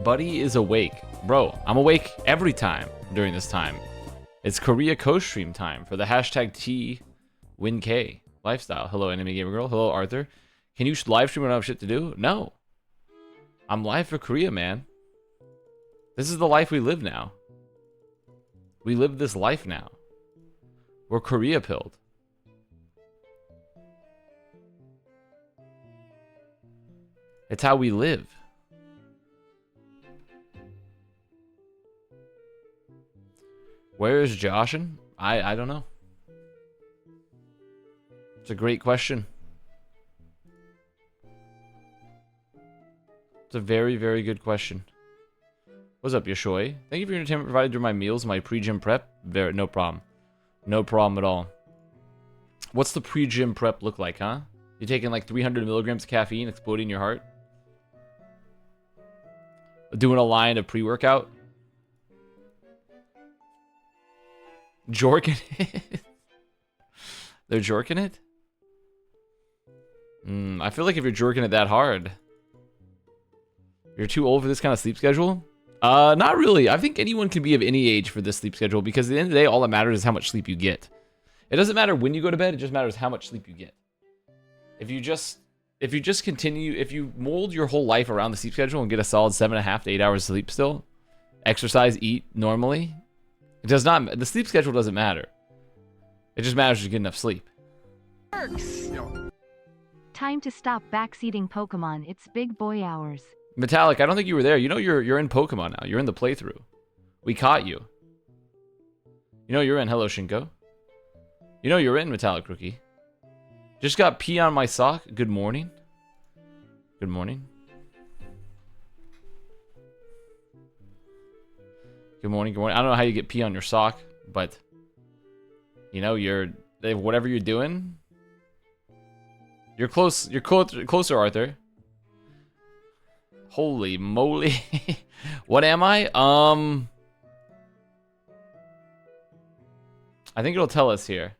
Everybody is awake. Bro, I'm awake every time during this time. It's Korea co-stream time for the hashtag TWinK lifestyle. Hello, Anime Gamer Girl. Hello, Arthur. Can you live stream when I have shit to do? No. I'm live for Korea, man. This is the life we live now. We live this life now. We're Korea pilled. It's how we live. Where is Joshin? I don't know. It's a great question. It's a very, very good question. What's up, Yashoi? Thank you for your entertainment provided during my meals, my pre-gym prep. No problem. No problem at all. What's the pre-gym prep look like, huh? You taking like 300 milligrams of caffeine, exploding your heart? Doing a line of pre-workout? Jorking it? They're jorking it? I feel like if you're jorking it that hard, you're too old for this kind of sleep schedule? Not really. I think anyone can be of any age for this sleep schedule because at the end of the day, all that matters is how much sleep you get. It doesn't matter when you go to bed, it just matters how much sleep you get. If you just continue, if you mold your whole life around the sleep schedule and get a solid 7.5 to 8 hours of sleep still, exercise, eat normally, it does not, the sleep schedule doesn't matter. It just matters you get enough sleep. Works. Time to stop backseating Pokemon. It's big boy hours. Metallic, I don't think you were there. You know you're in Pokemon now. You're in the playthrough. We caught you. You know you're in. Hello, Shinko. You know you're in, Metallic Rookie. Just got pee on my sock. Good morning. Good morning. Good morning, good morning. I don't know how you get pee on your sock, but you know, whatever you're doing, you're close. You're closer, Arthur. Holy moly. What am I? I think it'll tell us here.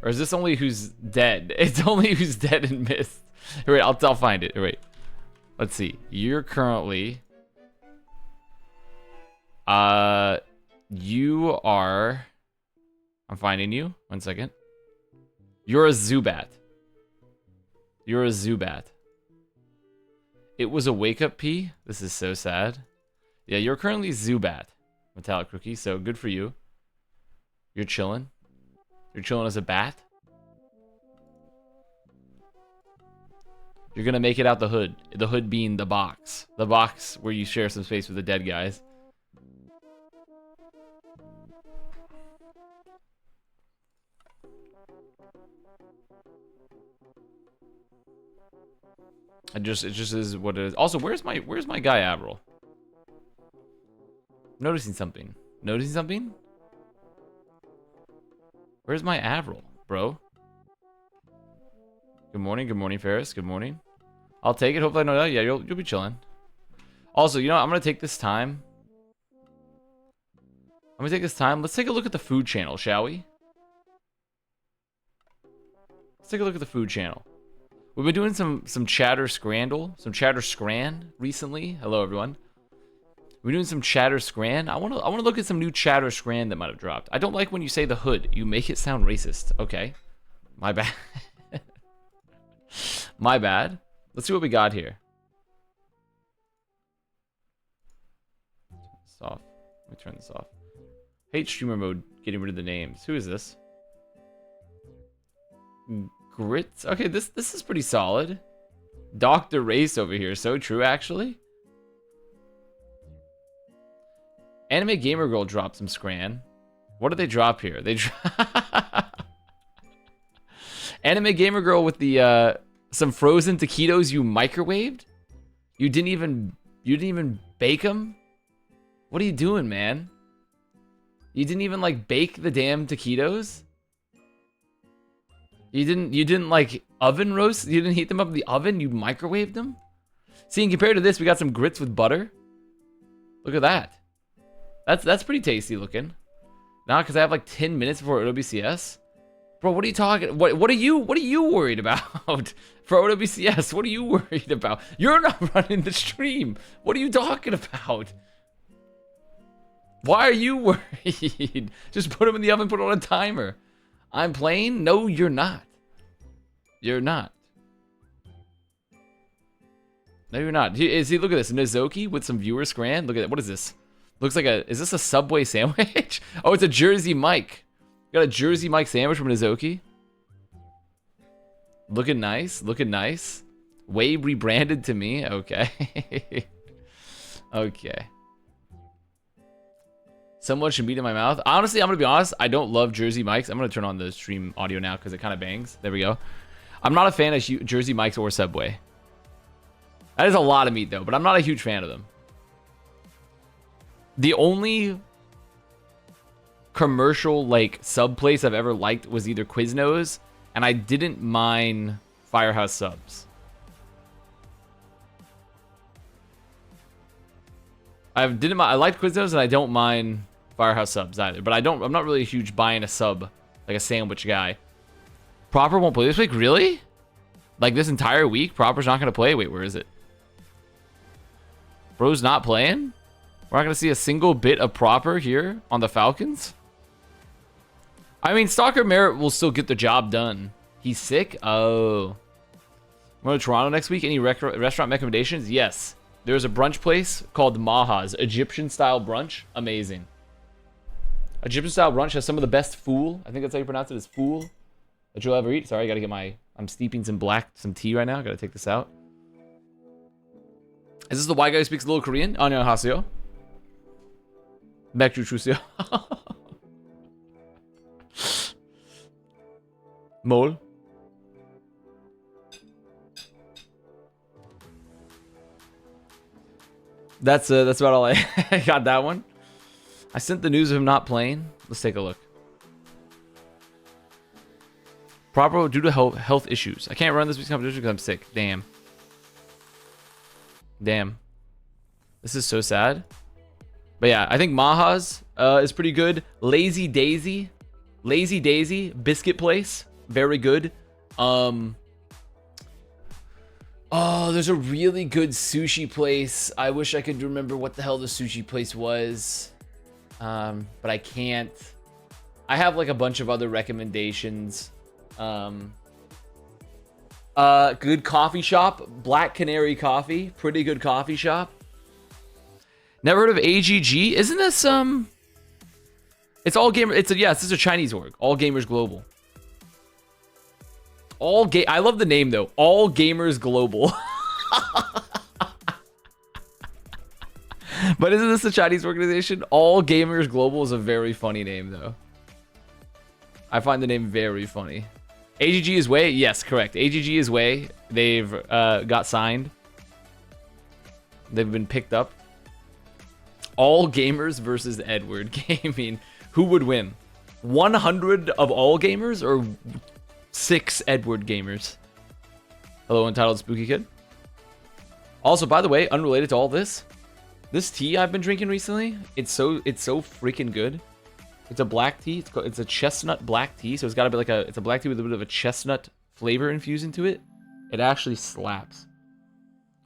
Or is this only who's dead? It's only who's dead and missed. Wait, I'll find it. Wait. Let's see. You're currently you are, I'm finding you. 1 second. You're a Zubat. You're a Zubat. It was a wake-up pee. This is so sad. Yeah, you're currently Zubat, Metallic Rookie, so good for you. You're chilling. You're chilling as a bat. You're gonna make it out the hood. The hood being the box. The box where you share some space with the dead guys. It just is what it is. Also, where's my guy Avril? Noticing something. Noticing something? Where's my Avril, bro? Good morning, Ferris. Good morning. I'll take it. Hopefully I know that. Yeah, you'll be chilling. Also, you know what? I'm gonna take this time. Let's take a look at the food channel, shall we? Let's take a look at the food channel. We've been doing some chatter scran recently. Hello, everyone. We're doing some chatter scran. I want to look at some new chatter scran that might have dropped. I don't like when you say the hood. You make it sound racist. Okay, my bad. My bad. Let's see what we got here. Turn this off. Let me turn this off. Hate streamer mode. Getting rid of the names. Who is this? Grits. Okay, this is pretty solid. Dr. Race over here. So true, actually. Anime Gamer Girl dropped some scran. What did they drop here? They Anime Gamer Girl with the some frozen taquitos you microwaved? You didn't even bake them? What are you doing, man? You didn't even like bake the damn taquitos? You didn't like oven roast? You didn't heat them up in the oven? You microwaved them? See, and compared to this, we got some grits with butter. Look at that. That's pretty tasty looking. Now, because I have like 10 minutes before OWCS. Bro, what are you talking? What are you worried about? For OWCS, what are you worried about? You're not running the stream. What are you talking about? Why are you worried? Just put them in the oven, put on a timer. I'm playing? No, you're not. You're not. No, you're not. Is he? Look at this. Nizoki with some viewer scran. Look at it. What is this? Looks like a. Is this a Subway sandwich? Oh, it's a Jersey Mike. Got a Jersey Mike sandwich from Nizoki. Looking nice. Looking nice. Way rebranded to me. Okay. Okay. Someone should meat in my mouth. Honestly, I'm gonna be honest. I don't love Jersey Mike's. I'm gonna turn on the stream audio now because it kind of bangs. There we go. I'm not a fan of Jersey Mike's or Subway. That is a lot of meat though, but I'm not a huge fan of them. The only commercial like sub place I've ever liked was either Quiznos, and I didn't mind Firehouse subs. I liked Quiznos and I don't mind Firehouse subs either, but I'm not really a huge buying a sub, like a sandwich guy. Proper won't play this week? Really? Like this entire week? Proper's not gonna play? Wait, where is it? Bro's not playing? We're not gonna see a single bit of Proper here on the Falcons? I mean, Stalker Merritt will still get the job done. He's sick? Oh. I'm going to Toronto next week. Any restaurant recommendations? Yes. There's a brunch place called Maha's. Egyptian-style brunch. Amazing. Egyptian-style brunch has some of the best fool. I think that's how you pronounce it, is fool. That you'll ever eat. Sorry, I got to get my... I'm steeping some tea right now. Got to take this out. Is this the white guy who speaks a little Korean? 안녕하세요. Back to Chuseo. Mole. That's about all I got that one. I sent the news of him not playing. Let's take a look. Proper due to health issues. I can't run this week's competition because I'm sick. Damn. Damn. This is so sad. But yeah, I think Maha's is pretty good. Lazy Daisy, Biscuit Place, very good. Oh, there's a really good sushi place. I wish I could remember what the hell the sushi place was. But I can't. I have like a bunch of other recommendations. Good coffee shop, Black Canary Coffee, pretty good coffee shop. Never heard of AGG? Isn't this it's all gamer. This is a Chinese org. All Gamers Global. I love the name though. All Gamers Global. But isn't this a Chinese organization? All Gamers Global is a very funny name though. I find the name very funny. AGG is way? Yes, correct. AGG is way. They've got signed. They've been picked up. All Gamers versus Edward Gaming. Who would win? 100 of All Gamers or 6 Edward Gamers? Hello, Entitled Spooky Kid. Also, by the way, unrelated to all this, this tea I've been drinking recently, it's so freaking good. It's a black tea. It's a chestnut black tea, so it's got to be like it's a black tea with a bit of a chestnut flavor infused into it. It actually slaps.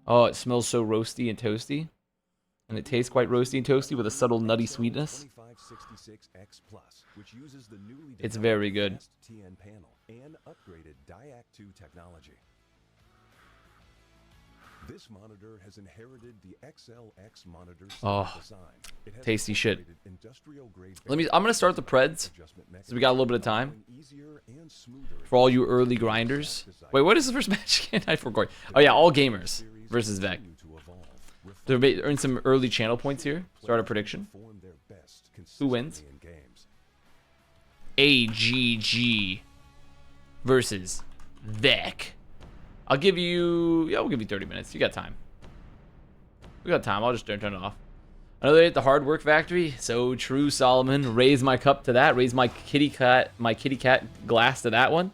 Oh, it smells so roasty and toasty. And it tastes quite roasty and toasty with a subtle nutty sweetness. It's very good. This monitor has inherited the XLX monitor design. Tasty shit. I'm gonna start the Preds, so we got a little bit of time. For all you early grinders. Wait, what is the first match again? I forgot. Oh yeah, All Gamers versus VEC. They're earning some early channel points here. Start a prediction. Who wins? AGG versus VEC. I'll give you... Yeah, we'll give you 30 minutes. You got time. We got time. I'll just turn it off. Another day at the Hard Work Factory. So true, Solomon. Raise my cup to that. Raise my kitty cat glass to that one.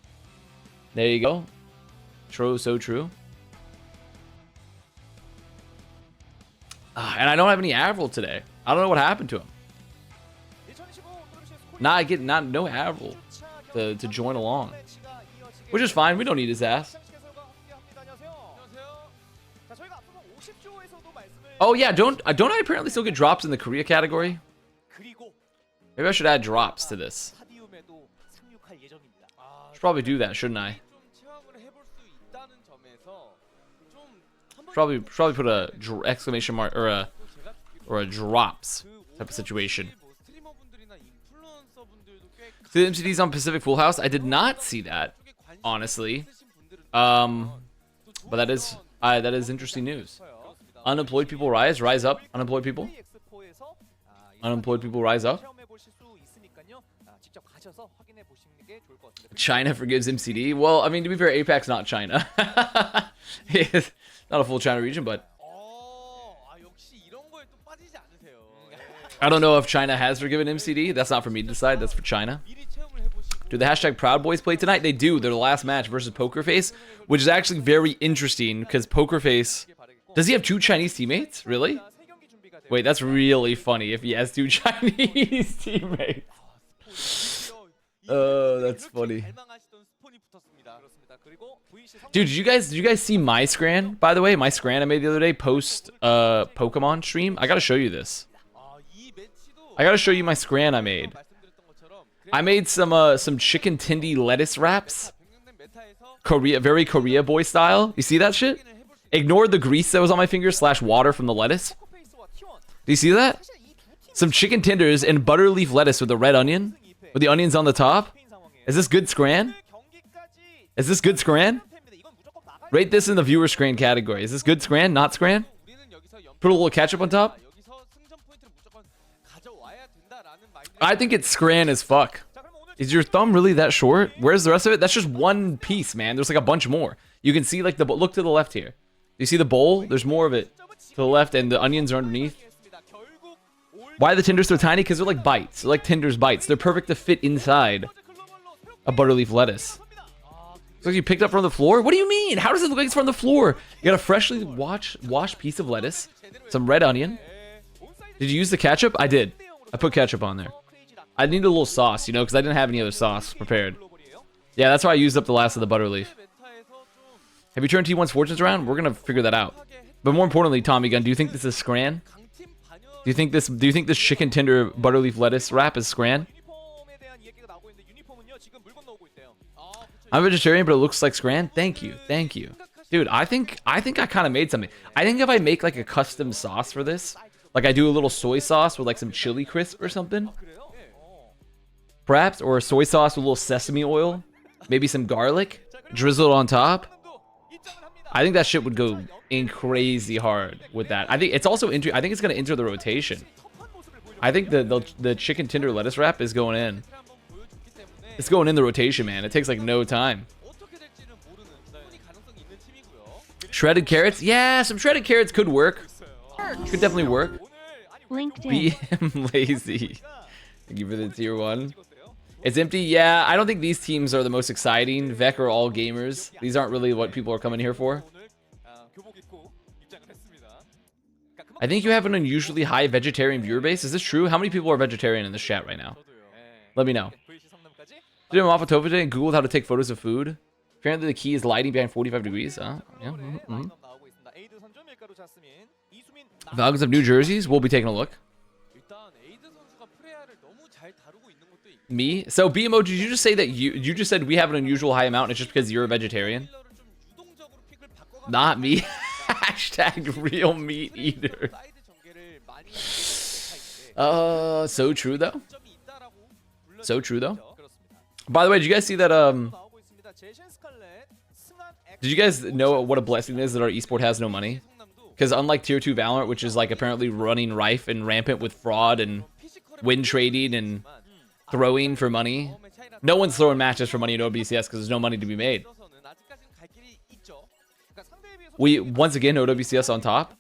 There you go. True, so true. And I don't have any Avril today. I don't know what happened to him. No Avril. to join along, which is fine. We don't need his ass. Oh yeah, don't I apparently still get drops in the Korea category? Maybe I should add drops to this. Should probably do that, shouldn't I? Probably put a exclamation mark or a drops type of situation. See the MCDs on Pacific Full House? I did not see that, honestly. But that is interesting news. Unemployed people rise up. Unemployed people rise up. China forgives MCD. Well, I mean, to be fair, APAC's not China. It's not a full China region, but I don't know if China has forgiven MCD. That's not for me to decide. That's for China. Do the hashtag Proud Boys play tonight? They do. They're the last match versus Poker Face, which is actually very interesting because Poker Face... Does he have 2 Chinese teammates? Really? Wait, that's really funny if he has 2 Chinese teammates. Oh, that's funny. Dude, did you guys see my scran, by the way? My scran I made the other day post Pokemon stream? I gotta show you this. I gotta show you my scran I made. I made some chicken tendy lettuce wraps. Very Korea boy style. You see that shit? Ignored the grease that was on my fingers / water from the lettuce. Do you see that? Some chicken tenders and butter leaf lettuce with the red onion. With the onions on the top. Is this good scran? Is this good scran? Rate this in the viewer scran category. Is this good scran? Not scran? Put a little ketchup on top? I think it's scran as fuck. Is your thumb really that short? Where's the rest of it? That's just one piece, man. There's like a bunch more. You can see like the... Look to the left here. You see the bowl? There's more of it to the left and the onions are underneath. Why are the tenders so tiny? Because they're like bites. They're like tenders bites. They're perfect to fit inside a butter leaf lettuce. Looks like you picked up from the floor? What do you mean? How does it look like it's from the floor? You got a freshly washed piece of lettuce, some red onion. Did you use the ketchup? I did. I put ketchup on there. I need a little sauce, you know, because I didn't have any other sauce prepared. Yeah, that's why I used up the last of the butter leaf. Have you turned T1's fortunes around? We're gonna figure that out. But more importantly, Tommy Gun, do you think this is scran? Do you think this chicken tender butter leaf lettuce wrap is scran? I'm vegetarian, but it looks like scran. Thank you, dude. I think I kind of made something. I think if I make like a custom sauce for this, like I do a little soy sauce with like some chili crisp or something, perhaps, or a soy sauce with a little sesame oil, maybe some garlic, drizzled on top. I think that shit would go in crazy hard with that. I think it's also I think it's gonna enter the rotation. I think the chicken tender lettuce wrap is going in. It's going in the rotation, man. It takes like no time. Shredded carrots? Yeah, some shredded carrots could work. Could definitely work. LinkedIn. BM lazy. Thank you for the tier 1. It's empty. Yeah, I don't think these teams are the most exciting. VEC are all gamers. These aren't really what people are coming here for. I think you have an unusually high vegetarian viewer base. Is this true? How many people are vegetarian in this chat right now? Let me know. Did off a tofu today and Googled how to take photos of food. Apparently the key is lighting behind 45 degrees. Yeah. Falcons of New Jerseys. We'll be taking a look. Me? So BMO, did you just say that you just said we have an unusual high amount and it's just because you're a vegetarian? Not me. Hashtag real meat eater. So true though. So true though. By the way, did you guys see that did you guys know what a blessing it is that our esport has no money? Because unlike tier 2 Valorant, which is like apparently running rife and rampant with fraud and win trading and throwing for money, no one's throwing matches for money in OWCS because there's no money to be made. We once again OWCS on top.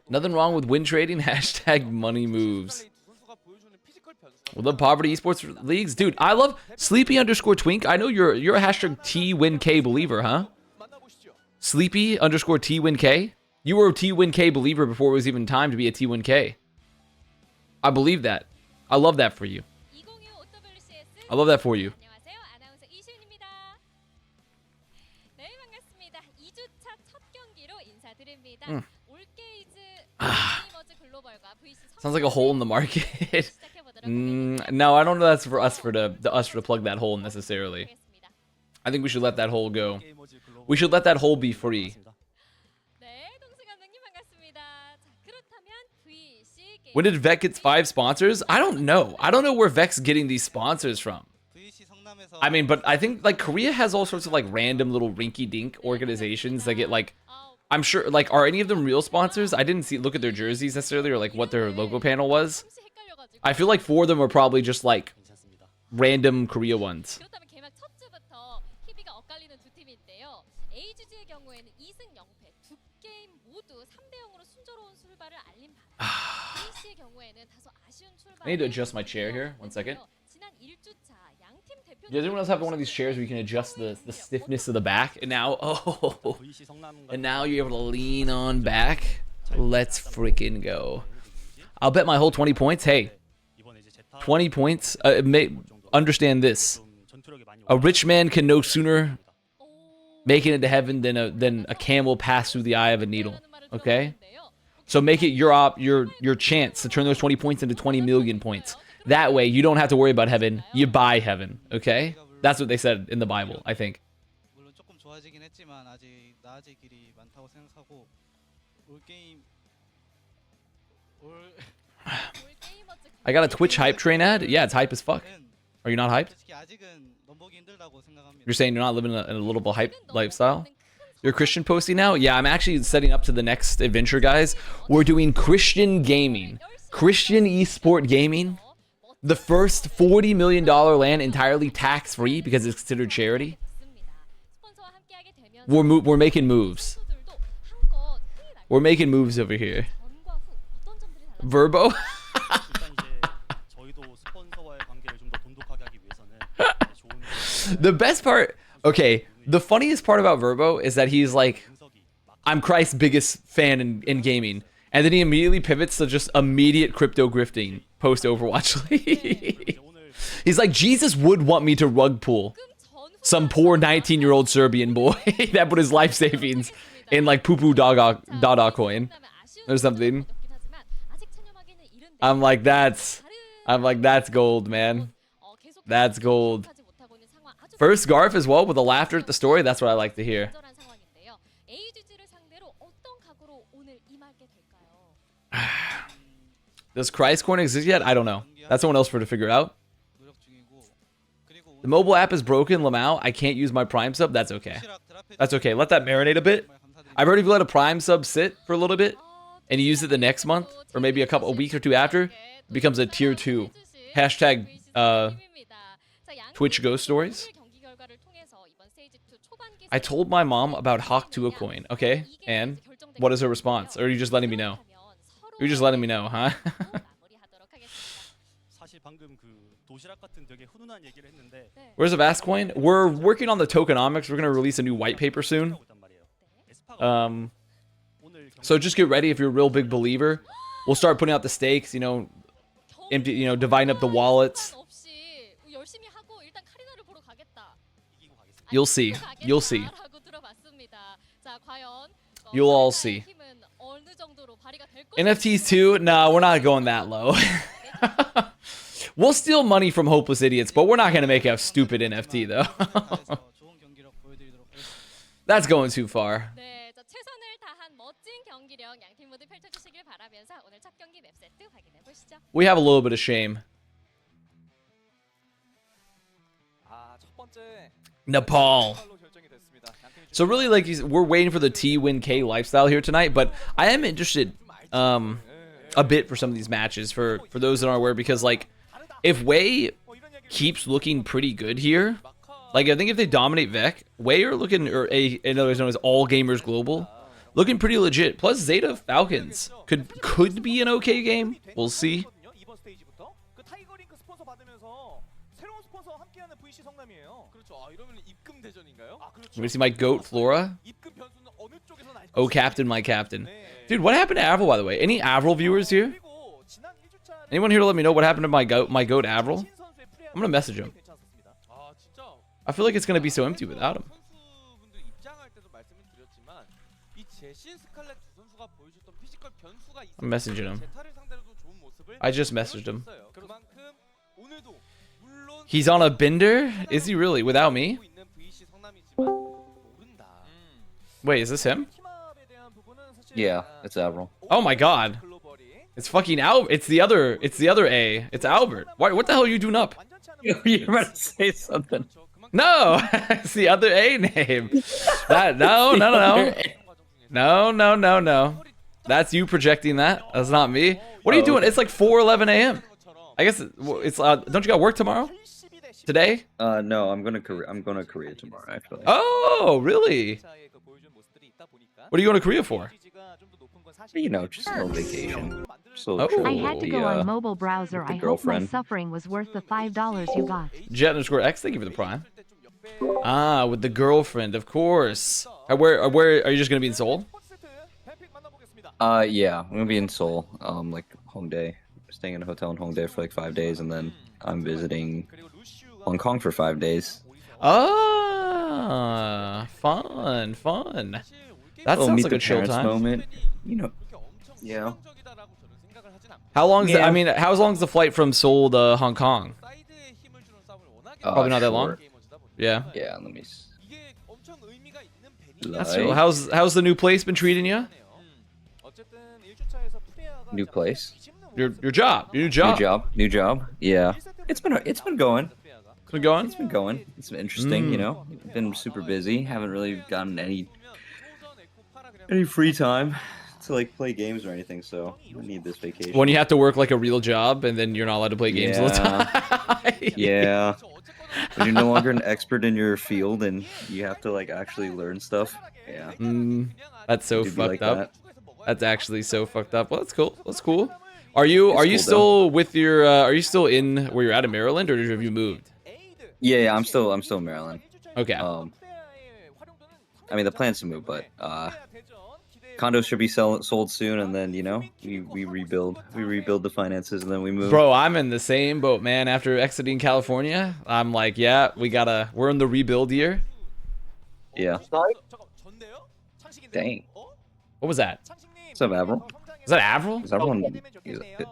Nothing wrong with win trading. Hashtag money moves. Well, the poverty esports leagues, dude. I love Sleepy_Twink. I know you're a hashtag TWinK believer, huh? Sleepy_TWinK. You were a T1K believer before it was even time to be a T1K. I believe that. I love that for you. I love that for you. 안녕하세요. 아나운서 이시은입니다. 네, 반갑습니다. 2주차 첫 경기로 인사드립니다. 올게이즈 게이머즈 글로벌과 VC Sounds like a hole in the market. No, I don't know that's for us to plug that hole necessarily. I think we should let that hole go. We should let that hole be free. 네, 동수 감독님 반갑습니다. 자, 그렇다면 VC When did VEC get 5 sponsors? I don't know. I don't know where VEC's getting these sponsors from. I mean, but I think like Korea has all sorts of like random little rinky-dink organizations that get like, I'm sure, like, are any of them real sponsors? I didn't look at their jerseys necessarily or like what their logo panel was. I feel like 4 of them are probably just like random Korea ones. 그렇다면 개막 첫 주부터 희비가 엇갈리는 두 팀인데요. AGG의 경우에는 2승 0패 두 게임 모두 3대 0으로 순조로운 출발을 알린 반면 VC의 경우에는 다소 아쉬운 출발. I need to adjust my chair here. One second. 지난 1주차 양팀 대표 Does anyone else have one of these chairs where you can adjust the stiffness of the back? And now, oh, and now you're able to lean on back. Let's freaking go. I'll bet my whole 20 points. Hey, 20 points. Understand this. A rich man can no sooner make it into heaven than a camel pass through the eye of a needle. Okay? So make it your chance to turn those 20 points into 20 million points. That way, you don't have to worry about heaven. You buy heaven. Okay? That's what they said in the Bible, I think. 물론 조금 좋아지긴 했지만 아직 나아질 길이 많다고 생각하고 올 게임 I got a Twitch hype train ad? Yeah, it's hype as fuck. Are you not hyped? 솔직히 아직은 넘보기 힘들다고 생각합니다. You're saying you're not living in a little bit hype lifestyle? You're Christian posting now? Yeah, I'm actually setting up to the next adventure, guys. We're doing Christian gaming. Christian esport gaming. The first $40 million land entirely tax-free because it's considered charity. We're making moves. We're making moves over here. Verbo? 일단 이제 저희도 스폰서와의 관계를 좀 더 돈독하게 하기 위해서는 The best part, okay, the funniest part about Verbo is that he's like, I'm Christ's biggest fan in gaming. And then he immediately pivots to just immediate crypto grifting post Overwatch League. He's like, Jesus would want me to rug pull some poor 19-year-old Serbian boy that put his life savings in like poo-poo Dada coin or something. I'm like, that's gold, man. That's gold. First Garf as well with the laughter at the story. That's what I like to hear. Does Christ Coin exist yet? I don't know. That's someone else for to figure out. 노력 중이고 그리고 The mobile app is broken, Lamau. I can't use my Prime sub. That's okay. That's okay. Let that marinate a bit. I've already let a Prime sub sit for a little bit, and you use it the next month, or maybe a week or two after, it becomes a tier 2. Hashtag Twitch Ghost Stories. I told my mom about Hawk to a coin. Okay, and what is her response? Or are you just letting me know? You're just letting me know, huh? 사실 방금 그 도시락 같은 되게 훈훈한 얘기를 했는데 Where's Avast coin? We're working on the tokenomics. We're gonna release a new white paper soon. So just get ready if you're a real big believer. We'll start putting out the stakes, dividing up the wallets. You'll see. You'll see. You'll all see. NFTs too? No, we're not going that low. We'll steal money from hopeless idiots, but we're not going to make a stupid NFT though. 좋은 경기력 보여드리도록 하겠습니다. That's going too far. 네, 자, 최선을 다한 멋진 경기력 양팀 모두 펼쳐주시길 바라면서 오늘 첫 경기 맵 세트 확인해 보시죠. We have a little bit of shame. 첫 번째 Nepal. 팔로 결정이 됐습니다. So really, like, we're waiting for the T-Win-K lifestyle here tonight, but I am interested a bit for some of these matches for those that aren't aware, because like if Wei keeps looking pretty good here, like I think if they dominate VEC, Wei are looking, or in other words known as All Gamers Global, looking pretty legit. Plus Zeta Falcons could be an okay game. We'll see. 이번 스테이지부터 그 타이거 링크 스폰서 받으면서 새로운 스폰서와 함께하는 VC 성남이에요. 그렇죠. 아, 이러면 입금 대전인가요? 아, 그렇죠. Let me see my goat Flora. 입금 변수는 어느 쪽에서는 아닐 Oh, 것입니다. captain, my captain. 네. Dude, what happened to Avril, by the way? Any Avril viewers here? 그리고 지난 1주차를 Anyone here to let me know what happened to my goat Avril? 신 선수의 플레이가 I'm gonna message him. 괜찮았습니다. 아 진짜 I feel like it's gonna be so empty without him. 선수분들 입장할 때도 말씀을 드렸지만 이 제신 스칼렛 두 선수가 보여줬던 피지컬 변수가 있어요. I'm messaging him. 제타를 상대로도 좋은 모습을 I just messaged him. 보여줬어요. 그만큼 오늘도 물론 He's on a bender? Is he really? Without me? 있는 VC 성남이지만 모른다. Wait, is this him? 팀업에 대한 부분은 사실 Yeah, it's Avril. Oh my god. 글로벌이 It's fucking Albert. It's the other A. It's Albert. What the hell are you doing up? 완전치 않은 You're about to say something. 그렇죠. 그만큼 No, it's the other A name. That no. That's you projecting that. That's not me. What are you doing? It's like 4:11 a.m. I guess it's don't you got work tomorrow? 12대 10 Today? No, I'm going to Korea tomorrow actually. Oh, really? 차에 그 보여준 모습들이 있다 보니까 What are you going to Korea for? LG가 좀더 높은 건 사실. You know, just a little vacation. So Oh. chill, I had to go on yeah. mobile browser. with the I hope my girlfriend. suffering was worth the $5 you got. Jet_X, thank you for the prime. Ah, with the girlfriend, of course. Where are you just gonna be in Seoul? Yeah, I'm gonna be in Seoul, like Hongdae, staying in a hotel in Hongdae for like 5 days, and then I'm visiting Hong Kong for 5 days. Ah, fun. That We'll sounds meet like the a chill parents time. moment, you know. Yeah. How long is Yeah. how long's the flight from Seoul to Hong Kong? Probably not that long. Short. Yeah. Yeah, let me. That's chill. How's the new place been treating you? 어쨌든 1주차에서 프레아가 New place, Your job. Your new job. new job. Yeah, it's been going. It's been going. It's been going. It's been interesting, you know. Been super busy. Haven't really gotten any free time to like play games or anything, so I need this vacation. When you have to work like a real job and then you're not allowed to play games all the time. Yeah. When you're no longer an expert in your field and you have to like actually learn stuff. Yeah. That's so It'd be fucked like up. that. That's actually so fucked up. Well, that's cool. That's cool. Are you cool, still with your are you still in where you're at in Maryland, or have you moved? Yeah, I'm still in Maryland. Okay. I mean the plan's to move, but condos should be sold soon, and then you know we rebuild the finances, and then we move. Bro, I'm in the same boat, man. After exiting California, I'm like, yeah, we're in the rebuild year. Yeah. Dang. What was that? What's up, Avril? Is that Avril? Is everyone?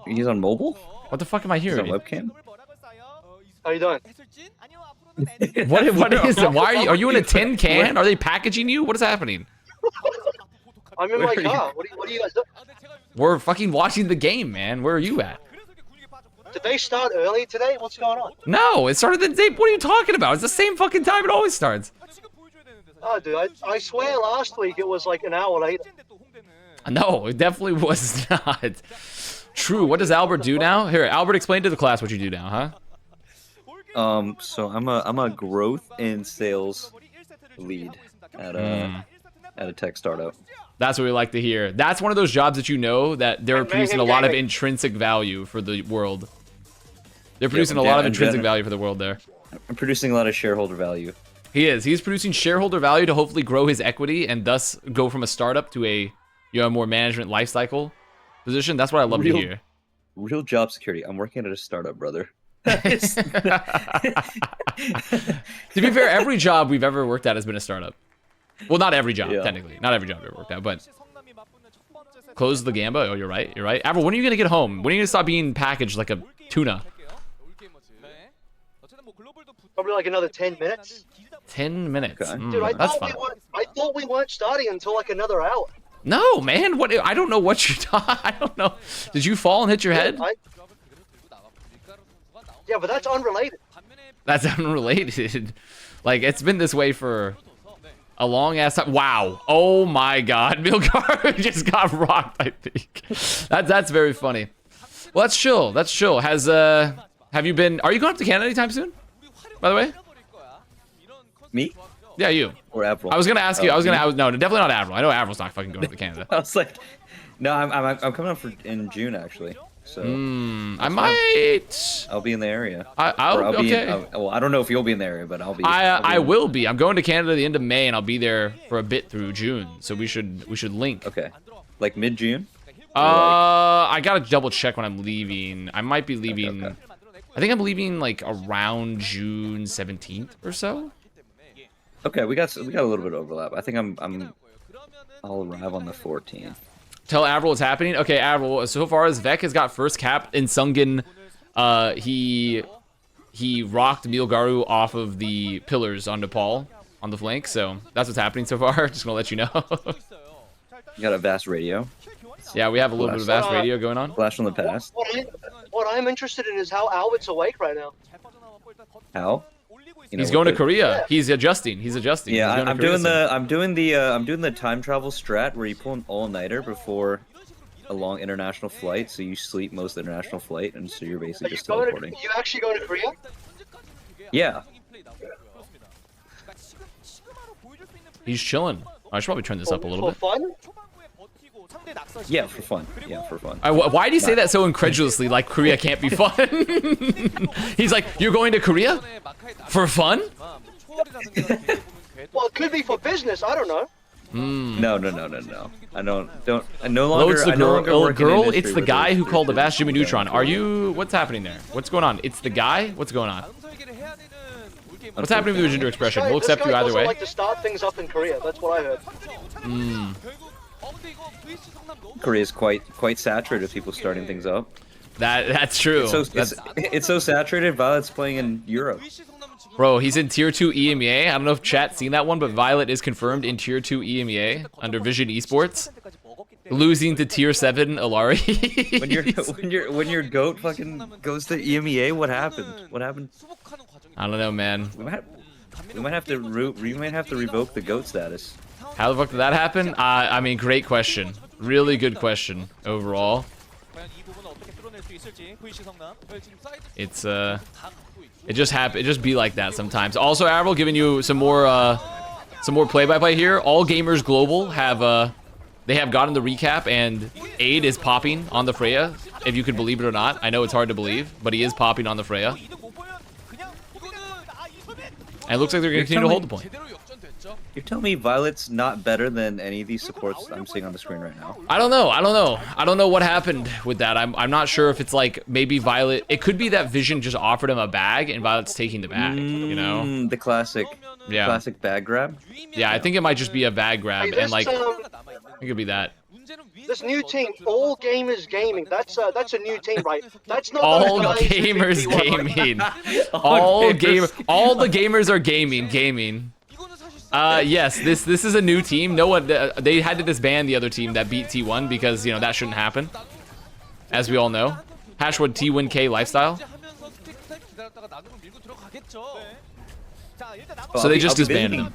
He's on mobile. What the fuck am I He's on hearing? webcam. How you doing? What is it? Why are you in a tin can? Are they packaging you? What is happening? I'm in Where my are you? car. What are you guys doing? We're fucking watching the game, man. Where are you at? Did they start early today? What's going on? No, it started the day. What are you talking about? It's the same fucking time it always starts. Oh, dude, I swear last week it was like an hour later. No, it definitely was not. True. What does Albert do now? Here, Albert, explain to the class what you do now, huh? So I'm a growth and sales lead at a tech startup. That's what we like to hear. That's one of those jobs that you know that they're producing a lot of intrinsic value for the world. They're producing a lot of intrinsic value for the world there. I'm producing a lot of shareholder value. He is. He's producing shareholder value to hopefully grow his equity and thus go from a startup to a more management life cycle position. That's what I love to hear. Real job security. I'm working at a startup, brother. To be fair, every job we've ever worked at has been a startup. Well, not every job, technically. Not every job I've ever worked at, but close the gamba. Oh, you're right. You're right. Avril, when are you going to get home? When are you going to stop being packaged like a tuna? Probably like another 10 minutes. 10 minutes. Okay. Dude, I That's thought fine. I thought we weren't starting until like another hour. No, man. What? I don't know what you're talking. I don't know. Did you fall and hit your head? Yeah, but that's unrelated. That's unrelated. Like, it's been this way for a long ass time. Wow. Oh my God. Milgar just got rocked, I think. That's very funny. Well, that's chill. That's chill. Have you been, are you going up to Canada anytime soon? By the way? Me? Yeah, you. Or Avril? I was gonna ask you. No, definitely not Avril. I know Avril's not fucking going to Canada. I was like, no, I'm coming up in June actually. So I might. I'll be in the area. I'll be. okay. Well, I don't know if you'll be in the area, but I'll be. I will be. I'm going to Canada the end of May, and I'll be there for a bit through June. So we should link. Okay. Like mid-June. I gotta double check when I'm leaving. I might be leaving. Okay. I think I'm leaving like around June 17th or so. Okay, we got a little bit of overlap. I think I'll arrive on the 14th. Tell Avril what's happening. Okay, Avril. So far as VEC has got first cap in Sungin, he rocked Milgaru off of the pillars on Nepal on the flank. So that's what's happening so far. Just gonna let you know. You got a Avast radio. Yeah, we have a little bit of Avast radio going on. Flash from the past. What I'm interested in is how Albert's awake right now. How? He's going to Korea. He's adjusting. Yeah, I'm doing the time travel strat where you pull an all-nighter before a long international flight, so you sleep most of the international flight, and so you're basically just teleporting. You actually going to Korea? Yeah. He's chilling. I should probably turn this up a little bit. For fun? Yeah, for fun. Yeah, for fun. Why do you say that so incredulously, like Korea can't be fun? He's like, you're going to Korea? For fun? Well, it could be for business. I don't know. No. I no longer. Loads the I no girl. longer work in Girl, industry it's the with guy who those called the three Avast Jimmy different Neutron. Are you? What's happening there? What's going on? It's the guy. What's going on? What's happening with your gender expression? We'll accept you either way. Like to start things up in Korea. That's what I heard. Korea's quite saturated with people starting things up. That's true. It's so saturated. Violet's playing in Europe. Bro, he's in Tier 2 EMEA. I don't know if chat's seen that one, but Violet is confirmed in Tier 2 EMEA under Vision Esports, losing to Tier 7 Alari. when your goat fucking goes to EMEA, what happened? What happened? I don't know, man. We might have to revoke the goat status. How the fuck did that happen? I mean, great question. Really good question overall. It's it just be like that sometimes. Also, Avril, giving you some more play-by-play here. All Gamers Global have they have gotten the recap, and Aid is popping on the Freya. If you could believe it or not, I know it's hard to believe, but he is popping on the Freya. And it looks like they're going to continue to hold the point. You're telling me Violet's not better than any of these supports I'm seeing on the screen right now? I don't know. I don't know what happened with that. I'm not sure if it's like maybe Violet. It could be that Vision just offered him a bag and Violet's taking the bag. You know, the classic bag grab. Yeah, I think it might just be a bag grab, and like it could be that. This new team, All Gamers Gaming. That's a new team, right? That's not All Gamers Gaming. All the gamers are gaming. Yes, this is a new team. No one, they had to disband the other team that beat T1 because, you know, that shouldn't happen, as we all know. Hashwood T1K lifestyle. So they just disbanded him.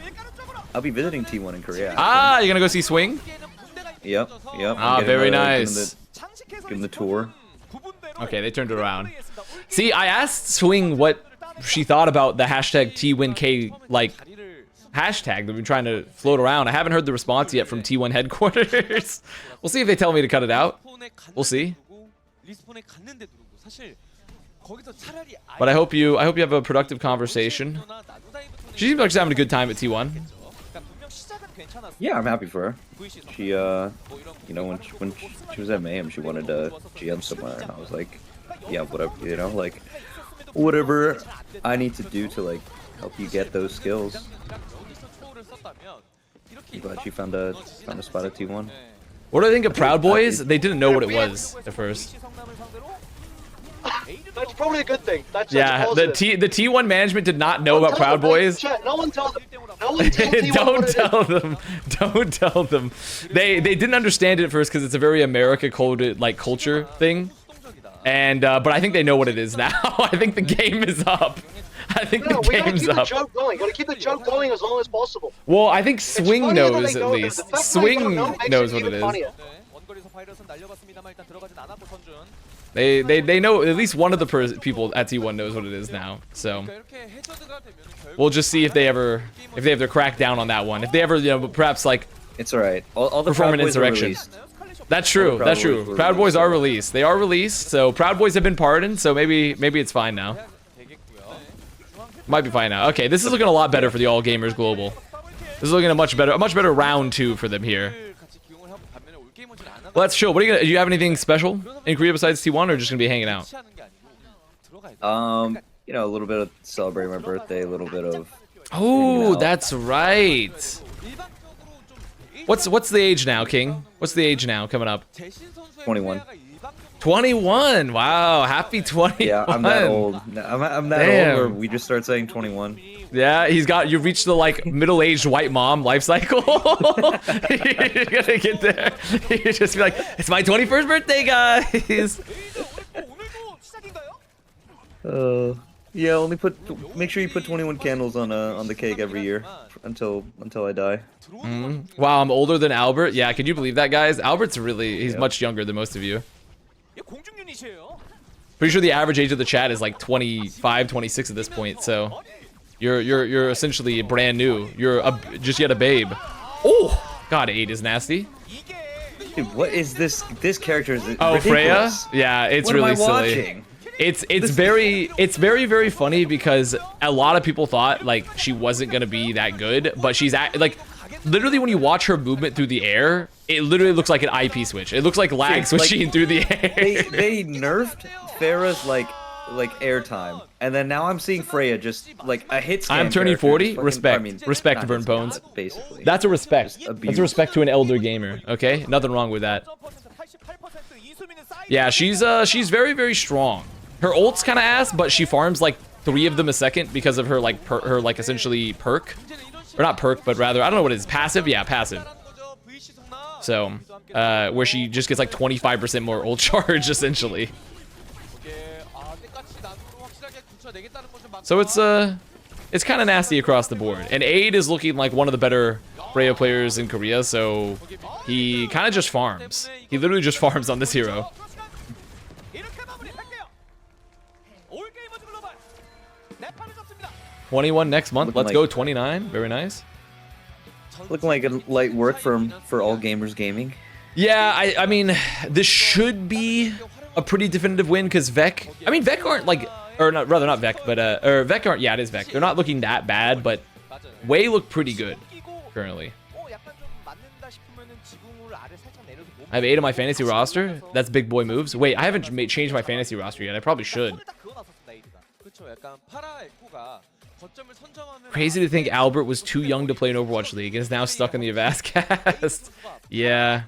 I'll be visiting T1 in Korea. You're gonna go see Swing? Yep. Very nice. Give him the tour. Okay, they turned it around. See, I asked Swing what she thought about the hashtag T1K, like, hashtag that we've been trying to float around. I haven't heard the response yet from T1 headquarters. We'll see if they tell me to cut it out. We'll see. But I hope you have a productive conversation. She seems like she's having a good time at T1. Yeah, I'm happy for her. She, you know, when she was at Mayhem, she wanted to GM somewhere, and I was like, yeah, whatever, you know, like, whatever I need to do to, like, help you get those skills. I'm glad she found a spot at T1. What do I think of Proud Boys? They didn't know what it was at first. That's probably a good thing. That's the T1 management did not know about Proud Boys. No one tell them. No one tell T1 Don't tell them. They didn't understand it at first because it's a very America coded like culture thing. And but I think they know what it is now. I think the game is up. I think the game's up. We gotta keep the joke going as long as possible. Well, I think Swing knows at least. Swing knows what it is. They know, at least one of the people at T1 knows what it is now. So we'll just see if they have to crack down on that one. If they ever, you know, perhaps like it's all right. All the perform an Proud Boys insurrection. That's true. Proud That's Boys true. were Proud Boys released, are so- released. They are released. So Proud Boys have been pardoned. So maybe it's fine now. Might be fine now. Okay, this is looking a lot better for the All Gamers Global. This is looking a much better round 2 for them here. Well, that's chill. What are you gonna? Do you have anything special in Korea besides T1, or just gonna be hanging out? You know, a little bit of celebrating my birthday, a little bit of. Oh, that's right. What's the age now, King? What's the age now coming up? 21. 21. Wow, happy 21. Yeah, I'm that old. I'm that Damn. old where we just start saying 21. Yeah, you've reached the like middle-aged white mom life cycle. You're gonna get there. You just be like, it's my 21st birthday, guys. Yeah, make sure you put 21 candles on the cake every year until I die. Wow, I'm older than Albert. Yeah, can you believe that, guys? Albert's he's much younger than most of you. Pretty sure the average age of the chat is like 25, 26 at this point. So you're essentially brand new. You're just yet a babe. Oh, God, 8 is nasty. Dude, what is this? This character is Oh, ridiculous. Freya? Yeah, it's What really am I silly. watching? It's very funny because a lot of people thought like she wasn't gonna be that good, but she's like literally when you watch her movement through the air, it literally looks like an IP switch. It looks like lag Dude, switching through the air. They nerfed Farah's like airtime, and then now I'm seeing Freya just like a hit scan I'm turning character, 40. just fucking- Respect. I mean, Respect, not Vern hit scan, Bones. basically. That's a respect. Just That's abuse. a respect to an elder gamer. Okay, nothing wrong with that. Yeah, she's very, very strong. Her ult's kind of ass, but she farms like 3 of them a second because of her like her like essentially perk, or not perk, but rather I don't know what it is. Passive, yeah, passive. So where she just gets like 25% more ult charge essentially. So it's kind of nasty across the board. And Aid is looking like one of the better Freya players in Korea, so he kind of just farms. He literally just farms on this hero. 21 next month. Looking Let's like- go 29. Very nice. Looking like a light work for All Gamers Gaming. Yeah, I mean, this should be a pretty definitive win because VEC. I mean, VEC aren't like, or not, rather not VEC, but or VEC aren't. Yeah, it is VEC. They're not looking that bad, but Wei look pretty good currently. I have 8 on my fantasy roster. That's big boy moves. Wait, I haven't changed my fantasy roster yet. I probably should. Crazy to think Albert was too young to play in Overwatch League and is now stuck in the Avast cast. Yeah,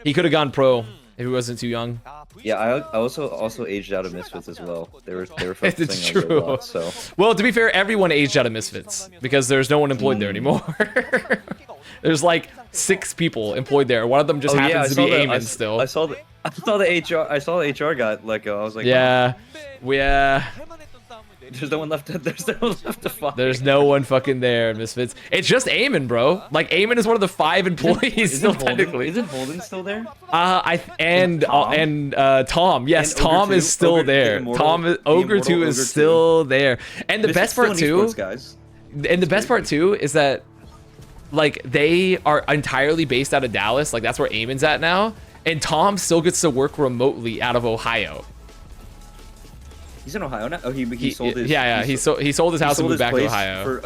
he could have gone pro if he wasn't too young. Yeah, I also aged out of Misfits as well. They were It's focusing on true. Roblox, so. Well, to be fair, everyone aged out of Misfits because there's no one employed there anymore. There's like 6 people employed there. One of them just happens to be Eamon still. I saw the HR got let go. I was like, Yeah, there's no one left. There's no one left to find. there's no one fucking there, Misfits. It's just Eamon, bro. Like Eamon is one of the 5 employees still technically. Isn't Holden still there? And Tom. Yes, And Ogre Tom 2, is still Ogre, the there. immortal- Ogre the 2 immortal is Ogre 2. still there. And the best part too, guys. and the best part too is that like they are entirely based out of Dallas. Like that's where Eamon's at now. And Tom still gets to work remotely out of Ohio. He's in Ohio now. Oh, he sold his. He sold his house and moved back to place Ohio.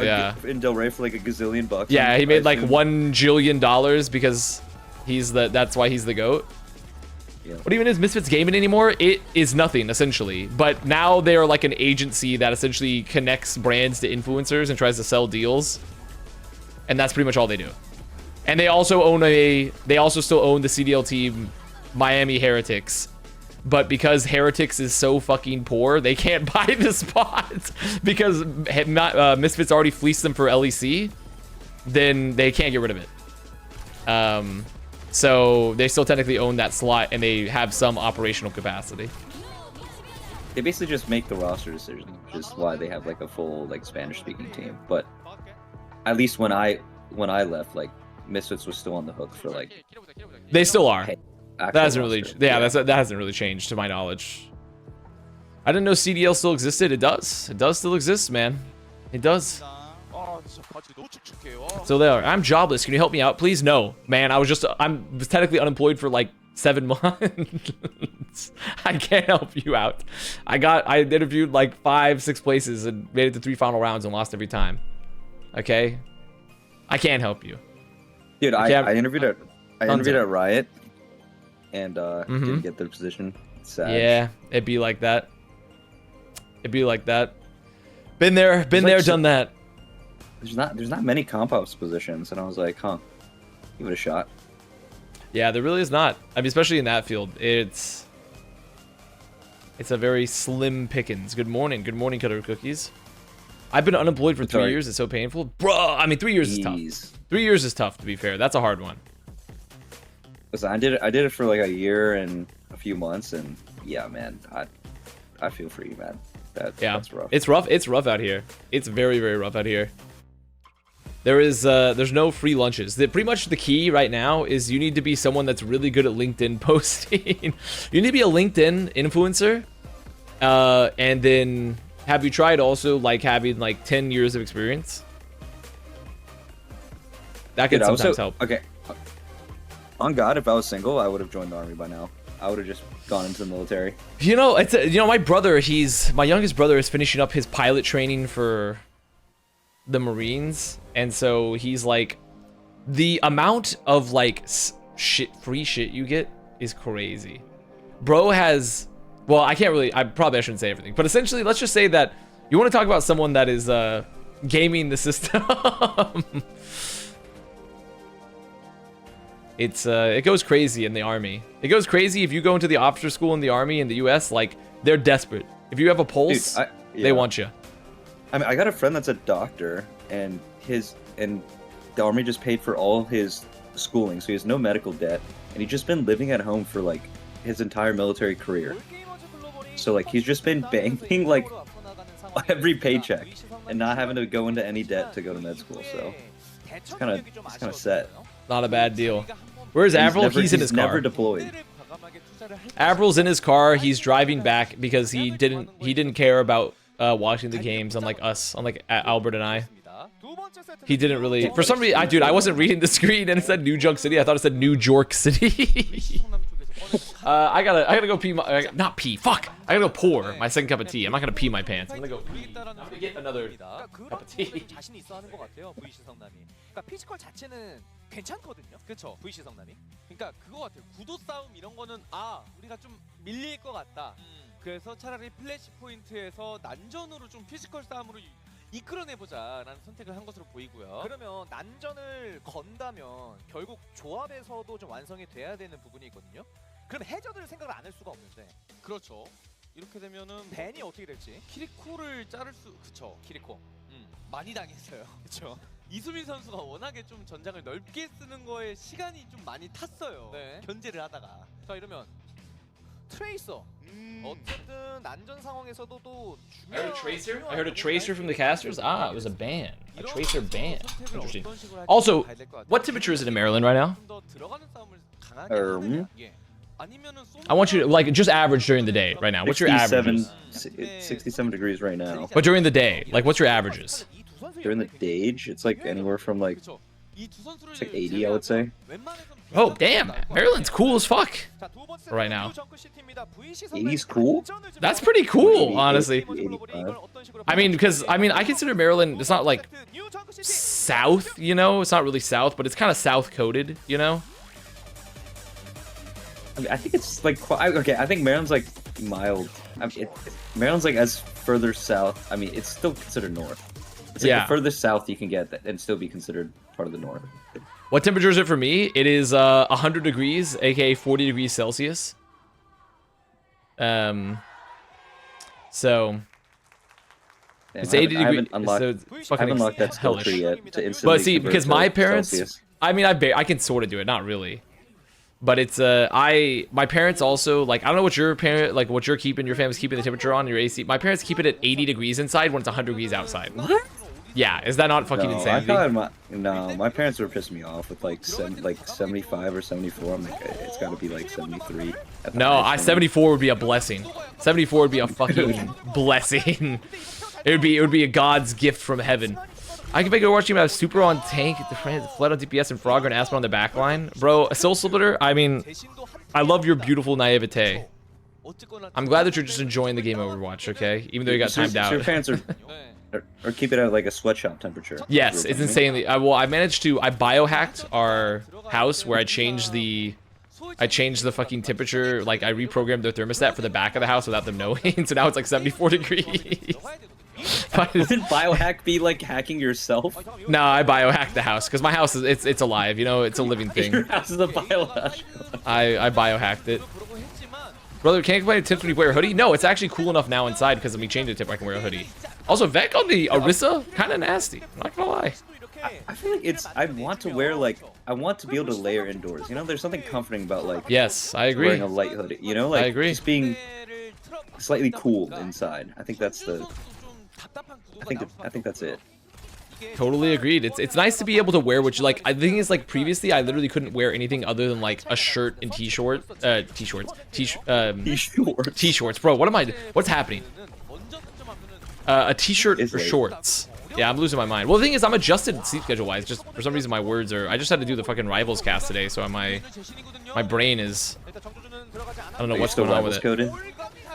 in Delray for like a gazillion bucks. Yeah, he made like $1 jillion because that's why he's the GOAT. Yeah. What even is Misfits Gaming anymore? It is nothing essentially. But now they are like an agency that essentially connects brands to influencers and tries to sell deals. And that's pretty much all they do. And they also still own the CDL team Miami Heretics. But because Heretics is so fucking poor, they can't buy the spot because Misfits already fleeced them for LEC. Then they can't get rid of it. So they still technically own that slot and they have some operational capacity. They basically just make the roster decision, which is why they have like a full like Spanish-speaking team. But at least when I left, like Misfits was still on the hook for like. They still are. That hasn't really, that hasn't really changed to my knowledge. I didn't know CDL still existed. It does. It does still exist, man. It does. So there. I'm jobless. Can you help me out, please? No, man. I'm technically unemployed for like 7 months. I can't help you out. I interviewed like 5, 6 places and made it to 3 final rounds and lost every time. Okay? I can't help you. Dude, I interviewed at Riot and Mm-hmm. didn't get the position. It's sad. Yeah, it'd be like that. It'd be like that. Been there, done that. There's not many comp ops positions, and I was like, huh, give it a shot. Yeah, there really is not. I mean, especially in that field, it's a very slim pickings. Good morning, Cutter Cookies. I've been unemployed for 3 years. It's so painful, bro. I mean, 3 years is tough. 3 years is tough, to be fair. That's a hard one. Listen, I did it for like a year and a few months, and yeah, man, I feel for you, man. That's rough. It's rough. It's rough out here. It's very, very rough out here. There's no free lunches. Pretty much the key right now is you need to be someone that's really good at LinkedIn posting. You need to be a LinkedIn influencer, and then have you tried also like having like 10 years of experience? That can sometimes help. Okay. On God, if I was single, I would have joined the army by now. I would have just gone into the military. You know, my brother. My youngest brother is finishing up his pilot training for the Marines, and so he's like, the amount of like free shit you get is crazy. Bro has, well, I shouldn't say everything, but essentially, let's just say that you want to talk about someone that is gaming the system. It goes crazy in the army. It goes crazy if you go into the officer school in the army in the US. Like, they're desperate. If you have a pulse, Dude, they want you. I mean, I got a friend that's a doctor, and the army just paid for all his schooling, so he has no medical debt, and he's just been living at home for like his entire military career. So like he's just been banking like every paycheck and not having to go into any debt to go to med school. So it's kind of set. Not a bad deal. Where's Avril? He's in his car. Never deployed. Avril's in his car. He's driving back because he didn't care about watching the games, unlike us, unlike Albert and I. He didn't really. For some reason, I wasn't reading the screen and it said New York City. I thought it said New York City. I gotta go pee. Not pee. Fuck. I gotta go pour my second cup of tea. I'm not gonna pee my pants. I'm gonna go pee. I'm gonna get another cup of tea. 자신이 있어 하는 것 같아요. VC 성남이. 그러니까 피지컬 자체는 괜찮거든요. 그렇죠. VC 성남이. 그러니까 그거 같아요. 구도 싸움 이런 거는 우리가 좀 밀릴 것 같다. 그래서 차라리 플래시 포인트에서 난전으로 좀 피지컬 싸움으로 이끌어내보자라는 선택을 한 것으로 보이고요. 그러면 난전을 건다면 결국 조합에서도 좀 완성이 돼야 되는 부분이 있거든요. 그럼 해저드를 생각을 안 할 수가 없는데. 그렇죠. 이렇게 되면은 벤이 어떻게 될지. 키리코를 자를 수, 그쵸. 키리코. 많이 당했어요. 그쵸. 이수민 선수가 워낙에 좀 전장을 넓게 쓰는 거에 시간이 좀 많이 탔어요. 네. 견제를 하다가. 자 이러면 트레이서. 어쨌든 난전 상황에서도 또 I heard a tracer from the casters. Ah, it was a ban. A tracer ban. Interesting. Also, what temperature is it in Maryland right now? I want you to, like, just average during the day right now. What's your average? 67 degrees right now. But during the day, like, what's your averages? During the dayge, it's like anywhere from like, it's like 80, I would say. Oh, damn. Maryland's cool as fuck right now. 80's cool? That's pretty cool, honestly. 85. I mean, because, I consider Maryland, it's not like south, you know? It's not really south, but it's kind of south-coded, you know? I mean, I think it's like, okay, I think Maryland's like mild. I mean, Maryland's like as further south. I mean, it's still considered north. It's like the furthest south you can get that and still be considered part of the north. What temperature is it for me? It is 100 degrees, aka 40 degrees Celsius. So it's 80 degrees. I haven't unlocked that skill tree yet to instantly. But see, because my parents, Celsius. I mean, I can sort of do it, not really. But it's my parents also, like, I don't know what your family's keeping the temperature on your AC. My parents keep it at 80 degrees inside when it's 100 degrees outside. What? Yeah, is that not fucking insanity? My parents were pissing me off with like 75 or 74. I'm like, it's got to be like 73. No, 74 would be a blessing. 74 would be a fucking blessing. It would be a God's gift from heaven. I can make a watch team have Super on tank, the friends, Flood on DPS, and Frogger and Aspen on the back line. Bro, a Soul Splitter, I mean, I love your beautiful naivete. I'm glad that you're just enjoying the game Overwatch, okay? Even though you got timed out. Your fans are keep it at like a sweatshop temperature. Yes, it's insanely. I managed to. I biohacked our house where I changed the fucking temperature. Like I reprogrammed their thermostat for the back of the house without them knowing. So now it's like 74 degrees. Didn't biohack be like hacking yourself? No, I biohacked the house because my house is it's alive. You know, it's a living thing. Your house is a biohack. I biohacked it. Brother, can't complain a tip when you wear a hoodie. No, it's actually cool enough now inside because when we changed the tip, I can wear a hoodie. Also, VEC on the Orisa, kind of nasty. I'm not gonna lie. I feel like it's. I want to wear like. I want to be able to layer indoors. You know, there's something comforting about like. Yes, I agree. Wearing a light hoodie. You know, like I agree. Just being slightly cool inside. I think that's the. I think that's it. Totally agreed. It's nice to be able to wear what you like. I think it's like previously I literally couldn't wear anything other than like a shirt and t-shorts. T-shorts. Bro, what's happening? A t-shirt or shorts. Yeah, I'm losing my mind. Well, the thing is, I'm adjusted sleep schedule wise. Just for some reason, my words are. I just had to do the fucking Rivals cast today, so my brain is. I don't know what's going on with it. Coded?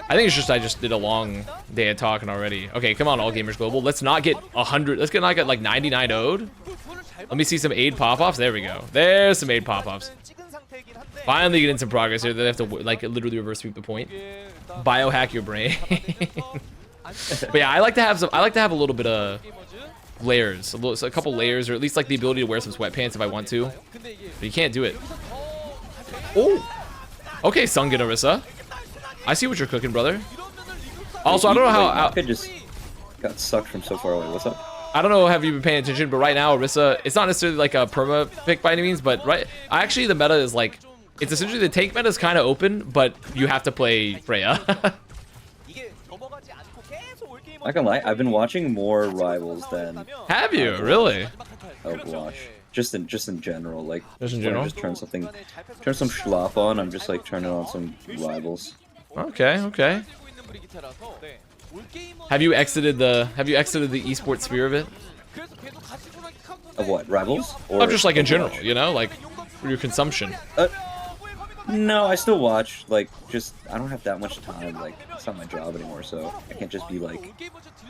I think it's just I just did a long day of talking already. Okay, come on, All Gamers Global. Let's not get 100. Let's not get like 99 owed. Let me see some aid pop-offs. There we go. There's some aid pop-offs. Finally getting some progress here. They have to like literally reverse sweep the point. Biohack your brain. But yeah, I like to have a little bit of layers, a couple layers, or at least like the ability to wear some sweatpants if I want to. But you can't do it. Oh. Okay, Sungan Orisa. I see what you're cooking, brother. Also, I don't know how... I just got sucked from so far away. What's up? I don't know have you been paying attention, but right now, Orisa, it's not necessarily like a perma pick by any means, but actually the meta is like... It's essentially the tank meta is kind of open, but you have to play Freya. Not gonna lie, I've been watching more Rivals than... Have you? Really? Overwatch. Just in general, like... Just in general? Just turn some schlop on, I'm just like turning on some Rivals. Okay, okay. Have you exited the esports sphere of it? Of what? Rivals? Or just like in general, you know, like for your consumption. No, I still watch. Like, just I don't have that much time. Like, it's not my job anymore, so I can't just be like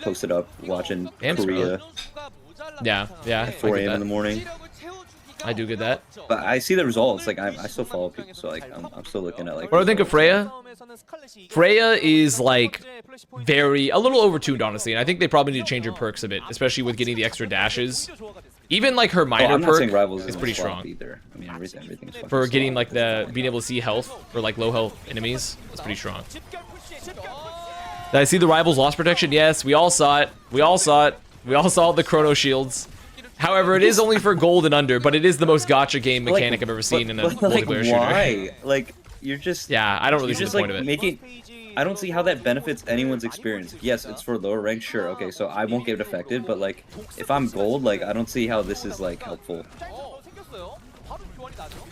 posted up watching Korea. Yeah, yeah. 4 a.m. in the morning. I do get that. But I see the results. Like, I still follow people, so like I'm still looking at like. What do I think of Freya? Freya is like a little overtuned, honestly, and I think they probably need to change her perks a bit, especially with getting the extra dashes. Even like her minor perk is pretty strong. Either. I mean, everything's for getting like being able to see health for like low health enemies. It's pretty strong. Did I see the Rivals loss protection? Yes, we all saw it. We all saw the Chrono Shields. However, it is only for gold and under, but it is the most gacha game mechanic I've ever seen in a multiplayer shooter. Why? Like, you're just... Yeah, I don't really see the point of it. I don't see how that benefits anyone's experience. Yes, it's for lower rank, sure, okay, so I won't get affected, but like, if I'm gold, like, I don't see how this is like helpful.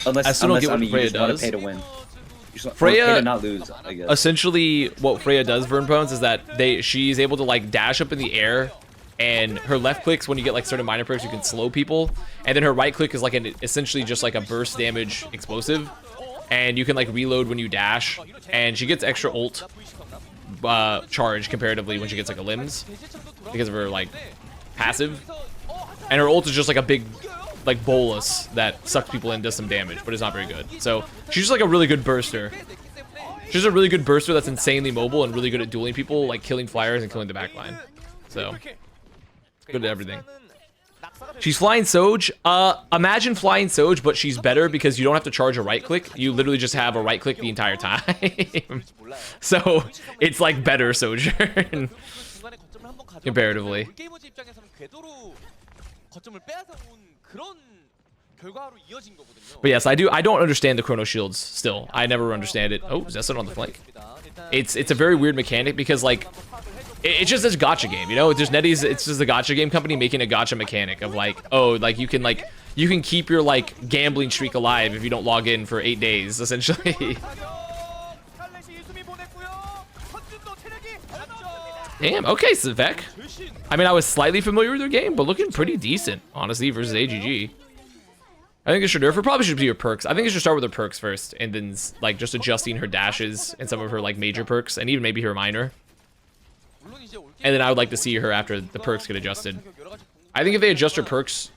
Unless I mean, you just want to pay to win. Freya, pay to not lose, I guess. Essentially, what Freya does, Vernpones, is that she's able to like dash up in the air, and her left clicks, when you get like certain minor perks, you can slow people, and then her right click is like essentially just like a burst damage explosive, and you can like reload when you dash, and she gets extra ult charge comparatively when she gets like a limbs because of her like passive, and her ult is just like a big like bolus that sucks people in, does some damage, but it's not very good. So she's just like a really good burster. She's a really good burster that's insanely mobile and really good at dueling people, like killing flyers and killing the backline. So good at everything. She's flying Soj. Imagine flying Soj, but she's better because you don't have to charge a right click. You literally just have a right click the entire time. So it's like better Sojourn comparatively. But yes, I don't understand the Chrono Shields still. I never understand it. Oh, Zesson on the flank. It's a very weird mechanic because like it's just this gacha game, you know? It's just NetEase, it's just a gacha game company making a gacha mechanic of like, oh, like you can keep your like gambling streak alive if you don't log in for 8 days, essentially. Damn, okay, Svek. I mean, I was slightly familiar with her game, but looking pretty decent, honestly, versus AGG. I think it should nerf her. Probably should be her perks. I think it should start with her perks first, and then like just adjusting her dashes and some of her like major perks, and even maybe her minor. And then I would like to see her after the perks get adjusted. I think if they adjust her perks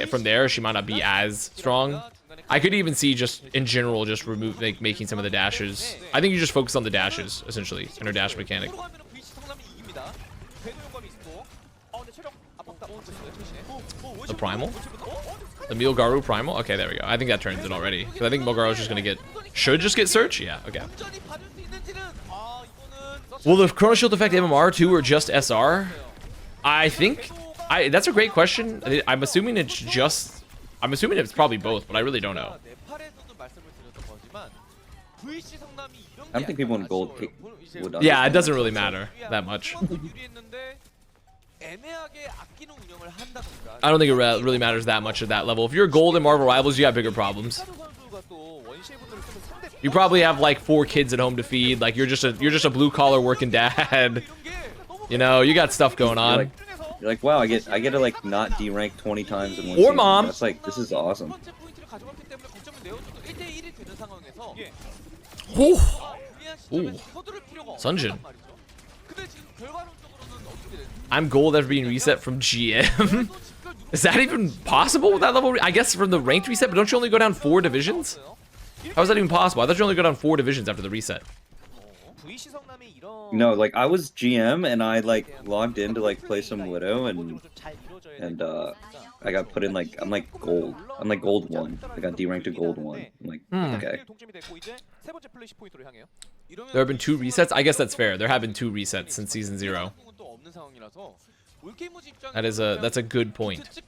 from there, she might not be as strong. I could even see just in general just remove making some of the dashes. I think you just focus on the dashes essentially and her dash mechanic. The primal? The Milgaru primal? Okay, there we go. I think that turns it already. Because I think Milgaru's just gonna should just get search? Yeah, okay. Will the Chrono Shield affect MMR too or just SR? I think that's a great question. I'm assuming it's probably both, but I really don't know. I don't think people in gold would. Yeah, it doesn't really matter that much. I don't think it really matters that much at that level. If you're gold in Marvel Rivals, you got bigger problems. You probably have like 4 kids at home to feed. Like you're just a blue collar working dad. You know, you got stuff going on. You're like, wow, I get to like not D-rank 20 times in one or season. mom. That's like, this is awesome. Ooh. Ooh. Sunjin. I'm gold after being reset from GM. Is that even possible with that level? I guess from the ranked reset, but don't you only go down 4 divisions? How is that even possible? I thought you only go down 4 divisions after the reset. No, like I was GM and I like logged in to like play some Widow and I got put in like I'm like gold 1. I got D-ranked to gold 1. I'm like, okay. There have been 2 resets. I guess that's fair. There have been 2 resets since season 0. That's a good point.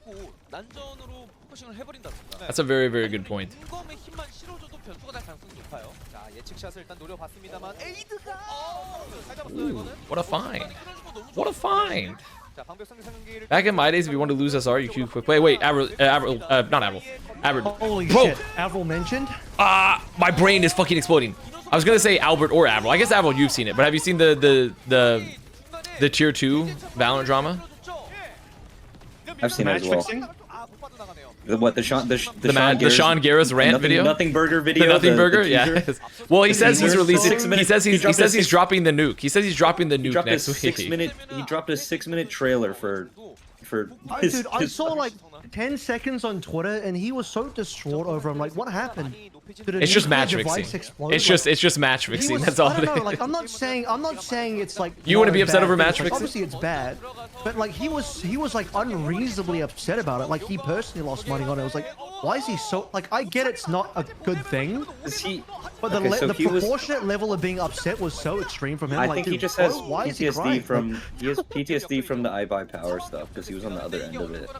That's a very, very good point. Ooh, what a find. What a find. Back in my days, if you wanted to lose SR, you queue quick. Wait, Avril, not Avril. Avril. Holy shit, Avril mentioned? My brain is fucking exploding. I was gonna say Albert or Avril. I guess Avril, you've seen it, but have you seen the tier 2 Valorant drama? I've seen it as well. The Sean Garris rant video? Nothing burger video. The nothing burger? Yeah. Well, he says he's releasing. He says he's dropping the nuke. He says he's dropping the nuke next week. He dropped a 6-minute trailer for. Dude, I saw like 10 seconds on Twitter, and he was so distraught over him. Like, what happened? It's just match fixing. It's just match fixing. That's all. I don't know. Like, I'm not saying it's like. You want to be upset over match fixing? Obviously, it's bad, but like he was like unreasonably upset about it. Like he personally lost money on it. I was like, why is he so like? I get it's not a good thing. But the proportionate level of being upset was so extreme from him. I like, think dude, he just has why is he PTSD crying? he has PTSD from the iBuy Power stuff because he was on the other end of it.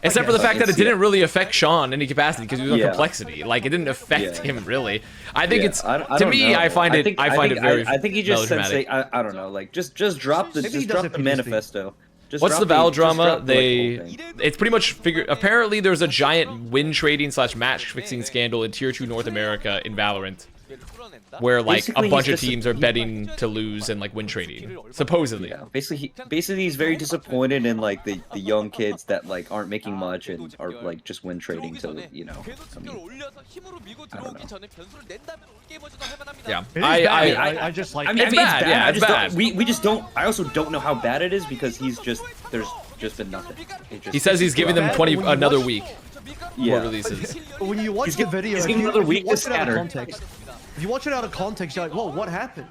Except for the fact that it didn't really affect Sean in any capacity because he was on complexity. Like it didn't affect him really. I think it's to me. I find it very. I think he just said, I don't know. Like just drop the manifesto. What's the Val drama? It's pretty much figured. Apparently, there's a giant win trading / match fixing scandal in Tier 2 North America in Valorant, where like a bunch of teams are betting to lose and like win trading, supposedly. Yeah, basically he's very disappointed in like the young kids that like aren't making much and are like just win trading to, you know. I mean, I don't know. Yeah, I just like. I mean, it's bad. Yeah, it's bad. We just don't. I also don't know how bad it is because there's just been nothing. He says he's giving them another week. Yeah. More releases. When you watch the video, he's giving another week to scatter. If you watch it out of context, you're like, whoa, what happened?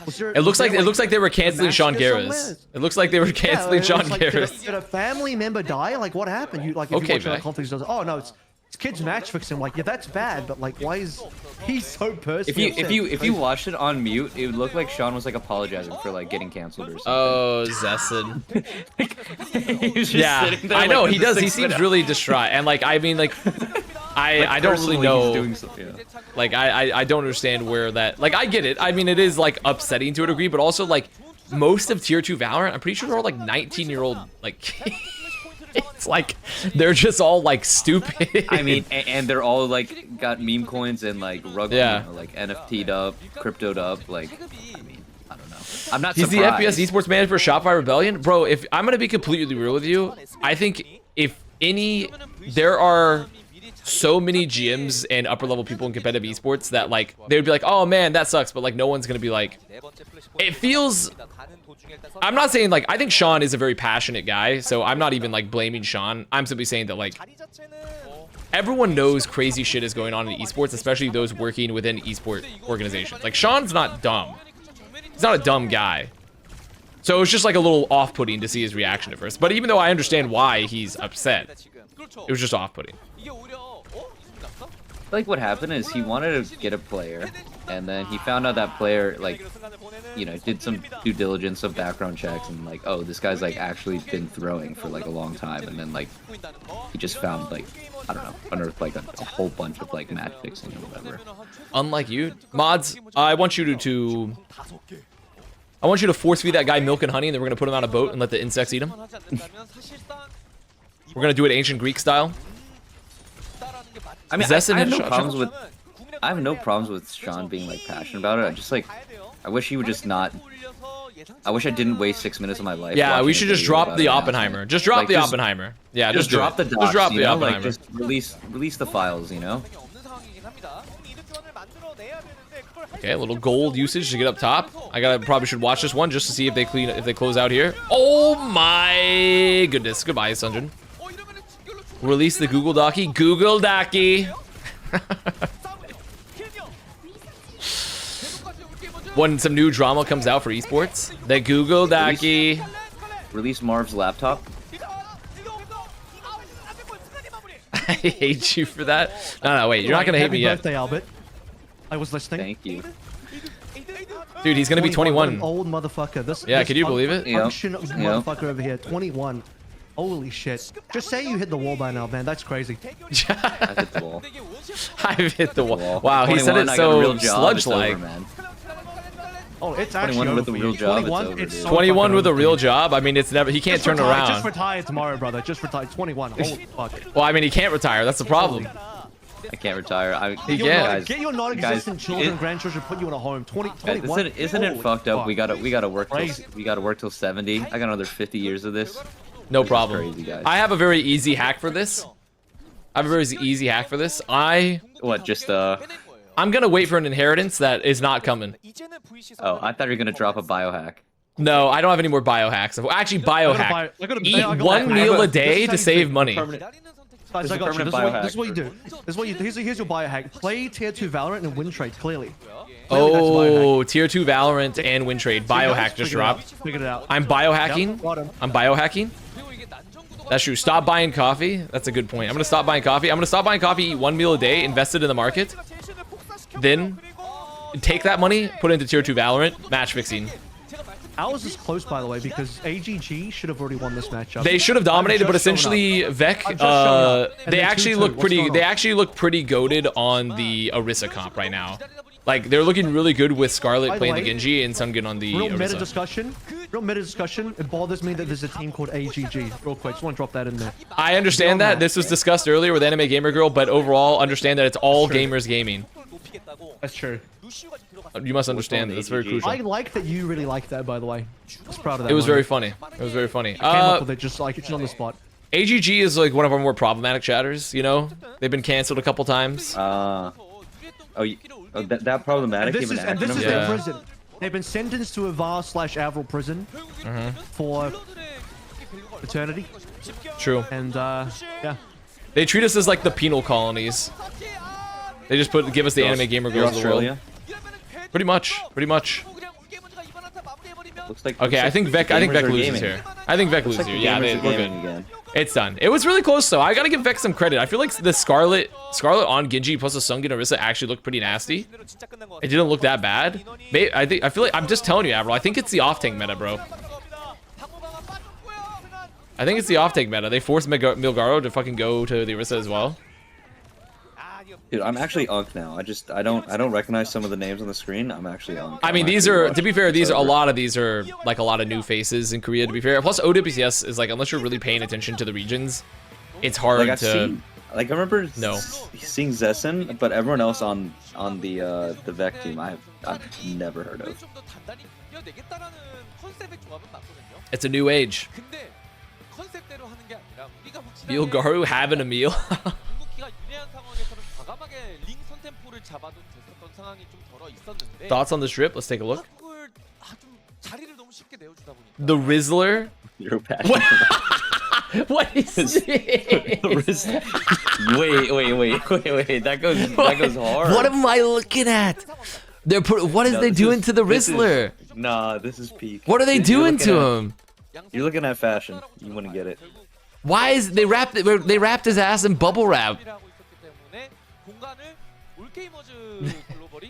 It looks like they were canceling Sean Garris. It looks like they were canceling Sean Garris. Did a family member die? Like, what happened? You like if you watch it out of context, oh no, it's kids match fixing. Like, yeah, that's bad, but like, why is he so personally If you watched it on mute, it would look like Sean was like apologizing for like getting canceled or something. Oh, Zessin. Yeah, I know he does. He seems really distraught, and like I mean like. I don't really know. Like I don't understand where that. Like I get it. I mean it is like upsetting to a degree, but also like most of Tier 2 Valorant, I'm pretty sure they're all like 19-year-old like. It's like they're just all like stupid. I mean, and they're all like got meme coins and like rug, you know, like NFT'd up, cryptoed up. Like, I mean, I don't know. I'm not He's surprised. the FPS esports manager for Shopify Rebellion. Bro, if I'm going to be completely real with you, I think if there are so many GMs and upper level people in competitive esports that like they would be like, oh man, that sucks, but like no one's gonna be like, it feels, I'm not saying like, I think Sean is a very passionate guy, so I'm not even like blaming Sean. I'm simply saying that like everyone knows crazy shit is going on in esports, especially those working within esport organizations. Like Sean's not dumb, he's not a dumb guy, so it's just like a little off-putting to see his reaction at first. But even though I understand why he's upset, it was just off-putting. Like what happened is he wanted to get a player, and then he found out that player like, you know, did some due diligence of background checks and like, oh, this guy's like actually been throwing for like a long time, and then like he just found like, I don't know, unearthed like a whole bunch of like match fixing or whatever. Unlike you, mods, I want you to force feed that guy milk and honey, and then we're gonna put him on a boat and let the insects eat him. We're gonna do it ancient Greek style. I mean, I have no problems with Sean being like passionate about it. I just like, I wish he would just not. I wish I didn't waste 6 minutes of my life. Yeah, we should just drop the Oppenheimer. Just drop the Oppenheimer. Yeah, just drop the docs, just drop the Oppenheimer. Like, just release the files, you know. Okay, a little gold usage to get up top. Probably should watch this one just to see if they close out here. Oh my goodness! Goodbye, Sunjin. Release the Google Docky. Google Docky. When some new drama comes out for esports, the Google Docky. Release Marv's laptop. I hate you for that. No, wait. You're not gonna hate me yet. Happy birthday, Albert. I was listening. Thank you. Dude, he's gonna be 21. Old motherfucker. This can you believe it? Function motherfucker over here. 21. Holy shit. Just say you hit the wall by now, man. That's crazy. I hit the wall. I've hit the wall. Wow, he said it so sludge-like. Oh, it's actually 21 with a real job. 21, it's so 21 with a real job. I mean, it's never. He can't turn around. Just retire tomorrow, brother. Just retire. 21. Holy fuck. Well, I mean, he can't retire. That's the problem. I can't retire. Get your non-existent children, grandchildren, put you in a home. 21. Isn't it fucked up? We gotta work. We gotta work till 70. I got another 50 years of this. No problem. Crazy, guys. I have a very easy hack for this. I'm gonna wait for an inheritance that is not coming. Oh, I thought you were gonna drop a biohack. No, I don't have any more biohacks. Actually, biohack. Eat one meal a day to save money. Guys, I got you. This is what you do. Here's your biohack. Play tier 2 Valorant and win trade, clearly. Oh, tier 2 Valorant and win trade. Biohack just dropped. Figured it out. I'm biohacking. I'm biohacking. That's true. Stop buying coffee. That's a good point. I'm going to stop buying coffee. I'm going to stop buying coffee, eat one meal a day, invest it in the market. Then take that money, put it into tier 2 Valorant, match fixing. Ours is close, by the way, because AGG should have already won this matchup. They should have dominated, but essentially VEC, they actually look pretty. They actually look pretty goated on the Orisa comp right now. Like they're looking really good with Scarlet playing the Genji and Sungun on the real Orisa. Real meta discussion. It bothers me that there's a team called AGG. Real quick, just want to drop that in there. I understand that. This was discussed earlier with Anime Gamer Girl, but overall, understand that it's all gamers gaming. That's true. You must understand that. That's very crucial. I like that you really like that, by the way. I was proud of that. It was very funny. It was very funny. I came up with it just like it's on the spot. AGG is like one of our more problematic chatters, you know? They've been canceled a couple times. That problematic. This is their prison. They've been sentenced to Avast/Avril prison for eternity. True. And yeah. They treat us as like the penal colonies. They just give us the Anime Gamer Girls of the world. Pretty much. Looks like okay, I think VEC loses here. I think VEC loses here. Yeah, we're good. Again. It's done. It was really close though. I gotta give VEC some credit. I feel like the Scarlet on Genji plus the Sungun Orisa actually looked pretty nasty. It didn't look that bad. I feel like I'm just telling you, Avril. I think it's the off-tank meta, bro. I think it's the off-tank meta. They forced Milgaro to fucking go to the Orisa as well. Dude, I'm actually Unk now. I don't recognize some of the names on the screen. I'm actually Unk. I mean, these are, to be fair, a lot of these are like a lot of new faces in Korea, to be fair. Plus OWCS is like, unless you're really paying attention to the regions, it's hard to... I remember seeing Zessen, but everyone else on the VEC team I've never heard of. 내겠다라는 컨셉의 조합은 맞거든요. It's a new age. 근데 컨셉대로 하는 게 아니라 우리가 Feel 확실하게 Garu having a meal. 궁극기가 유리한 상황에서는 과감하게 링 선템포를 잡아도 됐었던 상황이 좀 덜어 있었는데 Thoughts on this trip? Let's take a look. 그걸 좀 자리를 너무 쉽게 내어주다 보니까 The Rizzler. You're passionate. What is this? Wait. That goes hard. What am I looking at? What is they doing to the Rizzler? Nah, this is peak. What are they doing to him? You're looking at fashion. You wouldn't get it. Why is they wrapped his ass in bubble wrap?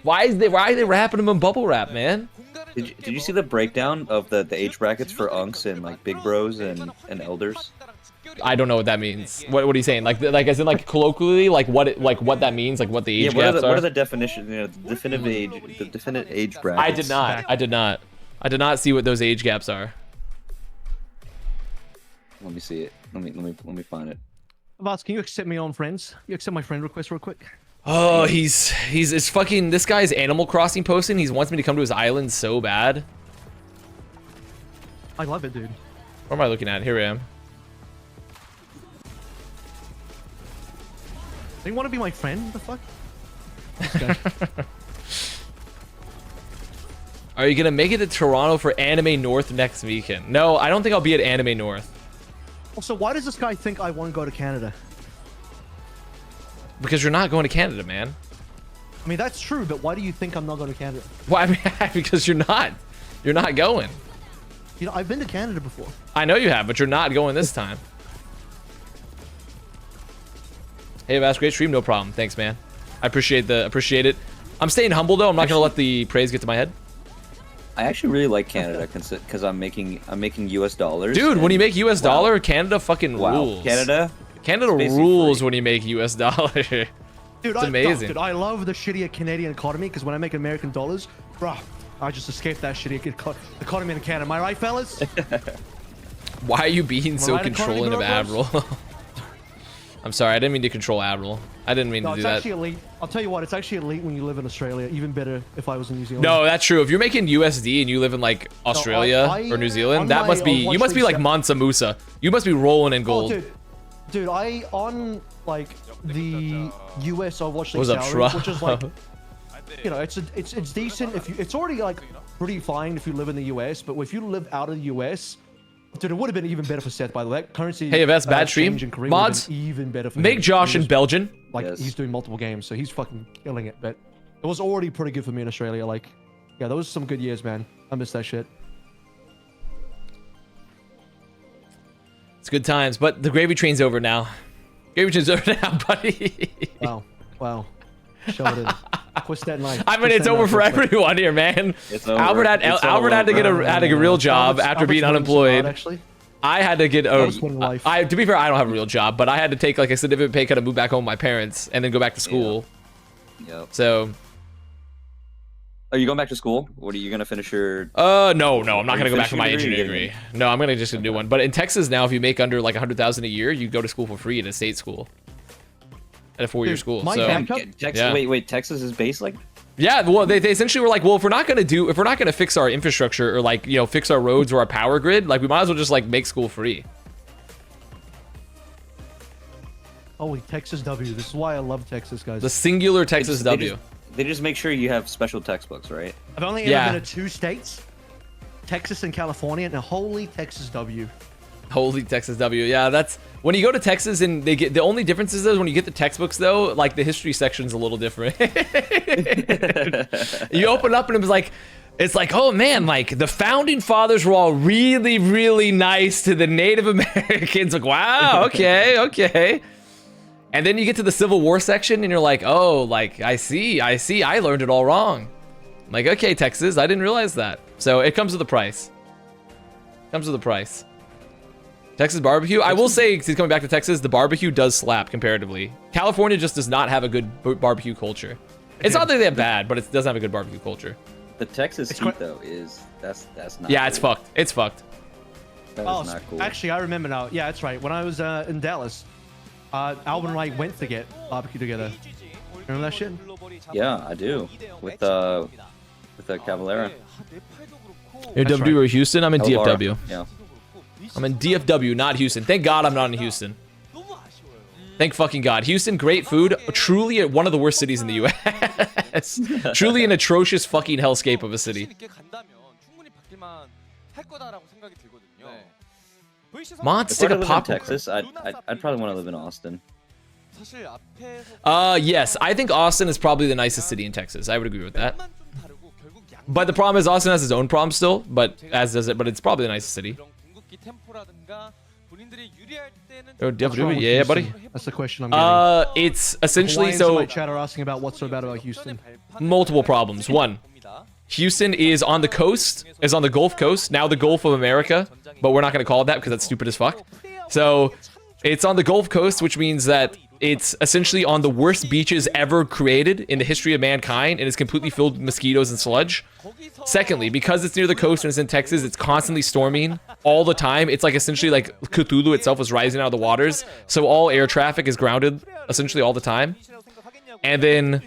Why are they wrapping him in bubble wrap, man? Did you see the breakdown of the age brackets for unks and like big bros and elders? I don't know what that means. What are you saying? Like as in like colloquially, like what that means, like what the age gaps are? What are the definition? You know, the definite age brackets. I did not see what those age gaps are. Let me see it. Let me find it. Avast, can you accept me on friends? You accept my friend request real quick? Oh, it's fucking, this guy's Animal Crossing posting. He wants me to come to his island so bad. I love it, dude. What am I looking at? Here I am. Do you want to be my friend? What the fuck? Are you gonna make it to Toronto for Anime North next weekend? No, I don't think I'll be at Anime North. Also, why does this guy think I won't go to Canada? Because you're not going to Canada, man. I mean, that's true, but why do you think I'm not going to Canada? Why? Well, I mean, because you're not going. You know, I've been to Canada before. I know you have, but you're not going this time. Hey, Avast, great stream, no problem. Thanks, man. I appreciate it. I'm staying humble though. I'm not gonna let the praise get to my head. I actually really like Canada because I'm making US dollars. Dude, when you make US dollar, Canada fucking rules. Canada rules when you make US dollar. Dude, it's amazing. Dude, I love the shittier Canadian economy because when I make American dollars, bro, I just escaped that shitty economy in Canada. Am I right, fellas? Why are you being so controlling of Admiral? I'm sorry, I didn't mean to control Admiral. I didn't mean to do that. It's actually elite. I'll tell you what, it's actually elite when you live in Australia. Even better if I was in New Zealand. No, that's true. If you're making USD and you live in like Australia or New Zealand, that must be, you must be like Mansa Musa. You must be rolling in gold. Oh, dude, I on like the US Overwatch League What's up, salary, which is like, you know, it's decent if you. It's already like pretty fine if you live in the US, but if you live out of the US. Dude, it would have been even better for Seth, by the way. Currency. Hey, that's bad stream. Mods, even better for make him. Josh in Belgian. Like, he's doing multiple games, so he's fucking killing it. But it was already pretty good for me in Australia. Like, yeah, those were some good years, man. I miss that shit. It's good times, but the gravy train's over now. Gravy train's over now, buddy. Wow. Show it in. Twist that knife. I mean, it's over for everyone here, man. It's over. Albert had to get a real job after being unemployed. Actually, I had to get to be fair, I don't have a real job, but I had to take like a significant pay cut and move back home with my parents and then go back to school. Yep. So. Are you going back to school? What are you gonna finish your? No, I'm not gonna go back for my engineering degree. No, I'm gonna just do one. But in Texas now, if you make under like 100,000 a year, you go to school for free at a state school. At a 4-year school. So, Texas, wait, Texas is based like? Yeah, well, they essentially were like, well, if we're not gonna fix our infrastructure or like, you know, fix our roads or our power grid, like we might as well just like make school free. Holy Texas W. This is why I love Texas, guys. The singular Texas W. They just make sure you have special textbooks, right? I've only ever been to 2 states, Texas and California, and holy Texas W. Holy Texas W. Yeah, that's when you go to Texas and they get the only difference is when you get the textbooks though, like the history section's a little different. You open up and it's like, oh man, like the founding fathers were all really, really nice to the Native Americans. Like, wow, okay. And then you get to the Civil War section and you're like, oh, like I see, I learned it all wrong. I'm like, okay, Texas, I didn't realize that. So it comes with a price. Texas barbecue. I will say, because he's coming back to Texas, the barbecue does slap comparatively. California just does not have a good barbecue culture. It's not that they're bad, but it doesn't have a good barbecue culture. The Texas heat though is that's not. Yeah, cool. It's fucked. That is not cool. Actually, I remember now. Yeah, that's right. When I was in Dallas, Alvin and I went to get barbecue together. Remember that shit? Yeah, I do. With the Cavalera. You're That's WW or right. Houston? I'm in Oh, Laura. DFW. Yeah. I'm in DFW, not Houston. Thank God I'm not in Houston. Thank fucking God. Houston, great food. Truly one of the worst cities in the US. Truly an atrocious fucking hellscape of a city. Mod, stick If I a lived in pop. Texas, I'd probably want to live in Austin. Yes, I think Austin is probably the nicest city in Texas. I would agree with that. But the problem is Austin has its own problems still, but as does it. But it's probably the nicest city. Oh, DFW, yeah, buddy. That's the question I'm getting. It's essentially Hawaiians in my so chat are asking about what's so bad about Houston. multiple problems. One, Houston is on the coast, is on the Gulf Coast, now the Gulf of America, but we're not going to call it that because that's stupid as fuck. So it's on the Gulf Coast, which means that it's essentially on the worst beaches ever created in the history of mankind and is completely filled with mosquitoes and sludge. Secondly, because it's near the coast and it's in Texas, it's constantly storming all the time. It's like essentially like Cthulhu itself was rising out of the waters. So all air traffic is grounded essentially all the time. And then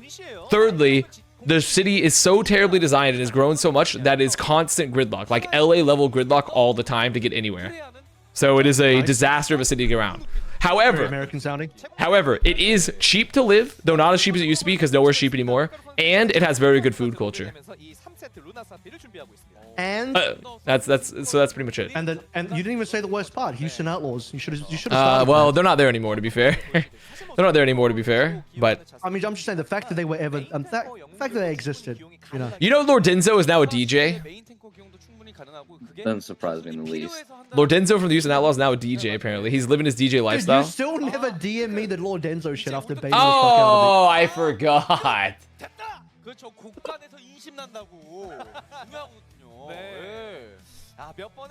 thirdly, the city is so terribly designed and has grown so much that is constant gridlock, like LA level gridlock all the time to get anywhere. So it is a disaster of a city to get around. Very American sounding. However, it is cheap to live, though not as cheap as it used to be because nowhere's cheap anymore, and it has very good food culture. And that's pretty much it. And you didn't even say the worst part. Houston Outlaws. You should have started. Well, they're not there anymore, to be fair. They're not there anymore, to be fair. But I mean, I'm just saying the fact that they were ever, the fact that they existed. You know, Lordenzo is now a DJ. Doesn't surprise me in the least. Lordenzo from the Houston Outlaws is now a DJ. Apparently, he's living his DJ lifestyle. Dude, you still never DM me the Lord Denzo shit after baiting Oh, I forgot.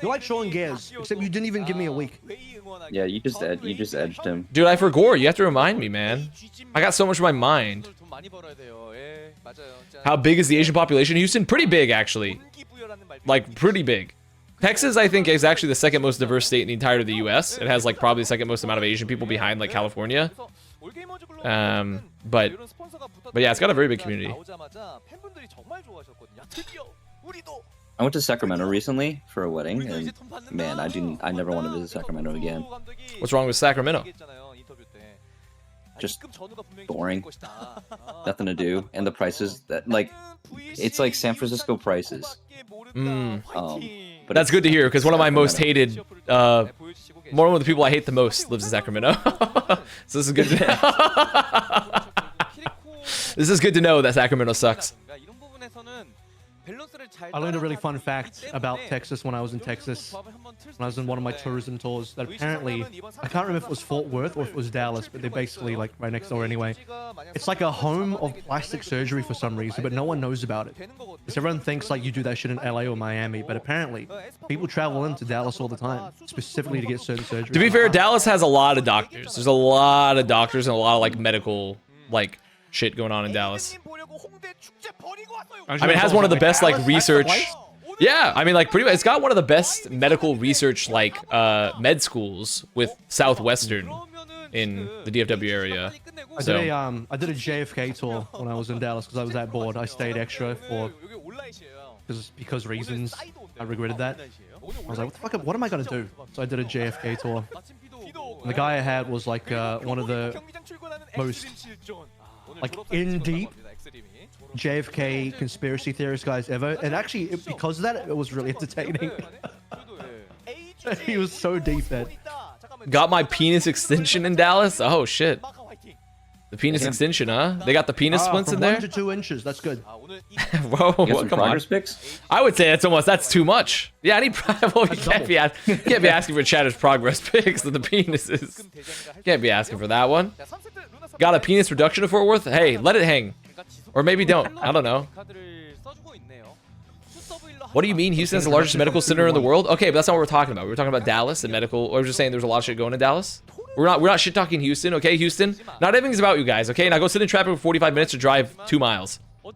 You're like Sean Gers, except you didn't even give me a week. Yeah, you just edged him. Dude, I forgot. You have to remind me, man. I got so much in my mind. How big is the Asian population in Houston? Pretty big, actually. Like, pretty big. Texas, I think, is actually the second most diverse state in the entirety of the U.S. It has, like, probably the second most amount of Asian people behind, like, California. But yeah, it's got a very big community. I went to Sacramento recently for a wedding, and man, I never want to visit Sacramento again. What's wrong with Sacramento? Just boring. Nothing to do, and the prices that it's like San Francisco prices. But that's good to hear because one of my most hated, one of the people I hate the most lives in Sacramento. So this is good to know. This is good to know that Sacramento sucks. I learned a really fun fact about Texas when I was in Texas. When I was in one of my tourism tours, that apparently, I can't remember if it was Fort Worth or if it was Dallas, but they're basically like right next door anyway. It's like a home of plastic surgery for some reason, but no one knows about it. Because everyone thinks like you do that shit in LA or Miami, but apparently people travel into Dallas all the time, specifically to get certain surgery. To be fair, Dallas has a lot of doctors. There's a lot of doctors and a lot of like medical like shit going on in Dallas. I mean, it has one of the best like research. Yeah, I mean, like pretty much, it's got one of the best medical research like med schools with Southwestern in the DFW area. I did a JFK tour when I was in Dallas because I was that bored. I stayed extra because reasons. I regretted that. I was like, what the fuck? What am I gonna do? So I did a JFK tour. And the guy I had was like one of the most like in deep JFK conspiracy theorist guys ever, and actually because of that it was really entertaining. He was so deep that got my penis extension in Dallas. Oh shit, the penis extension, huh? They got the penis splints in there. 1 to 2 inches. That's good. Whoa, come on. Pics? I would say that's too much. Yeah, I need. Well, you can't be asking for Chatter's progress pics of the penises. Can't be asking for that one. Got a penis reduction of Fort Worth? Hey, let it hang. Or maybe don't. I don't know. What do you mean Houston is the largest medical center in the world? Okay, but that's not what we're talking about. We're talking about Dallas and medical. Or we're just saying there's a lot of shit going in Dallas. We're not shit talking Houston, okay? Houston. Not everything's about you guys, okay? Now go sit in traffic for 45 minutes to drive 2 miles. You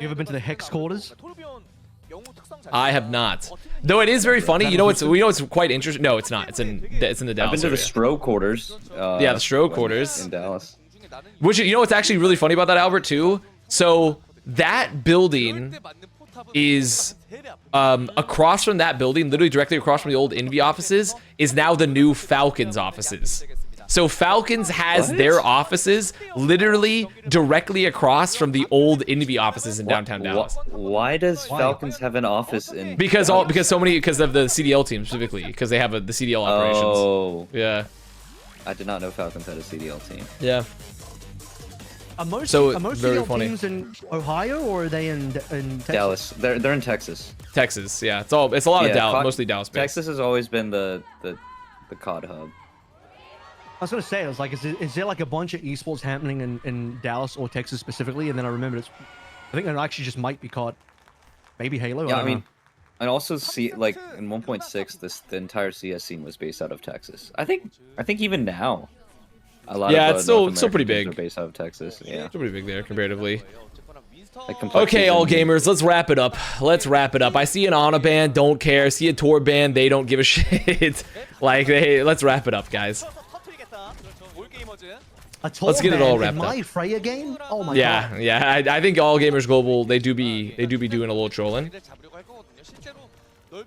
ever been to the Hex quarters? I have not. Though it is very funny. You know it's quite interesting. No, it's not. It's in the Dallas. I've been to the Stroh quarters. Yeah, the Stroh quarters in Dallas. Which, you know what's actually really funny about that, Albert, too? So that building is across from that building, literally directly across from the old Envy offices, is now the new Falcons offices. So Falcons has their offices literally directly across from the old Envy offices in downtown Dallas. Why does Falcons have an office in? Because of the CDL team specifically, because they have the CDL operations. Oh, yeah. I did not know Falcons had a CDL team. Yeah. Are most very CDL funny. teams in Ohio or are they in Texas? Dallas. They're in Texas. Texas, yeah. It's a lot of Dallas, mostly Dallas based. Texas has always been the COD hub. I was gonna say, I was like, is there like a bunch of esports happening in Dallas or Texas specifically? And then I remembered I think it actually just might be COD, maybe Halo. Yeah, I mean, and also see like in 1.6, the entire CS scene was based out of Texas. I think even now, a lot of it's still pretty North American big. teams are based out of Texas. Yeah, Still pretty big there comparatively. Like Okay, all gamers, let's wrap it up. I see an Ana ban, don't care. See a Tor ban, they don't give a shit. Like, let's wrap it up, guys. Let's get it all wrapped up. My Freya game? Oh my god. Yeah. I think all gamers global, they do be doing a little trolling.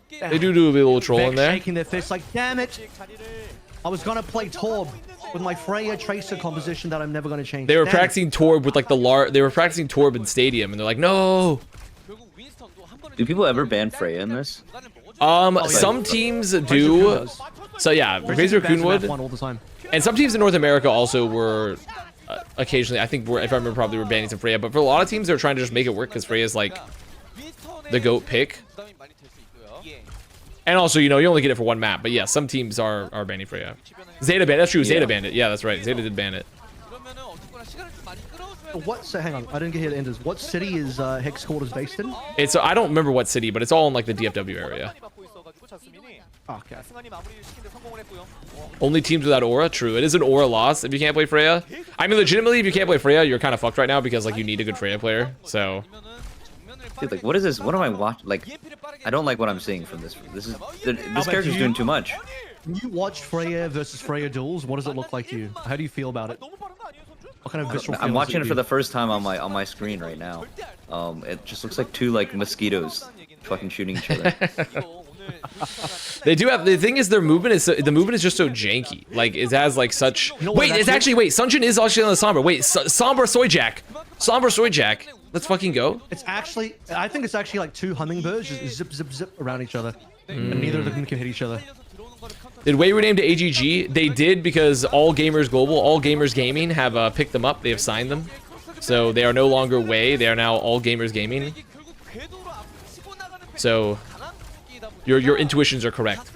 They do a little trolling there. Shaking their fists like, damn it! I was gonna play Torb with my Freya Tracer composition that I'm never gonna change. They were practicing Torb with like they were practicing Torb in Stadium, and they're like, no. Do people ever ban Freya in this? Some teams do. So yeah, Razor Raccoon would. All the time. And some teams in North America also were occasionally, I think, if I remember probably, were banning some Freya. But for a lot of teams, they're trying to just make it work because Freya's like the GOAT pick. And also, you only get it for one map. But yeah, some teams are banning Freya. Zeta banned. That's true. Zeta banned it. Yeah, that's right. Zeta did ban it. So hang on, I didn't get here to end this. What city is Hex Quarters based in? I don't remember what city, but it's all in like the DFW area. Okay. Only teams without aura. True, it is an aura loss if you can't play Freya. I mean, legitimately, if you can't play Freya, you're kind of fucked right now because like you need a good Freya player. So. Dude, like, what is this? What am I watching? Like, I don't like what I'm seeing from this. This character's doing too much. When you watch Freya versus Freya duels, what does it look like to you? How do you feel about it? What kind of visceral I'm watching it for the first time on my screen right now. It just looks like two like mosquitoes fucking shooting each other. They do have, the thing is the movement is just so janky. Like it has like such. Wait, it's actually Sunjin is actually on the Sombra. Wait, Sombra Soy Jack. Let's fucking go. It's actually, I think it's actually like two hummingbirds just zip zip zip around each other, and neither of them can hit each other. Did Way rename to AGG? They did because All Gamers Global, All Gamers Gaming have picked them up. They have signed them, so they are no longer Way. They are now All Gamers Gaming. So your intuitions are correct.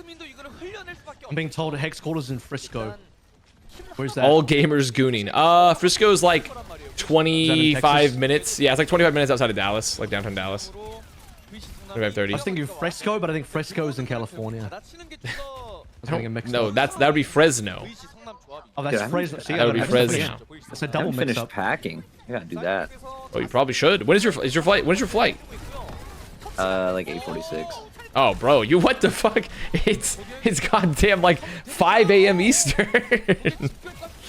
I'm being told Hex Quarters in Frisco. Where's that? All Gamers Gooning. Frisco's like 25 minutes. Yeah, it's like 25 minutes outside of Dallas, like downtown Dallas. 25-30. I was thinking Fresco, but I think Fresco is in California. No, that would be Fresno. Oh, that's Fresno. See, that would be Fresno. It's a double mix up. Packing. I gotta do that. Oh, you probably should. When is your flight? When's your flight? Like 8:46. Oh, bro, what the fuck? It's goddamn like 5 a.m. Eastern.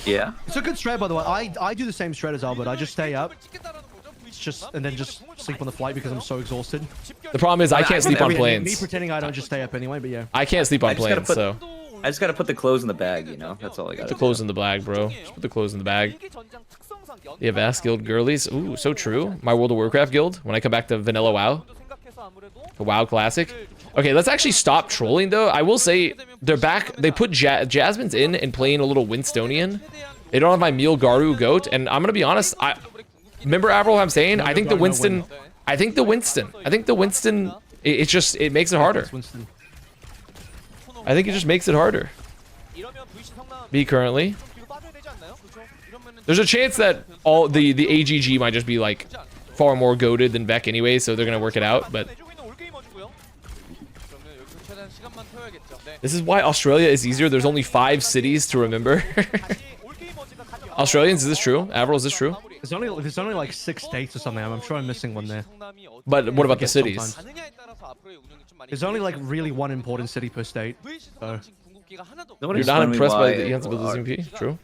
Yeah. It's a good strat, by the way. I do the same strat as Albert. I just stay up, and then just sleep on the flight because I'm so exhausted. The problem is I can't sleep on planes. Me pretending I don't just stay up anyway, but yeah. I can't sleep on planes, so. I just gotta put the clothes in the bag, you know? That's all I got. Put the clothes in the bag, bro. Just put the clothes in the bag. The Avast guild girlies. Ooh, so true. My World of Warcraft guild when I come back to Vanilla WoW. The WoW Classic. Okay, let's actually stop trolling, though. I will say, they're back. They put Jasmine's in and playing a little Winstonian. They don't have my Meal Garu goat, and I'm gonna be honest, remember Avril I'm saying? I think the Winston, it makes it harder. I think it just makes it harder. B currently. There's a chance that all the AGG might just be like far more goated than VEC anyway, so they're gonna work it out, but this is why Australia is easier. There's only 5 cities to remember. Australians, is this true? Avril, is this true? There's only like 6 states or something. I'm sure I'm missing one there. But what about the cities? There's only like really one important city per state. So. You're not impressed by the ends of the losing P? True.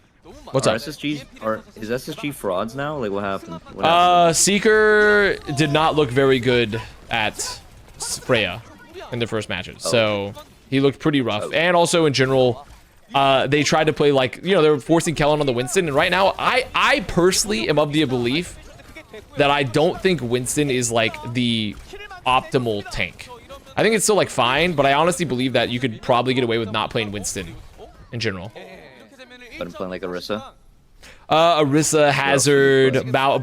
What's are up? Is SSG frauds now? Like what happened? What happened? Seeker did not look very good at Freya in the first matches, so he looked pretty rough. And also in general, they tried to play like, you know, they were forcing Kellen on the Winston, and right now I personally am of the belief that I don't think Winston is like the optimal tank. I think it's still like fine, but I honestly believe that you could probably get away with not playing Winston in general. But I'm playing like Orisa. Orisa, Hazard,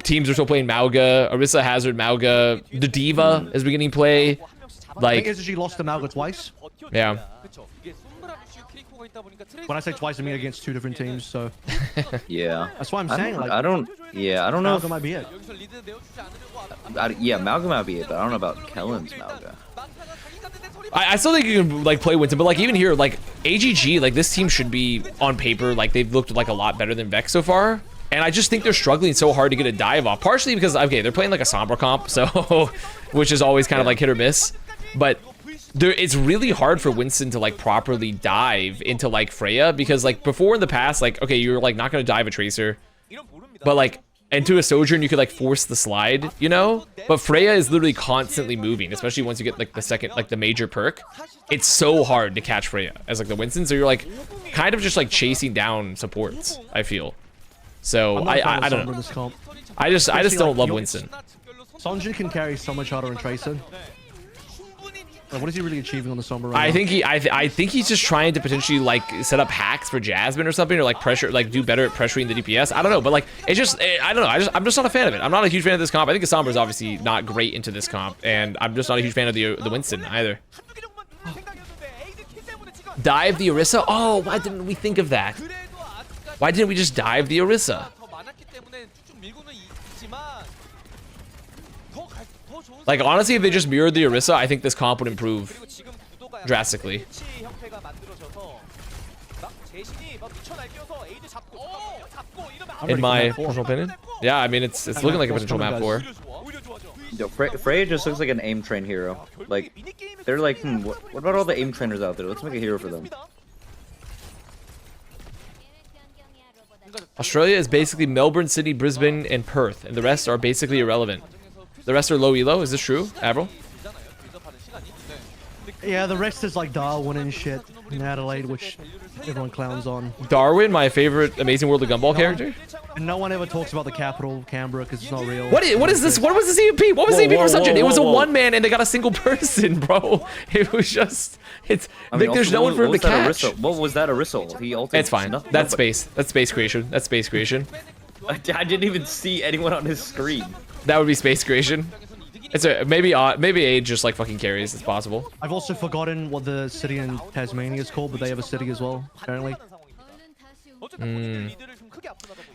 teams are still playing Mauga. Orisa, Hazard, Mauga. The Diva is beginning play. Like, I think SSG lost to Mauga twice. Yeah. When I say twice, I mean against two different teams. So yeah, that's why I'm saying. Like, I don't know. Mauga might be it. Yeah, Mauga might be it, but I don't know about Kellen's Mauga. I still think you can like play Winston, but like even here, like AGG, like this team should be on paper, like they've looked like a lot better than VEC so far. And I just think they're struggling so hard to get a dive off, partially because, okay, they're playing like a Sombra comp, so which is always kind of like hit or miss. But it's really hard for Winston to like properly dive into like Freya, because like before in the past, like, okay, you're like not going to dive a Tracer, but like into a Sojourn you could like force the slide, you know? But Freya is literally constantly moving, especially once you get like the second, like the major perk. It's so hard to catch Freya as like the Winston, so you're like kind of just like chasing down supports, I feel. So I don't know. I just don't love Winston. Sonjin can carry so much harder than Tracer. Like, what is he really achieving on the Sombra right I now? think I think he's just trying to potentially like set up hacks for Jasmine or something, or like pressure, like do better at pressuring the DPS. I don't know, but like it's just I don't know. I'm just not a fan of it. I'm not a huge fan of this comp. I think the Sombra is obviously not great into this comp, and I'm just not a huge fan of the Winston either. Dive the Orisa? Oh, why didn't we think of that? Why didn't we just dive the Orisa? Like, honestly, if they just mirrored the Orisa, I think this comp would improve drastically. In my personal opinion. Yeah, I mean, it's looking like a potential map 4. Yo, Freya just looks like an aim train hero. Like, they're like, what about all the aim trainers out there? Let's make a hero for them. Australia is basically Melbourne, Sydney, Brisbane, and Perth, and the rest are basically irrelevant. The rest are low elo. Is this true, Avril? Yeah, the rest is like Darwin and shit in Adelaide, which everyone clowns on. Darwin, my favorite Amazing World of Gumball character. And no one ever talks about the capital, Canberra, because it's not real. What is this? What was the CMP? What was the CMP for Sunshine? It was a one-man, and they got a single person, bro. It was just, it's like there's no one for him to catch. What was that Orisa? He ulted. It's fine. That's space. That's space creation. That's space creation. I didn't even see anyone on his screen. That would be space creation. It's maybe Age just like fucking carries. It's possible. I've also forgotten what the city in Tasmania is called, but they have a city as well, apparently.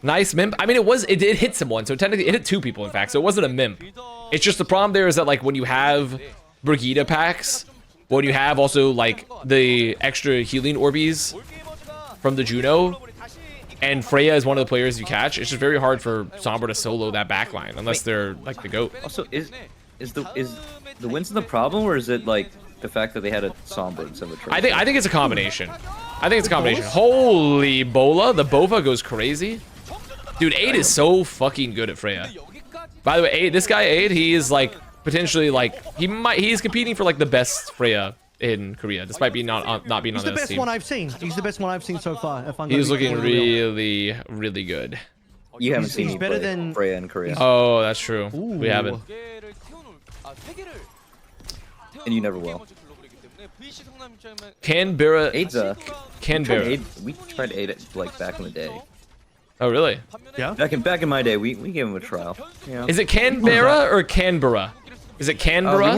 Nice mimp. I mean, it hit someone, so technically it hit 2 people, in fact, so it wasn't a mimp. It's just the problem there is that like when you have Brigida packs, when you have also like the extra healing Orbeez from the Juno, and Freya is one of the players you catch, it's just very hard for Sombra to solo that backline unless they're like the GOAT. Also, is the Winston the problem, or is it like the fact that they had a Sombra instead of a Tracer? I think it's a combination. I think it's a combination. Holy Bola, the Bova goes crazy. Dude, Aid is so fucking good at Freya. By the way, Aid, this guy Aid, he is like potentially like he's competing for like the best Freya in Korea, despite being not being on this team. He's the best one I've seen. He's the best one I've seen so far. He's looking really, really good. You haven't seen better than Freya in Korea. Oh, that's true. Ooh. We haven't. And you never will. Canberra. Canberra. We tried Aid like back in the day. Oh, really? Yeah. Back in my day, we gave him a trial. Yeah. Is it Canberra or Canberra? Is it Canberra?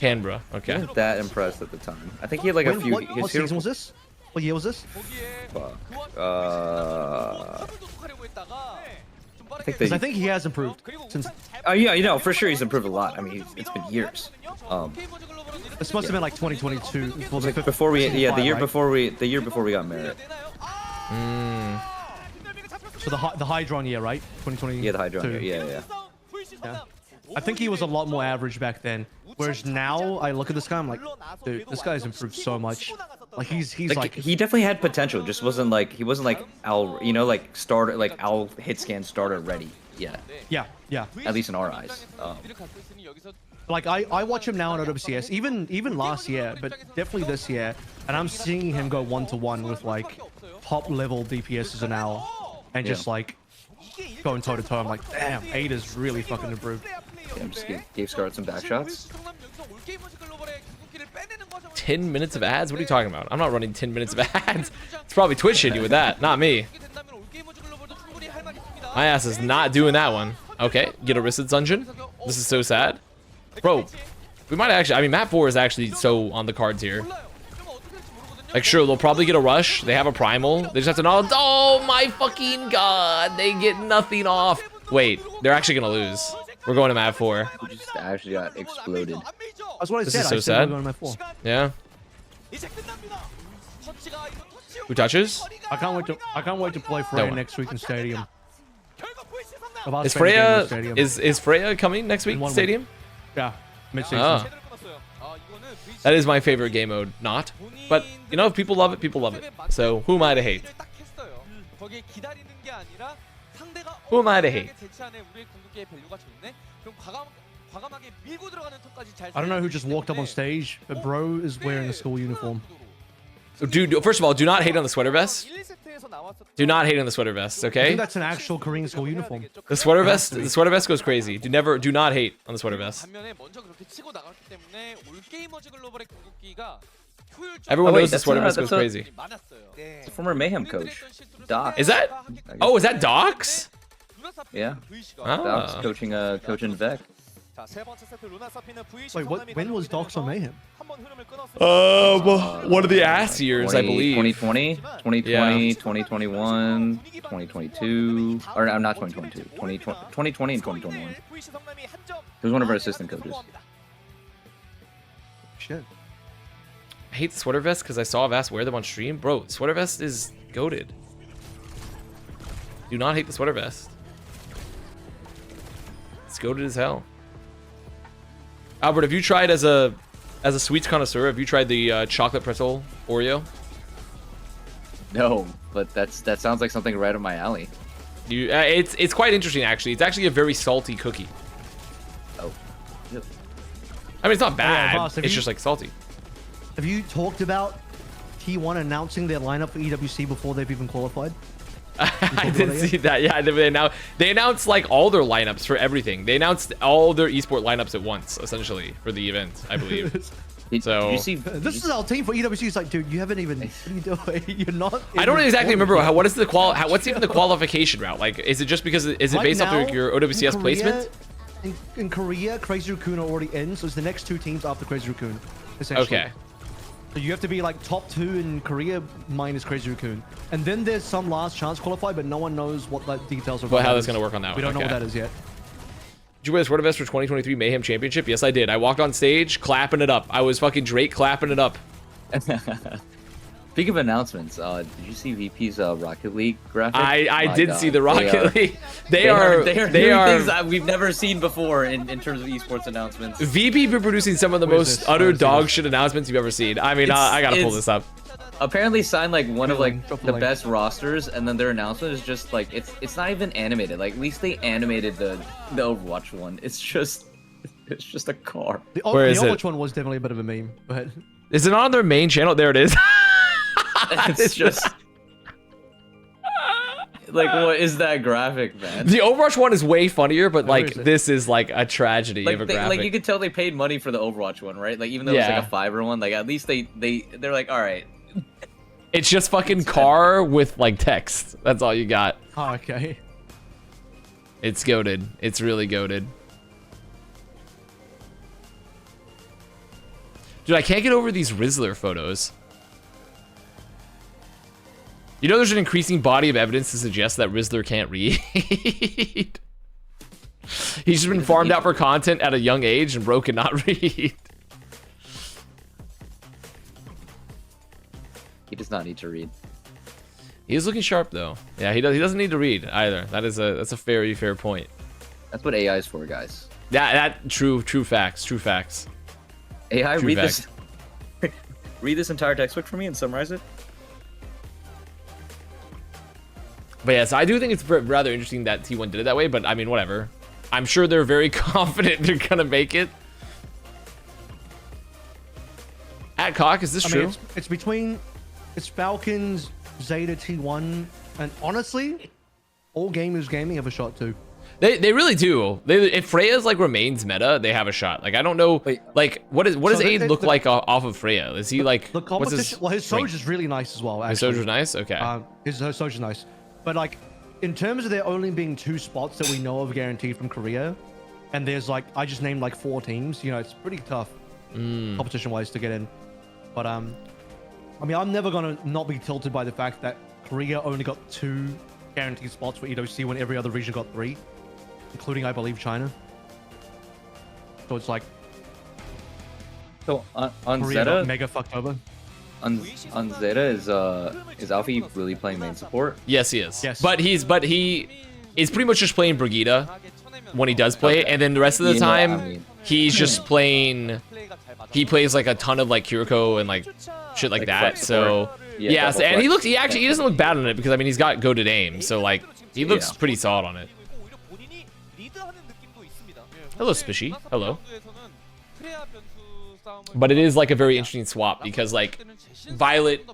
Canberra. Okay. He wasn't that impressed at the time. I think he had like a few. What season was this? What year was this? Fuck. I think he has improved since. Oh yeah, you know for sure he's improved a lot. I mean, it's been years. This must have been like 2022. Before we, the year before we got married. So the Hydron year, right? 2020. Yeah, the Hydron year. Yeah. I think he was a lot more average back then. Whereas now, I look at this guy, I'm like, dude, this guy's improved so much. Like he's like he definitely had potential. Just wasn't like he wasn't like Al, you know, like starter like Al hit scan starter ready. Yeah. Yeah. At least in our eyes. Like I watch him now on OWCS, even last year, but definitely this year, and I'm seeing him go 1-to-1 with like top level DPSs an hour, and just like going toe to toe. I'm like, damn, Ada's really fucking improved. Yeah, I'm just gave Scarlet some back shots. 10 minutes of ads? What are you talking about? I'm not running 10 minutes of ads. It's probably Twitch hitting you with that, not me. My ass is not doing that one. Okay, get a Risset Dungeon. This is so sad. Bro, we might actually, I mean, map 4 is actually so on the cards here. Like, sure, they'll probably get a rush. They have a primal. They just have to know. Oh my fucking god, they get nothing off. Wait, they're actually gonna lose. We're going to map 4. We just actually got exploded. That's what I This said. is so I said sad. we're going to map 4. Yeah. Who touches? I can't wait to play Freya next week in Stadium. Is Freya is Freya coming next week? Stadium? Yeah, mid-season. Oh. That is my favorite game mode. Not, but you know, if people love it, people love it. So who am I to hate? Who am I to hate? I don't know who just walked up on stage, but bro is wearing a school uniform. Dude, first of all, do not hate on the sweater vest. Do not hate on the sweater vest, I okay? think that's an actual Korean school uniform. The sweater vest goes crazy. Do not hate on the sweater vest. Everyone knows the sweater vest goes crazy. It's a former Mayhem coach, Doc. Is that? Oh, is that Docs? Yeah. Ah. Doc's coaching VEC. Wait, when was Docs on Mayhem? One of the ass years, I believe. 2020, 2020, 2021, 2022. Or I'm not 2022. 2020 and 2021. He was one of our assistant coaches. Shit. I hate the sweater vest because I saw Avast wear them on stream. Bro, sweater vest is goated. Do not hate the sweater vest. It's goated as hell. Albert, have you tried as a sweets connoisseur? Have you tried the chocolate pretzel Oreo? No, but that sounds like something right up my alley. You, it's quite interesting actually. It's actually a very salty cookie. Oh. Yep. I mean, it's not bad. Avast, It's just like salty. Have you talked about T1 announcing their lineup for EWC before they've even qualified? I did see that. Yeah, they announced like all their lineups for everything. They announced all their esport lineups at once, essentially, for the event, I believe. So Did you see, this is our team for EWC. It's like, dude, you haven't even. What are you doing? You're not. I don't exactly remember what is the what's even the qualification route? Like, is it just because is it based off your OWCS placement? In Korea, Crazy Raccoon are already in, so it's the next two teams after Crazy Raccoon, essentially. Okay. So you have to be like top 2 in Korea minus Crazy Raccoon. And then there's some last chance qualified, but no one knows what the details are. Well, how that's going to work on that one. We don't know what that is yet. Did you wear the sweater vest for 2023 Mayhem Championship? Yes, I did. I walked on stage clapping it up. I was fucking Drake clapping it up. Speaking of announcements, did you see VP's Rocket League graphic? I did see the Rocket League. They are things that we've never seen before in terms of esports announcements. VP been producing some of the most utter dog shit announcements you've ever seen. I mean, I gotta pull this up. Apparently signed like one of like the best rosters, and then their announcement is just like it's not even animated. Like at least they animated the Overwatch one. It's just a car. The Overwatch one was definitely a bit of a meme, but is it on their main channel? There it is. It's just like, what is that graphic, man? The Overwatch one is way funnier, but like this is like a tragedy like of a graphic. Like you could tell they paid money for the Overwatch one, right? Like even though it's like a $5 one, like at least they're like, all right. It's just fucking car with like text. That's all you got. Oh, okay. It's goated. It's really goated. Dude, I can't get over these Rizzler photos. You know, there's an increasing body of evidence to suggest that Rizzler can't read. He's just been farmed out for content at a young age, and bro cannot read. He does not need to read. He is looking sharp though. Yeah, he doesn't need to read either. That's a very fair point. That's what AI is for, guys. Yeah, true facts. AI, true read facts. this. read this entire textbook for me and summarize it? But yes, I do think it's rather interesting that T1 did it that way, but I mean, whatever. I'm sure they're very confident they're gonna make it. At Cock, is this true? Mean, it's Falcons, Zeta, T1, and honestly, all gamers gaming have a shot too. They really do. If Freya's like remains meta, they have a shot. Like I don't know, like what does Aid look like off of Freya? Is he like the competition? Well, his Soldier's really nice as well. Actually. His Soldier's nice. Okay. His Soldier's nice, but like in terms of there only being 2 spots that we know of guaranteed from Korea, and there's like I just named like 4 teams. You know, it's pretty tough competition-wise to get in. But I mean, I'm never gonna not be tilted by the fact that Korea only got 2 guaranteed spots for EWC when every other region got 3. Including, I believe, China. So it's like... So, on Korea Zeta... got mega fucked over. On Zeta, is Alfie really playing main support? Yes, he is. Yes. But he is pretty much just playing Brigitte when he does play, and then the rest of the time, he's just playing... He plays like a ton of like Kiriko and like shit like that. So yeah, and he doesn't look bad on it because I mean he's got goated aim, so like he looks pretty solid on it. Hello, Spishy. Hello. But it is like a very interesting swap because like Violet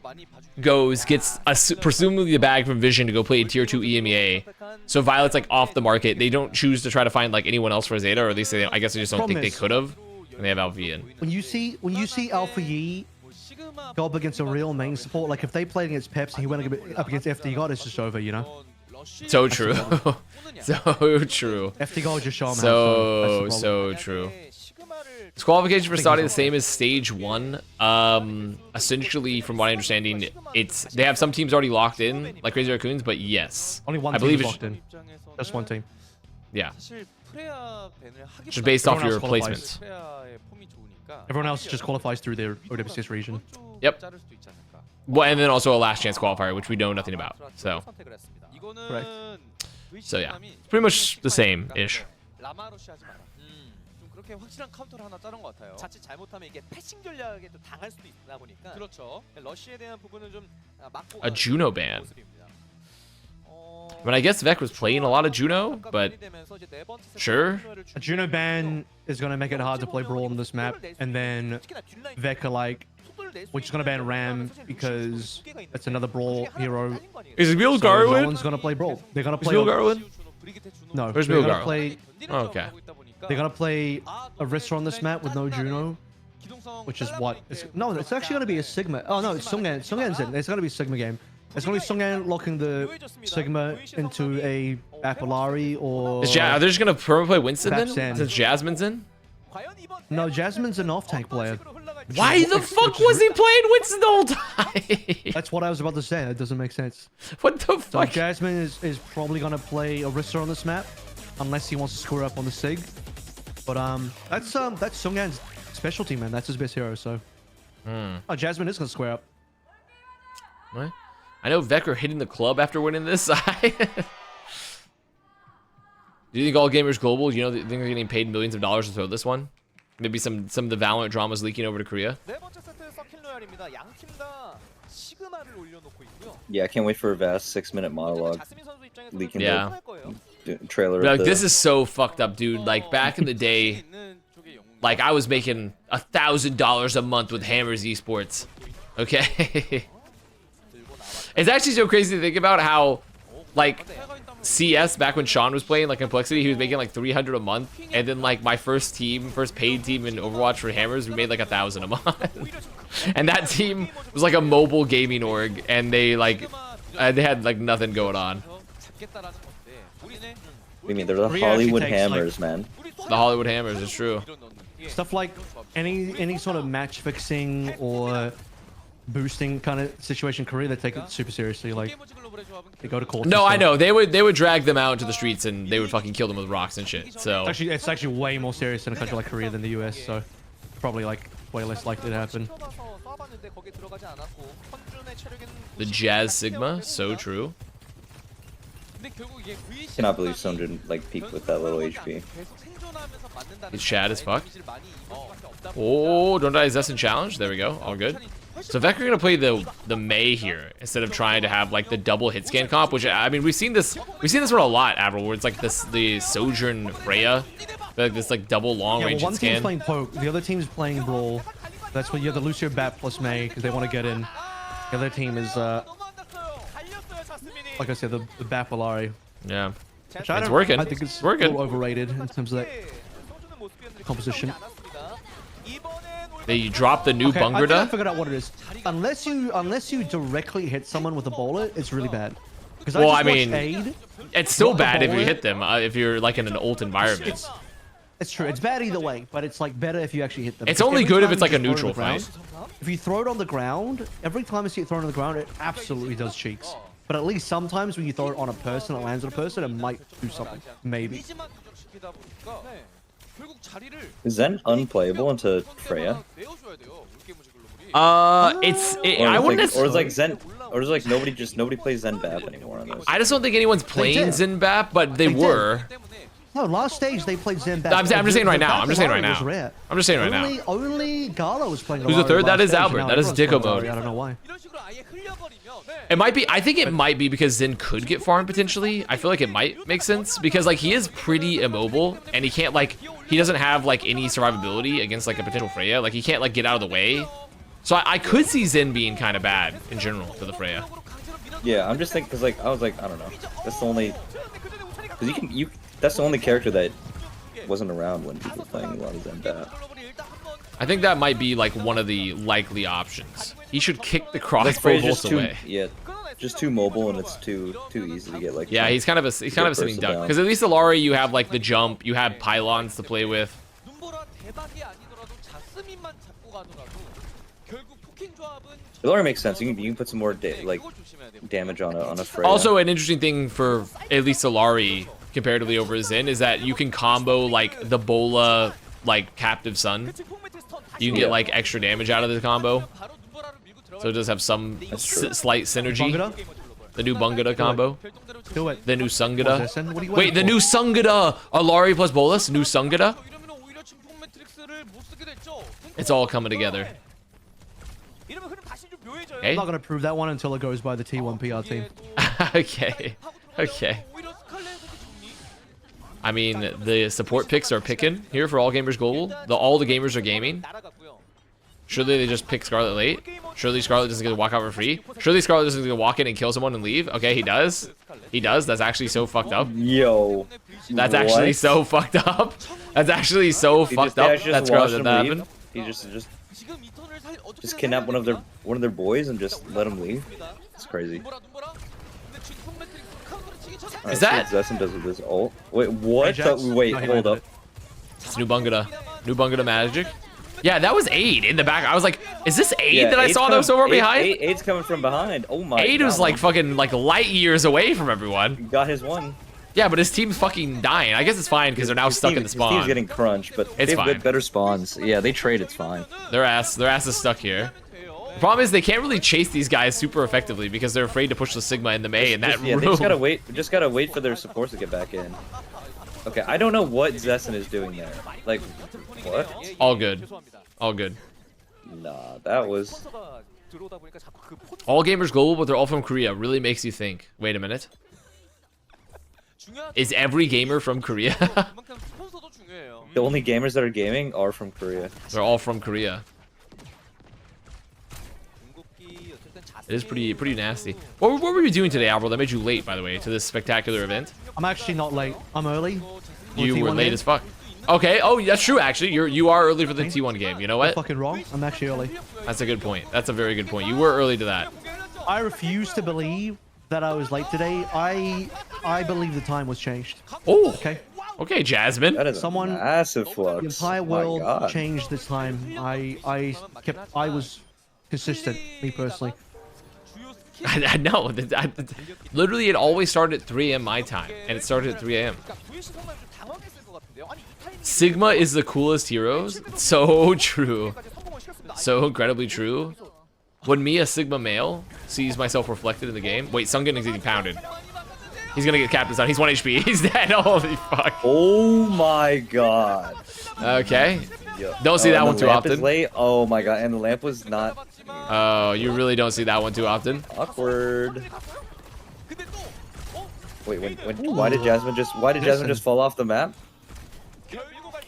gets presumably the bag from Vision to go play tier 2 EMEA. So Violet's like off the market. They don't choose to try to find like anyone else for Zeta, or at least I guess they just don't think they could have. And they have Alpha Yi in. When you see Alpha Yi go up against a real main support, like if they played against Peps and he went up against FD God, it's just over, you know. So true. So true. FD God just show him so true. Is qualification for Saudi the same as stage 1? Essentially, from what I'm understanding, they have some teams already locked in, like Crazy Raccoons, but yes. Only one I team believe is locked in. Just one team. Yeah. Just based off your placements. Everyone else just qualifies through their OWCS region. Yep. Well, and then also a last chance qualifier, which we know nothing about. So. Correct. So yeah, it's pretty much the same-ish. 그렇게 확실한 카운터를 하나 짜는 것 같아요. 자칫 잘못하면 이게 패싱 전략에 또 당할 수도 있다 보니까. 그렇죠. 러쉬에 대한 부분은 좀 막고. A Juno ban. I mean, I guess VEC was playing a lot of Juno, but sure. A Juno ban is gonna make it hard to play Brawl on this map, and then VEC are like, we're just gonna ban Ram because it's another Brawl hero. Is it Bill so Garwin? No one's gonna play Brawl. They're gonna play. Bill Garwin? No. Where's Bill Garwin? Play... Oh, okay. They're gonna play Arista on this map with no Juno, which is what? No, it's actually gonna be a Sigma. Oh no, it's Sungan. Sungan's in. It's gonna be a Sigma game. It's gonna be Sungan locking the Sigma into a Apolari or. Are they just gonna perma play Winston then? Babsan. Since Jasmine's No, Jasmine's an off-tank player. Why the fuck was he playing Winston the whole time? That's what I was about to say. That doesn't make sense. What the fuck? So Jasmine is probably gonna play Arista on this map, unless he wants to score up on the Sig. But that's Sungan's specialty, man. That's his best hero. So, oh, Jasmine is gonna square up. What? I know VEC are hitting the club after winning this. Do you think all gamers global? You know, think they're getting paid millions of dollars to throw this one? Maybe some of the Valorant dramas leaking over to Korea. Yeah, I can't wait for a vast 6-minute monologue leaking. Yeah. The trailer. Like, this is so fucked up, dude. Like back in the day, like I was making $1,000 a month with Hammers Esports. Okay. It's actually so crazy to think about how, like, CS back when Sean was playing, like Complexity, he was making like 300 a month, and then like my first paid team in Overwatch for Hammers, we made like 1,000 a month. And that team was like a mobile gaming org, and they like they had like nothing going on. I mean, they're the Hollywood Hammers, man. The Hollywood Hammers, it's true. Stuff like any sort of match fixing or boosting kind of situation Korea, they take it super seriously. Like they go to court. No, I know. They would drag them out into the streets and they would fucking kill them with rocks and shit. So it's actually way more serious in a country like Korea than the US, so probably like way less likely to happen. The Jazz Sigma, so true. Cannot believe someone didn't like peak with that little HP. He's Chad as fuck. Oh, don't die Zessin challenge. There we go. All good. So VEC are gonna play the Mei here instead of trying to have like the double hit scan comp, which I mean we've seen this one a lot, Avril, where it's like the Sojourn Freya, like this like double long range one hit scan. team's playing Poke, the other team's playing Brawl. That's what you have the Lucio Bat plus Mei because they want to get in. The other team is like I said, the Bat Valari. Yeah, Which it's working. I think it's working. a little overrated in terms of that composition. They drop the new I think I Bungerda. figured out what it is. Unless you directly hit someone with a bowler, it's really bad. Because Well, I mean, Aid, it's still not the bad if you bowler. hit them. If you're like in an ult environment. It's true. It's bad either way, but it's like better if you actually hit them. It's Because only every good if time it's you like a just throw it on neutral the fight. ground, if you throw it on the ground, every time you see it thrown on the ground, it absolutely does cheeks. But at least sometimes when you throw it on a person, it lands on a person, it might do something. Maybe. Is Zen unplayable into Freya? I wouldn't. Or is like Zen, or is like nobody plays Zen Bap anymore on this. I just don't think anyone's playing did. Zinbap, but they were. No, last stage they played Zen Bat. I'm just saying right now. I'm just saying right was now. rare. I'm just saying right now. Only Gala was playing. Who's the Valari third? That last is stage, Albert. and That is now Dicko everyone's playing mode. Valari. I don't know why. It might be. I think it might be because Zen could get farmed potentially. I feel like it might make sense because like he is pretty immobile and he can't like he doesn't have like any survivability against like a potential Freya. Like he can't like get out of the way. So I could see Zen being kind of bad in general to the Freya. Yeah, I'm just thinking because like I was like I don't know. That's the only because that's the only character that wasn't around when people were playing a lot of Zen Bap. I think that might be like one of the likely options. He should kick the Like crossbow Freya's bolts just too away. just too mobile and it's too easy to get like. Yeah, he's kind of a sitting duck. Because at least Alari, you have like the jump, you have pylons to play with. It already makes sense. You can put some more damage on a Freya. Also, an interesting thing for at least Alari comparatively over Zen is that you can combo like the Bola like Captive Sun. You can get like extra damage out of the combo. So it does have some slight synergy. Bungada? The new Bungada combo. Do it. The new Sungada. What are you Wait, waiting the for? new Sungada! Alari plus Bolas, new Sungada. It's all coming together. Hey? I'm not gonna prove that one until it goes by the T1 PR team. Okay. Okay. I mean, the support picks are picking here for All Gamers Global. All the gamers are gaming. Surely they just pick Scarlet late. Surely Scarlet doesn't get to walk out for free. Surely Scarlet doesn't get to walk in and kill someone and leave. Okay, he does. He does. That's actually so fucked up. Yo. That's actually so fucked up. That's actually so fucked up. That's Scarlet that happened. He just kidnap one of their boys and just let him leave. It's crazy. Is that? Zessin does with his ult. Wait, what? Hey, Jax? Wait, No, he hold landed up. it. It's new Bungada. New Bungada magic. Yeah, that was Aid in the back. I was like, is this Aid that I Aid's saw that was so far behind? Aid's coming from behind. Oh my god. Aid was like fucking like light years away from everyone. Got his one. Yeah, but his team's fucking dying. I guess it's fine because they're now stuck in the His team's spawn. getting crunched, but It's they've fine. got better spawns. Yeah, they trade. It's fine. Their ass is stuck here. The problem is they can't really chase these guys super effectively because they're afraid to push the Sigma in the Mei in that Yeah, room. they just gotta wait. Just gotta wait for their supports to get back in. Okay, I don't know what Zessin is doing there. Like, what? All good. All good. Nah, that was. All Gamers Global, but they're all from Korea. Really makes you think. Wait a minute. Is every gamer from Korea? The only gamers that are gaming are from Korea. They're all from Korea. It is pretty nasty. What were you doing today, Alvaro? That made you late, by the way, to this spectacular event. I'm actually not late. I'm early. You were T1 late game. as fuck. Okay. Oh, that's true. Actually, you are early for the T1 game. You know I'm what? fucking wrong. I'm actually early. That's a good point. That's a very good point. You were early to that. I refuse to believe that I was late today. I believe the time was changed. Oh. Okay. Okay, Jasmine. That is Someone- a massive The flux. entire My world God. changed this time. I was consistent, me personally. I know. Literally, it always started at 3 a.m. my time, and it started at 3 a.m. Sigma is the coolest heroes. It's so true. So incredibly true. When me, a Sigma male, sees myself reflected in the game. Wait, Sungun is getting pounded. He's gonna get captain's out. He's 1 HP. He's dead. Holy fuck. Oh my god. Okay. Don't see that one too often. Late. Oh my god, and the lamp was not. Oh, you really don't see that one too often. Awkward. Wait, why did Jasmine just fall off the map?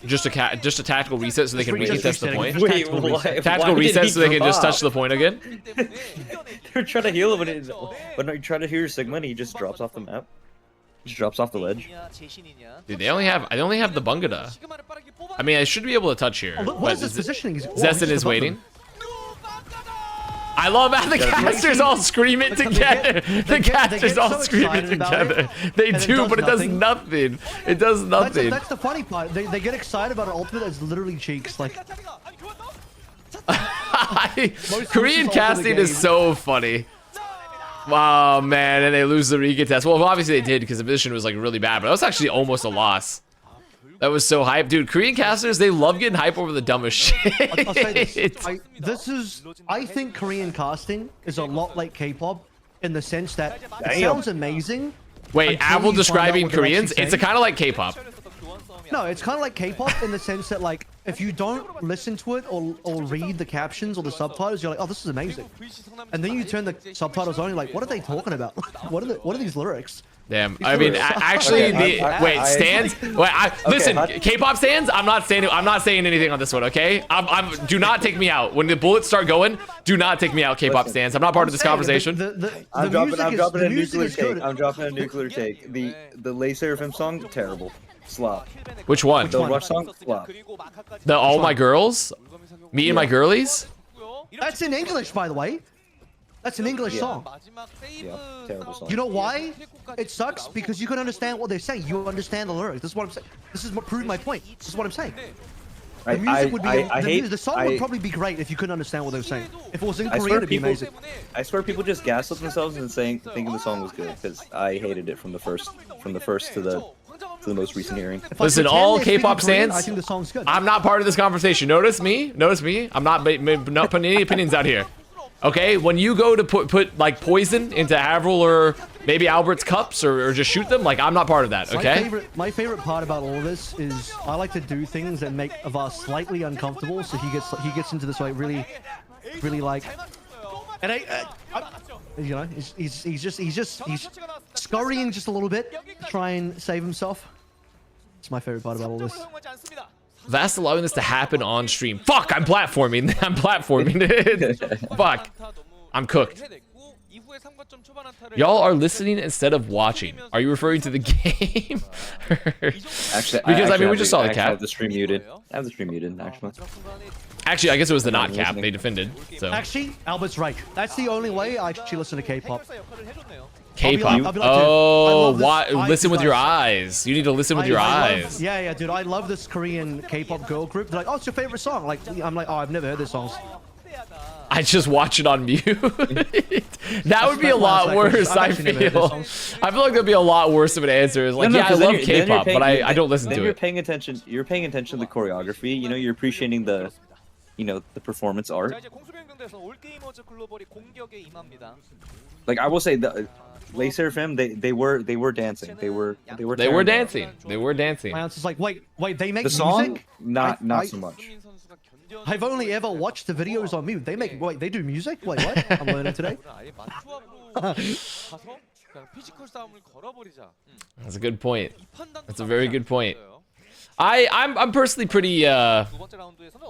Just a tactical reset so they can retouch the point. Wait, what? Tactical reset so they can just touch the point again. They're trying to heal him, but you try to heal your Sigma and he just drops off the map. Just drops off the ledge. Dude, they only have the Bungada. I mean, I should be able to touch here. What is this positioning? Zestin is waiting. I love how the casters all scream it together. The casters all scream it together. They do, but it does nothing. It does nothing. That's the funny part. They get excited about an ultimate that's literally cheeks. Like, Korean casting is so funny. Wow, man, and they lose the Rika test. Well, obviously they did because the position was like really bad, but that was actually almost a loss. That was so hype. Dude, Korean casters, they love getting hype over the dumbest shit. I'll say this. I think Korean casting is a lot like K-pop in the sense that it sounds amazing. Wait, Avil describing Koreans? It's kind of like K-pop. No, it's kind of like K-pop in the sense that, like, if you don't listen to it or read the captions or the subtitles, you're like, oh, this is amazing. And then you turn the subtitles on, you're like, what are they talking about? What are these lyrics? Damn. I mean, actually, stands. Listen, K-pop stands. I'm not saying anything on this one. Okay. Do not take me out when the bullets start going. Do not take me out, K-pop stands. I'm not part of this conversation. I'm dropping a nuclear take. I'm dropping a nuclear take. The Lay Seraphim song, terrible. Slop. Which one? The Rush song, flop. The All My Girls, Me and My Girlies. That's in English, by the way. That's an English song. Yeah, terrible song. You know why? It sucks because you can understand what they're saying. You understand the lyrics. This is what I'm saying. This is what proved my point. This is what I'm saying. The music would be. The song would probably be great if you couldn't understand what they were saying. If it was in Korean, it'd be amazing. I swear, people just gaslit themselves and thinking the song was good because I hated it from the first to the most recent hearing. Listen, all K-pop stands. I think the song's good. I'm not part of this conversation. Notice me. I'm not putting any opinions out here. Okay, when you go to put like poison into Avril or maybe Albert's cups or just shoot them, like I'm not part of that. Okay. My favorite part about all of this is I like to do things that make Avast slightly uncomfortable, so he gets into this like really like, and you know, he's scurrying just a little bit to try and save himself. It's my favorite part about all this. Vast allowing this to happen on stream. Fuck, I'm platforming. Fuck. I'm cooked. Y'all are listening instead of watching. Are you referring to the game? Actually, because I mean, we just saw the cap. I have the stream muted. Actually. Actually, I guess it was the not cap. They defended. So. Actually, Albert's right. That's the only way I actually listen to K-pop. K-pop. Oh, why? Listen with your eyes. You need to listen with your eyes. Yeah, dude. I love this Korean K-pop girl group. They're like, oh, it's your favorite song. Like, I'm like, oh, I've never heard this song. I just watch it on mute. That would be a lot worse, I feel. I feel like that'd be a lot worse of an answer. It's like, yeah, I love K-pop, but I don't listen to it. You're paying attention to the choreography. You know, you're appreciating the, you know, the performance art. Like I will say, the Lay Seraphim, they were dancing. They were dancing. My answer's like, wait, they make the song? Music? Not so much. I've only ever watched the videos on mute. They do music? Wait, what? I'm learning today. That's a good point. That's a very good point. I'm personally pretty I'm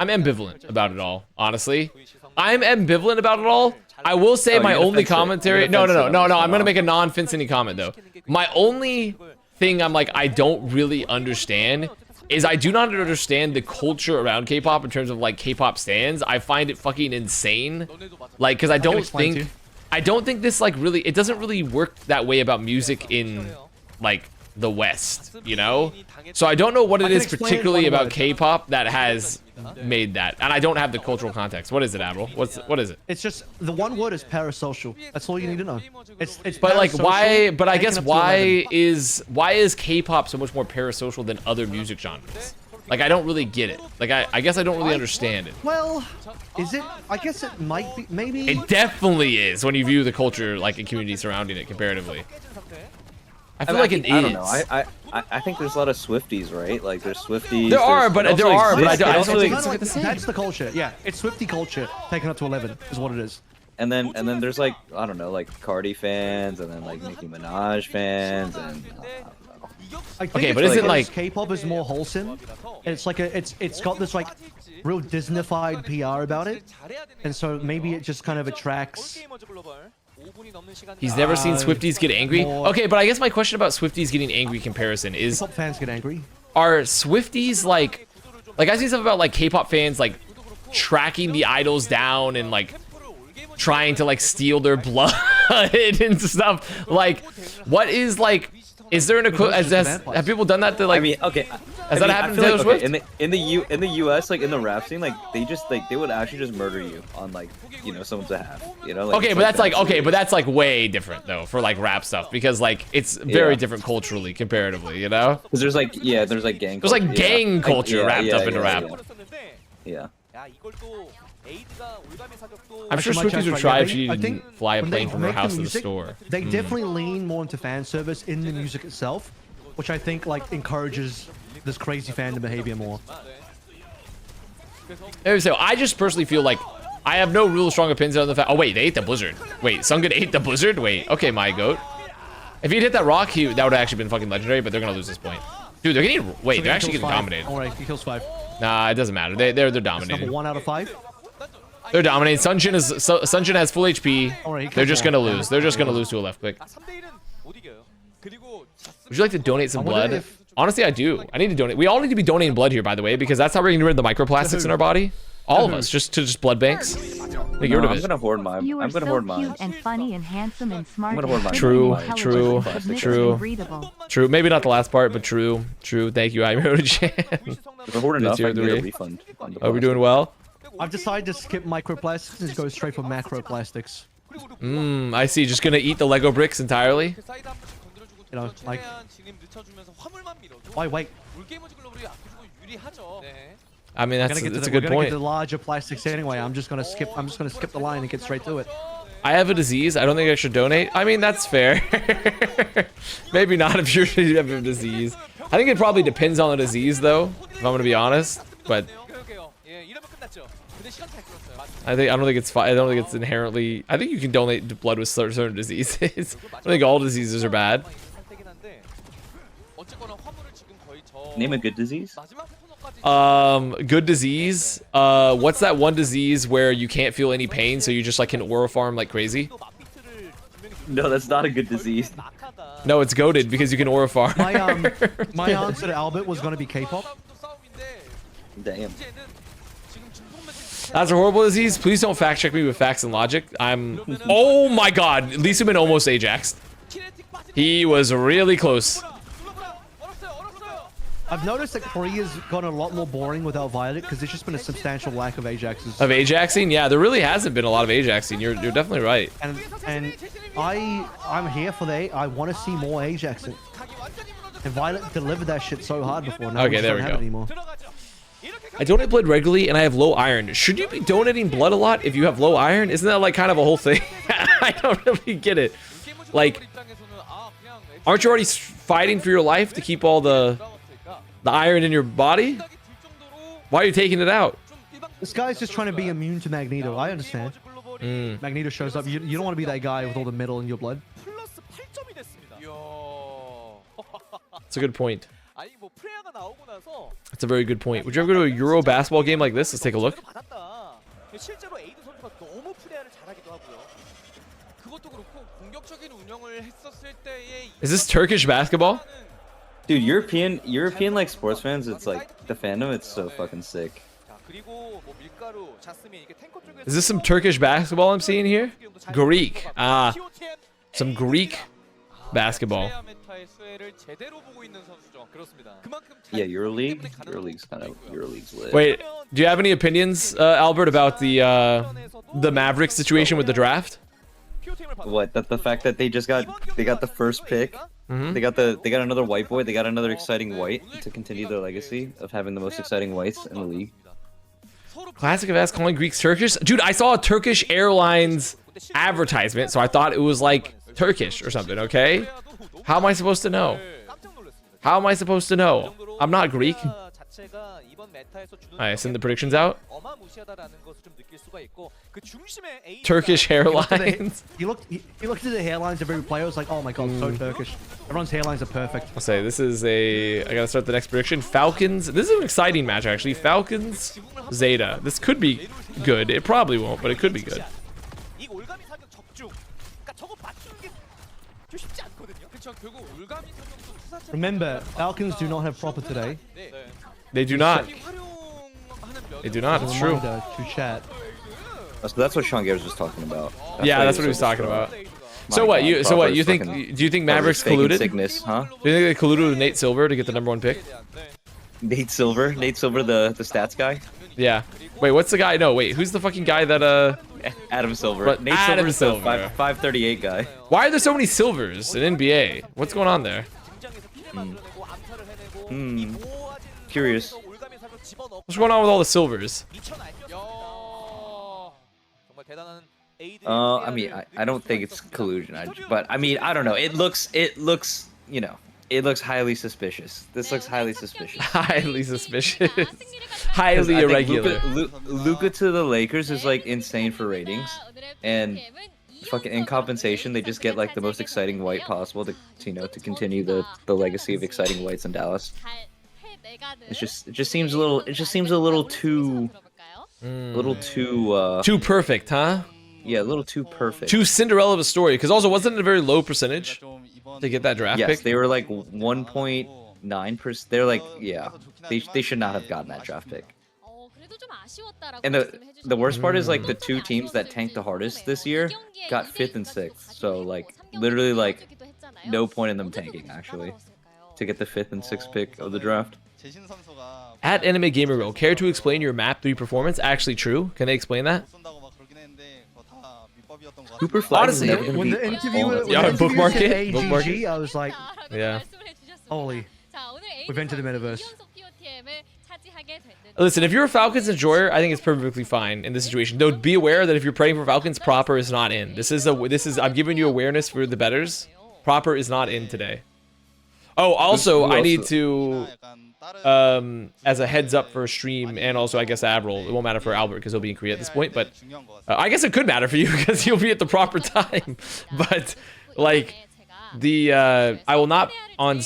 ambivalent about it all, honestly. I'm ambivalent about it all. I will say my only commentary. No. I'm gonna make a non-Finceny comment though. My only thing I'm like I don't really understand is I do not understand the culture around K-pop in terms of like K-pop stands. I find it fucking insane. Like, cause I don't think this like really, it doesn't really work that way about music in like the West, you know? So I don't know what it is particularly about K-pop that has made that. And I don't have the cultural context. What is it, Avril? What is it? It's just, the one word is parasocial. That's all you need to know. It's but like why, but I guess why is K-pop so much more parasocial than other music genres? Like I don't really get it. Like I guess I don't really understand it. Well, is it? I guess it might be, maybe. It definitely is when you view the culture like a community surrounding it comparatively. I feel like it is. I don't know. I think there's a lot of Swifties, right? Like there's Swifties. There are, but I don't also think it's the same. That's the culture. Yeah, it's Swiftie culture taken up to 11 is what it is. And then there's like, I don't know, like Cardi fans, and then like Nicki Minaj fans, and I think okay, but is it like K-pop is more wholesome? It's like it's got this like real Disneyfied PR about it, and so maybe it just kind of attracts. He's never seen Swifties get angry. Okay, but I guess my question about Swifties getting angry comparison is: K-pop fans get angry. Are Swifties like I see stuff about like K-pop fans like tracking the idols down and like trying to like steal their blood and stuff. Like, what is like? Is there an have people done that to like? I mean, okay. Has that happened to Taylor Swift? In the US, like in the rap scene, like they just like they would actually just murder you on like, you know, someone's behalf. You know. Like, okay, but that's like okay, but that's like way different though for like rap stuff because like it's very different culturally comparatively, you know. Because there's like there's like gang. There's like gang culture wrapped up into rap. Yeah. I'm sure Swifties would try if she didn't fly a plane from her house to the store. They definitely lean more into fan service in the music itself, which I think like encourages this crazy fandom behavior more. So I just personally feel like I have no real strong opinions on the fact. Oh wait, they ate the blizzard. Wait, Sungin ate the blizzard. Wait, okay, my goat. If he'd hit that rock, that would have actually been fucking legendary. But they're gonna lose this point, dude. They're getting they're actually getting dominated. All right, he kills 5. Nah, it doesn't matter. They're dominated. Number 1 out of 5. They're dominating. Sunjin has full HP. They're just gonna lose. They're just gonna lose to a left click. Would you like to donate some blood? Honestly, I do. I need to donate. We all need to be donating blood here, by the way, because that's how we're gonna get rid of the microplastics in our body. All of us, just blood banks. Get rid of it. I'm gonna hoard mine. You are so cute and funny and handsome and smart. I'm gonna hoard mine. True. Maybe not the last part, but true. Thank you, I'm Chan. If I hoard enough, I can get a refund. Are we doing well? I've decided to skip microplastics and go straight for macroplastics. I see. Just gonna eat the Lego bricks entirely. You know, like. Why wait? I mean, that's a good We're gonna point. get the larger plastics anyway. I'm just gonna skip the line and get straight to it. I have a disease. I don't think I should donate. I mean, that's fair. Maybe not if you have a disease. I think it probably depends on the disease, though. If I'm gonna be honest, but I don't think it's inherently. I think you can donate blood with certain diseases. I think all diseases are bad. Name a good disease. Good disease. What's that one disease where you can't feel any pain, so you just like can aura farm like crazy? No, that's not a good disease. No, it's goated because you can aura farm. My answer to Albert was gonna be K-pop. Damn. That's a horrible disease. Please don't fact check me with facts and logic. Oh my god, Lee Soo-min almost Ajaxed. He was really close. I've noticed that Korea's gotten a lot more boring without Violet because there's just been a substantial lack of Ajaxes. Of Ajaxing? Yeah, there really hasn't been a lot of Ajaxing. You're definitely right. And I'm here for I want to see more Ajaxing. And Violet delivered that shit so hard before. Now okay, there we go. I donate blood regularly and I have low iron. Should you be donating blood a lot if you have low iron? Isn't that like kind of a whole thing? I don't really get it. Like, aren't you already fighting for your life to keep all the iron in your body? Why are you taking it out? This guy's just trying to be immune to Magneto. I understand. Magneto shows up. You don't want to be that guy with all the metal in your blood. That's a good point. That's a very good point. Would you ever go to a Euro basketball game like this? Let's take a look. Is this Turkish basketball? Dude, European like sports fans, it's like the fandom, it's so fucking sick. Is this some Turkish basketball I'm seeing here? Greek. Some Greek basketball. Yeah, Euroleague's lit. Wait, do you have any opinions, Albert, about the Mavericks situation with the draft? What? The fact that they got the first pick. They got another white boy. They got another exciting white to continue their legacy of having the most exciting whites in the league. Classic of Avast calling Greeks Turkish. Dude, I saw a Turkish Airlines advertisement, so I thought it was like Turkish or something. Okay. How am I supposed to know? How am I supposed to know? I'm not Greek. Alright, send the predictions out. Turkish hairlines. He looked at the hairlines of every player. Was like, oh my god, so Turkish. Everyone's hairlines are perfect. I'll say this is a. I gotta start the next prediction. Falcons. This is an exciting match actually. Falcons, Zeta. This could be good. It probably won't, but it could be good. Remember, Falcons do not have proper today. They do not. They do not. It's true. To chat. So that's what Sean Garrett was talking about. Yeah, that's what he was talking about. So what? You think? Do you think Mavericks colluded? Sickness, huh? Do you think they colluded with Nate Silver to get the #1 pick? Nate Silver, the stats guy. Yeah. Wait, what's the guy? No, wait. Who's the fucking guy that Adam Silver. But Nate Adam Silver's the Silver. 538 guy. Why are there so many Silvers in NBA? What's going on there? Curious. What's going on with all the Silvers? I mean, I don't think it's collusion. But I mean, I don't know. It looks, you know, it looks highly suspicious. This looks highly suspicious. Highly suspicious. Highly irregular. Luka to the Lakers is like insane for ratings, and fucking in compensation they just get like the most exciting white possible to you know, to continue the legacy of exciting whites in Dallas. It just seems a little too too perfect, huh? Yeah, a little too perfect. Too Cinderella of a story, because also wasn't it a very low percentage to get that draft pick? Yes, they were like 1.9%. They're like, yeah, they should not have gotten that draft pick. And the worst part is like the two teams that tanked the hardest this year got 5th and 6th. So like literally like no point in them tanking actually to get the 5th and 6th pick of the draft. At Anime Gamer Girl, care to explain your map 3 performance? Actually true. Can they explain that? Cooper Flag Honestly, when the interviewer, bookmark it. AGG, Bookmark it. I was like, Yeah. holy, we've entered the metaverse. Listen, if you're a Falcons enjoyer, I think it's perfectly fine in this situation. Though be aware that if you're praying for Falcons, proper is not in. This is I'm giving you awareness for the bettors. Proper is not in today. Oh, also I need to as a heads up for a stream, and also I guess Avril. It won't matter for Albert because he'll be in Korea at this point, but I guess it could matter for you because you'll be at the proper time. But like I will not on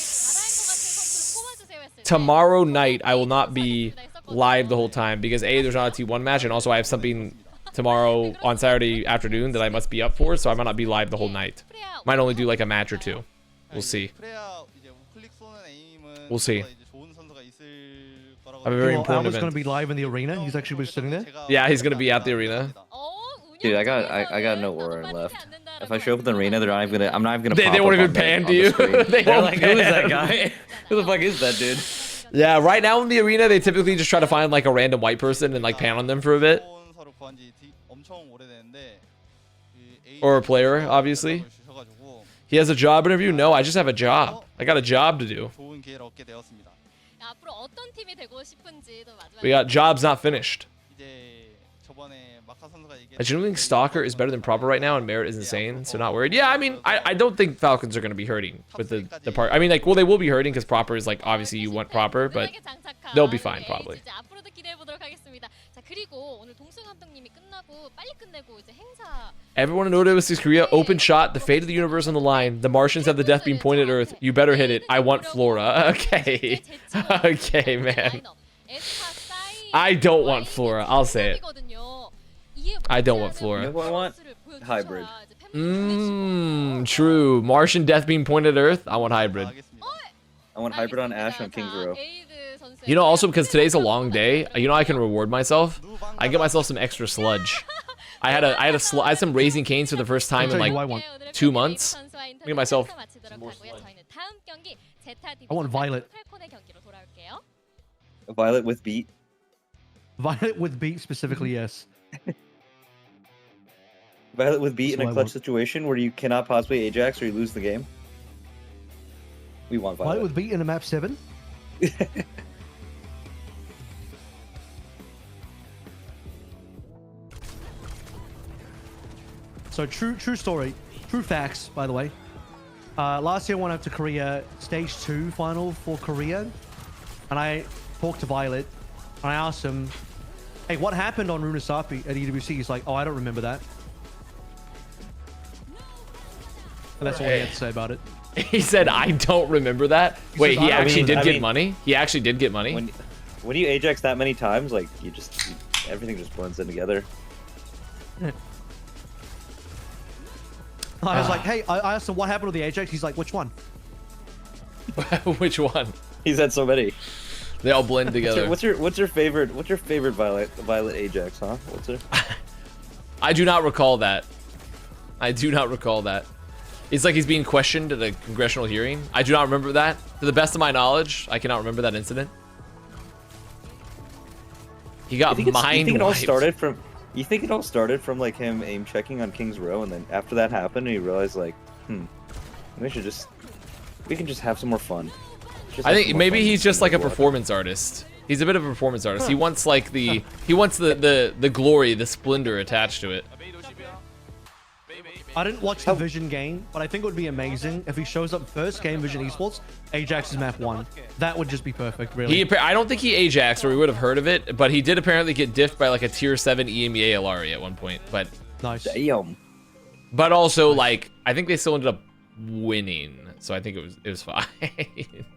tomorrow night. I will not be live the whole time because A, there's not a T1 match, and also I have something tomorrow on Saturday afternoon that I must be up for, so I might not be live the whole night. Might only do like a match or two. We'll see. We'll see. I have a very important Albert's event. going to be live in the arena. He's actually sitting there. Yeah, he's gonna be at the arena. Dude, I got no warrant left. If I show up in the arena, they're not even gonna. I'm not even gonna. They won't even pan to you. They're like, who is that guy? Who the fuck is that dude? Yeah, right now in the arena, they typically just try to find like a random white person and like pan on them for a bit. Or a player, obviously. He has a job interview? No, I just have a job. I got a job to do. We got jobs not finished. I generally think Stalker is better than Proper right now, and Merit is insane, so not worried. Yeah, I mean, I don't think Falcons are going to be hurting with the part. I mean, like, well, they will be hurting because Proper is, like, obviously you want Proper, but they'll be fine, probably. Everyone in OWCS Korea, open shot, the fate of the universe on the line. The Martians have the death beam pointed at Earth. You better hit it. I want Flora. Okay. Okay, man. I don't want Flora. I'll say it. I don't want Flora. You know what I want? Hybrid. True. Martian death beam pointed at Earth. I want hybrid. I want hybrid on Ashe on Kings Row. You know, also because today's a long day, you know, I can reward myself. I get myself some extra sludge. I had some Raising Canes for the first time in like 2 months. I get myself some more sludge. I want Violet. Violet with beat. Violet with beat specifically, yes. Violet with beat That's in what a I clutch want. situation where you cannot possibly Ajax or you lose the game. We want Violet. Violet with beat in a map 7. So true story, true facts, by the way. Last year I went up to Korea, stage 2 final for Korea, and I talked to Violet, and I asked him, hey, what happened on Runasapi at EWC? He's like, oh, I don't remember that. And that's all he had to say about it. He said, I don't remember that. Wait, he actually did get money? He actually did get money? When you Ajax that many times, like, everything just blends in together. I was like, hey, I asked him what happened to the Ajax. He's like, which one? Which one? He's had so many. They all blend together. What's your favorite Violet Ajax, huh? What's it? I do not recall that. I do not recall that. It's like he's being questioned at a congressional hearing. I do not remember that. To the best of my knowledge, I cannot remember that incident. He got mind wiped. You think it all started from like him aim checking on King's Row, and then after that happened, he realized like, we can just have some more fun. I think maybe he's just like a performance artist. He's a bit of a performance artist. He wants like the glory, the splendor attached to it. I didn't watch the Vision game, but I think it would be amazing if he shows up first game Vision Esports, Ajax is map 1. That would just be perfect, really. I don't think he Ajaxed, or we would have heard of it, but he did apparently get diffed by like a tier 7 EMEA Alari at one point. But nice. Damn. But also, like, I think they still ended up winning, so I think it was fine.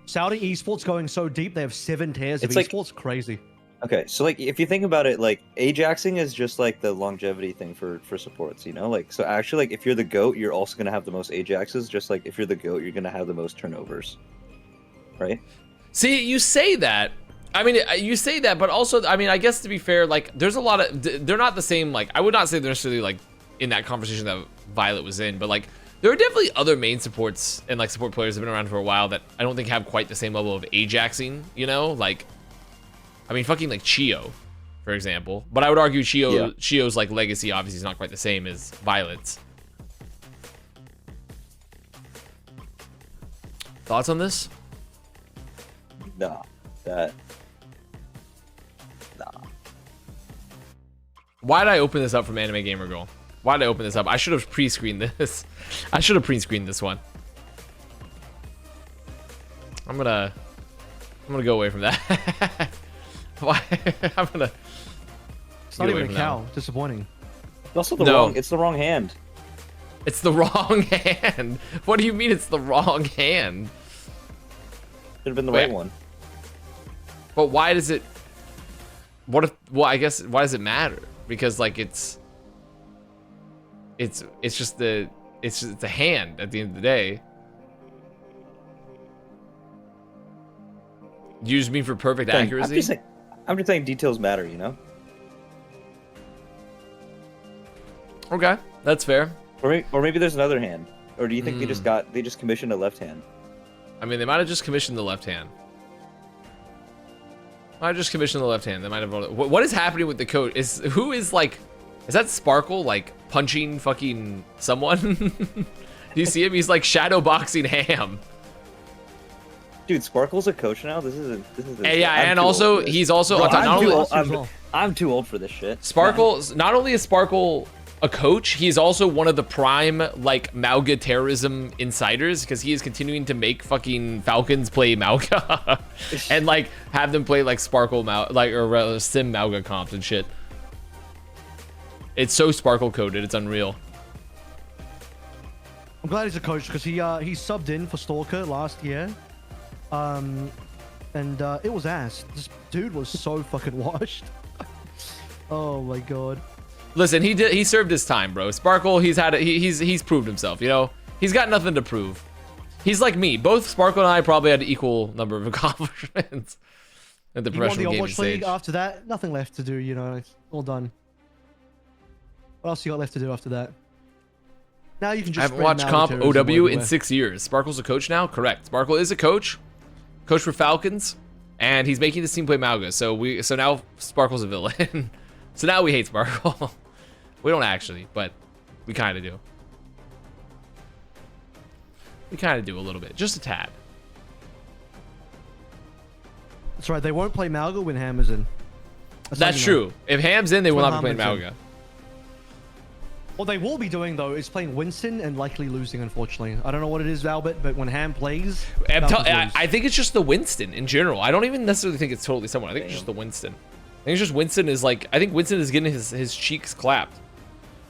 Saudi Esports going so deep, they have 7 tiers of esports. Crazy. Okay, so like if you think about it, like Ajaxing is just like the longevity thing for supports, you know? Like, so actually, like if you're the GOAT, you're also gonna have the most Ajaxes. Just like if you're the GOAT, you're gonna have the most turnovers, right? See, you say that. I mean, you say that, but also, I mean, I guess to be fair, like there's a lot of, they're not the same. Like, I would not say they're necessarily like in that conversation that Violet was in, but like there are definitely other main supports and like support players that have been around for a while that I don't think have quite the same level of Ajaxing. You know, like. I mean, fucking like Chio, for example. But I would argue Chio's like legacy obviously is not quite the same as Violet's. Thoughts on this? Nah. Why did I open this up from Anime Gamer Girl? Why did I open this up? I should have pre-screened this. I should have pre-screened this one. I'm gonna go away from that. Why? I'm gonna. It's not even a cow. Disappointing. It's also the wrong. It's the wrong hand. It's the wrong hand. What do you mean it's the wrong hand? Should have been the right one. But why does it? What if? Well, I guess why does it matter? Because like it's just a hand at the end of the day. You just mean for perfect accuracy? I'm just saying details matter, you know? Okay, that's fair. Or maybe there's another hand. Or do you think they just commissioned a left hand? I mean, they might have just commissioned the left hand. They might have. What is happening with the coach? Is that Sparkle like punching fucking someone? Do you see him? He's like shadow boxing Ham. Dude, Sparkle's a coach now. This is. Yeah, and also he's also. I'm too old for this shit. Sparkle's not only is Sparkle a coach, he's also one of the prime like Mauga terrorism insiders because he is continuing to make fucking Falcons play Mauga and like have them play like Sparkle or Sim Mauga comps and shit. It's so Sparkle coded, it's unreal. I'm glad he's a coach because he subbed in for Stalker last year. And it was ass. This dude was so fucking washed. Oh my god. Listen, he served his time, bro. Sparkle, he's proved himself, you know? He's got nothing to prove. He's like me. Both Sparkle and I probably had an equal number of accomplishments at the professional gaming stage. League after that, nothing left to do, you know. It's all done. What else you got left to do after that? Now you can just. I haven't watched comp OW in 6 years. Sparkle's a coach now? Correct. Sparkle is a coach. Coach for Falcons. And he's making this team play Mauga. So now Sparkle's a villain. So now we hate Sparkle. We don't actually, but we kind of do. We kind of do a little bit. Just a tad. That's right. They won't play Mauga when Ham is in. That's true. If Ham's in, they will not be playing Mauga. What they will be doing though is playing Winston and likely losing. Unfortunately, I don't know what it is, Albert, but when Ham plays, I think it's just the Winston in general. I don't even necessarily think it's totally someone. I think it's just the Winston. I think it's just Winston is like, I think Winston is getting his cheeks clapped.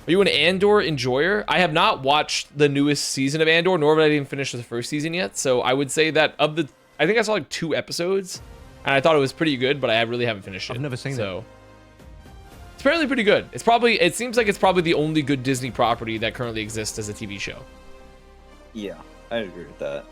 Are you an Andor enjoyer? I have not watched the newest season of Andor, nor have I even finished the first season yet. So I would say that I think I saw like 2 episodes, and I thought it was pretty good, but I really haven't finished it. I've never seen it. So it's apparently pretty good. It seems like it's probably the only good Disney property that currently exists as a TV show. Yeah, I agree with that.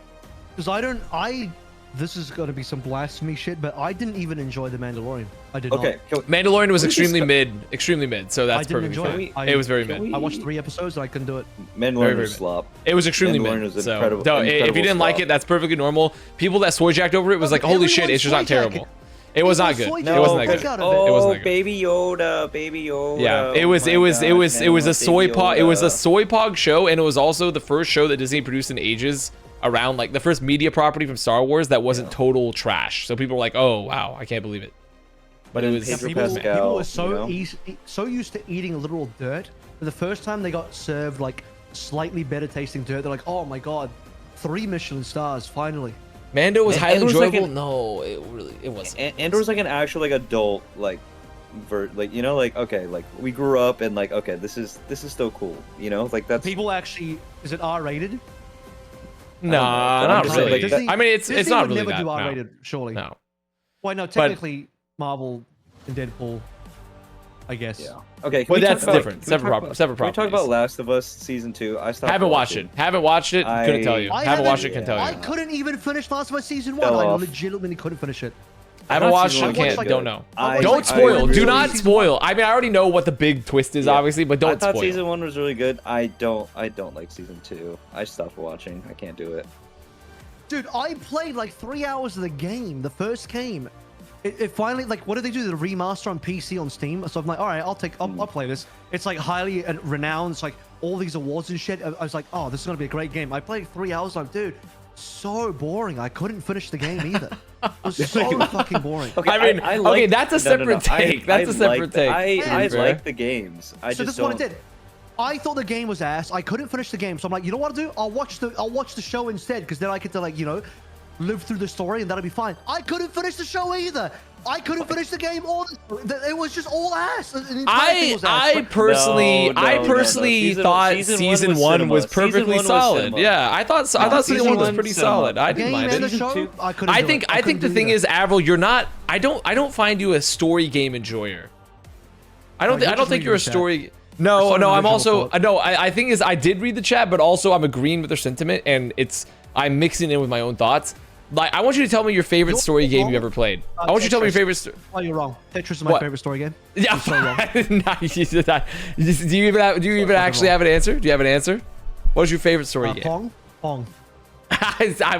Because this is going to be some blasphemy shit, but I didn't even enjoy The Mandalorian. I did not. Mandalorian was extremely mid, so that's perfectly fine. It was very mid. I watched 3 episodes and I couldn't do it. Mandalorian was slop. It was extremely mid. So if you didn't like it, that's perfectly normal. People that soy jacked over it was like, holy shit, it's just not terrible. It was not good. It wasn't that good. It wasn't that good. Baby Yoda. Yeah, it was a soy pog. It was a soy pog show, and it was also the first show that Disney produced in ages around like the first media property from Star Wars that wasn't total trash. So people were like, "Oh wow, I can't believe it." But it was people were so used to eating literal dirt. But the first time they got served like slightly better tasting dirt, they're like, "Oh my god, 3 Michelin stars finally." Mando was highly enjoyable. No, it wasn't. Andor was like an actual like adult like okay, like we grew up and like okay, this is still cool, like that's people actually. Is it R-rated? Nah, not really. Disney, I mean, it's not really never that. Do R-rated, no. surely. No. Well, no, technically Marvel and Deadpool, I guess. Yeah. Okay. Well, that's different. Separate properties. Can we talk about Last of Us season 2? I stopped. Haven't watched it. Couldn't tell you. Haven't watched it. Couldn't tell you. I couldn't even finish Last of Us season 1. I legitimately couldn't finish it. I haven't watched it. Don't know. Don't spoil. Do not spoil. I mean, I already know what the big twist is, obviously, but don't spoil. I thought season 1 was really good. I don't like season 2. I stopped watching. I can't do it. Dude, I played like 3 hours of the game. The first game. It finally, like, what did they do? The remaster on PC on Steam. So I'm like, all right, I'll play this. It's like highly renowned. It's like all these awards and shit. I was like, oh, this is gonna be a great game. I played 3 hours. I'm like, dude, so boring. I couldn't finish the game either. It was so fucking boring. Okay, I mean, okay, that's a separate take. That's a separate take. I like the games. So this is what I did. I thought the game was ass. I couldn't finish the game, so I'm like, you know what I'll do? I'll watch the show instead, because then I get to like, live through the story, and that'll be fine. I couldn't finish the show either. I couldn't finish the game. It was just all ass. I personally thought season 1 was perfectly solid. Yeah, I thought season 1 was pretty solid. I didn't mind it. I think the thing is, Avril, you're not. I don't find you a story game enjoyer. I don't think you're a story. No, I'm also I think is I did read the chat, but also I'm agreeing with their sentiment, and I'm mixing in with my own thoughts. Like, I want you to tell me your favorite story game you ever played. I want you to tell me your favorite story. Oh, you're wrong. Tetris is my favorite story game. Yeah, so wrong. Do you even actually have an answer? Do you have an answer? What is your favorite story game? Pong.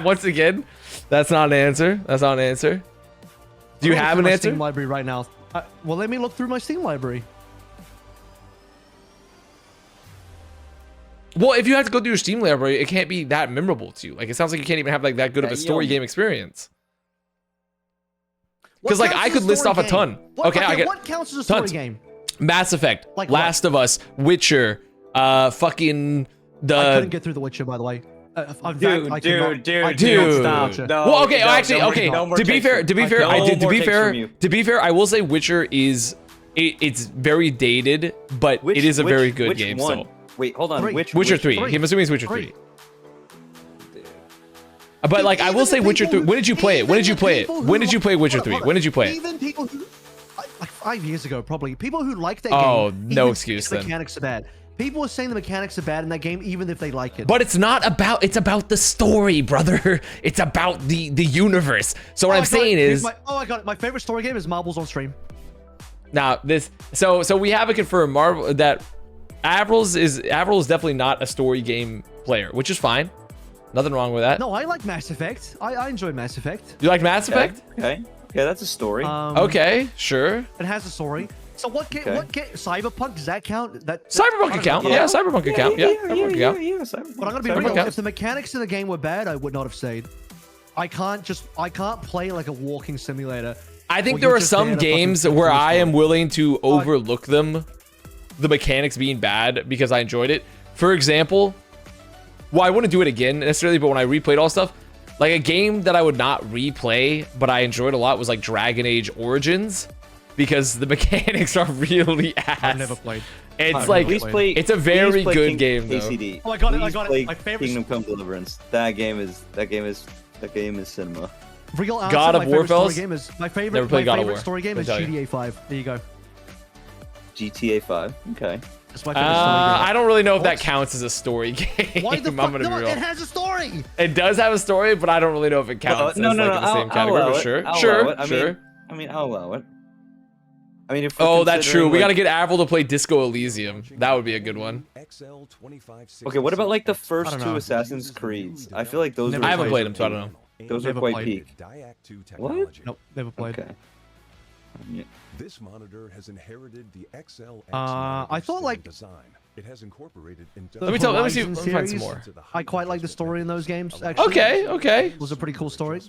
Once again, that's not an answer. That's not an answer. Do you have an answer? Steam library right now. Well, let me look through my Steam library. Well, if you have to go through your Steam library, it can't be that memorable to you. Like, it sounds like you can't even have like that good of a story game experience. Because like I could list off a ton. Okay, what counts as a story game? Mass Effect, like Last of Us, Witcher, fucking the. I couldn't get through The Witcher, by the way. Dude, stop. No, well, okay, to be fair, I will say Witcher is it's very dated, but it is a very good game. So. Wait, hold on. Witcher 3. I'm assuming it's Witcher 3. But like, I will say Witcher 3. When did you play it? When did you play it? When did you play Witcher 3? When did you play it? Even people who, like 5 years ago, probably. People who like that game. Oh, no excuse then. The mechanics are bad. People are saying the mechanics are bad in that game, even if they like it. But it's not about. It's about the story, brother. It's about the universe. So what I'm saying is. I got it. My favorite story game is Marbles on Stream. Now this. So we have it confirmed. Marvel that. Avril is definitely not a story game player, which is fine. Nothing wrong with that. No, I like Mass Effect. I enjoy Mass Effect. You like Mass Effect? Okay, that's a story. Okay, sure. It has a story. So what game? Cyberpunk, does that count? Cyberpunk can count. Yeah, Cyberpunk can count. Yeah, Cyberpunk can count. But I'm gonna be real. If the mechanics in the game were bad, I would not have stayed. I can't play like a walking simulator. I think there are some games where I am willing to overlook them the mechanics being bad because I enjoyed it. For example, well, I wouldn't do it again necessarily, but when I replayed all stuff, like a game that I would not replay, but I enjoyed a lot was like Dragon Age Origins, because the mechanics are really ass. I've never played. It's like, it's a very good game though. KCD. Oh, I got it. My favorite Kingdom Come Deliverance. That game is cinema. Real answer, God of War, fellas? Game is, my favorite, Never played God of War. story game is GTA 5. There you go. GTA 5. Okay. That's my favorite story game. I don't really know if that counts as a story game. Why the I'm fuck? gonna No, be real. it has a story. It does have a story, but I don't really know if it counts as like in the same category. But sure. I mean, I'll allow it. I mean, if oh, that's true. We gotta get Avril to play Disco Elysium. That would be a good one. Okay, what about like the first two Assassin's Creeds? I feel like those. I haven't played them, so I don't know. Those are quite peak. What? Nope, never played. Okay. This monitor has inherited the XLX I thought like design. It has incorporated Let me see. Let me find some series, more. I quite like the story in those games. Actually, okay. It was a pretty cool story.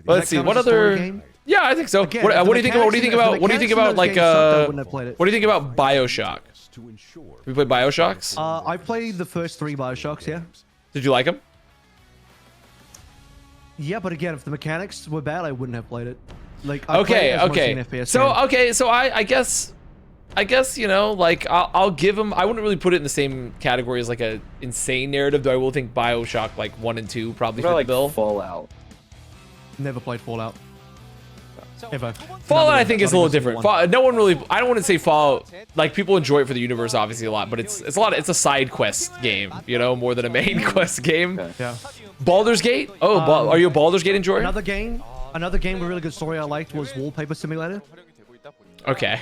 Well, let's see. What other? Yeah, I think so. Again, what do you think about? What do you think about? What do you think about like what do you think about BioShock? Have you played BioShocks? I played the first 3 BioShocks. Yeah. Did you like them? Yeah, but again, if the mechanics were bad, I wouldn't have played it. Like, okay. So game. I guess you know, like I'll give them. I wouldn't really put it in the same category as like a insane narrative, though. I will think BioShock like 1 and 2 probably fit the bill. Fallout. Never played Fallout. Ever. Fallout, I think, is a little different. No one really. I don't want to say Fallout. Like people enjoy it for the universe, obviously a lot, but it's a lot. It's a side quest game, you know, more than a main quest game. Okay. Yeah. Baldur's Gate. Oh, are you a Baldur's Gate enjoyer? Another game with a really good story I liked was Wallpaper Simulator. Okay.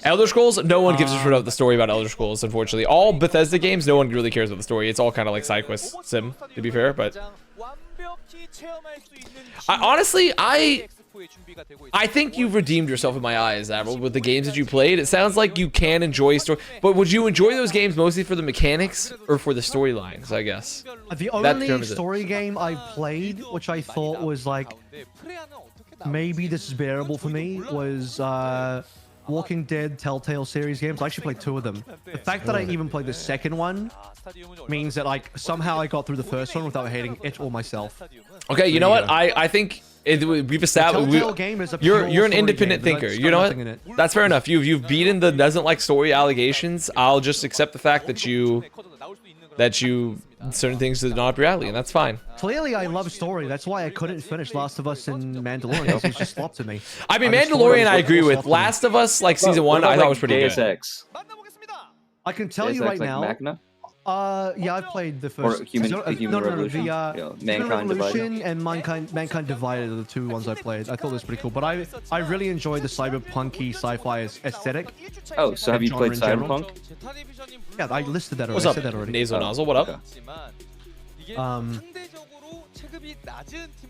Elder Scrolls, no one gives a shit about the story about Elder Scrolls, unfortunately. All Bethesda games, no one really cares about the story. It's all kind of like side quest sim, to be fair, but honestly, I think you've redeemed yourself in my eyes, Avril, with the games that you played. It sounds like you can enjoy story, but would you enjoy those games mostly for the mechanics or for the storylines, I guess? The only story game I played, which I thought was like, maybe this is bearable for me, was Walking Dead Telltale series games. I actually played 2 of them. The fact that I even played the second one means that like somehow I got through the first one without hating it or myself. Okay, you know what? I think we've established you're an independent thinker. You know what? That's fair enough. You've beaten the doesn't like story allegations. I'll just accept the fact that you certain things did not reality, and that's fine. Clearly, I love story. That's why I couldn't finish Last of Us and Mandalorian. It was just slop to me. I mean, Mandalorian, I agree with. Last of Us, like season 1, I thought was pretty good. Ex. I can tell you right now. Machina? Yeah, I've played the first. Or Human Revolution. Mankind Divided. And Mankind Divided are the 2 ones I played. I thought it was pretty cool, but I really enjoyed the cyberpunky sci-fi aesthetic. Oh, so have you played Cyberpunk? Yeah, I listed that already. What's up, I said that already. Nasal Nozzle? What up? What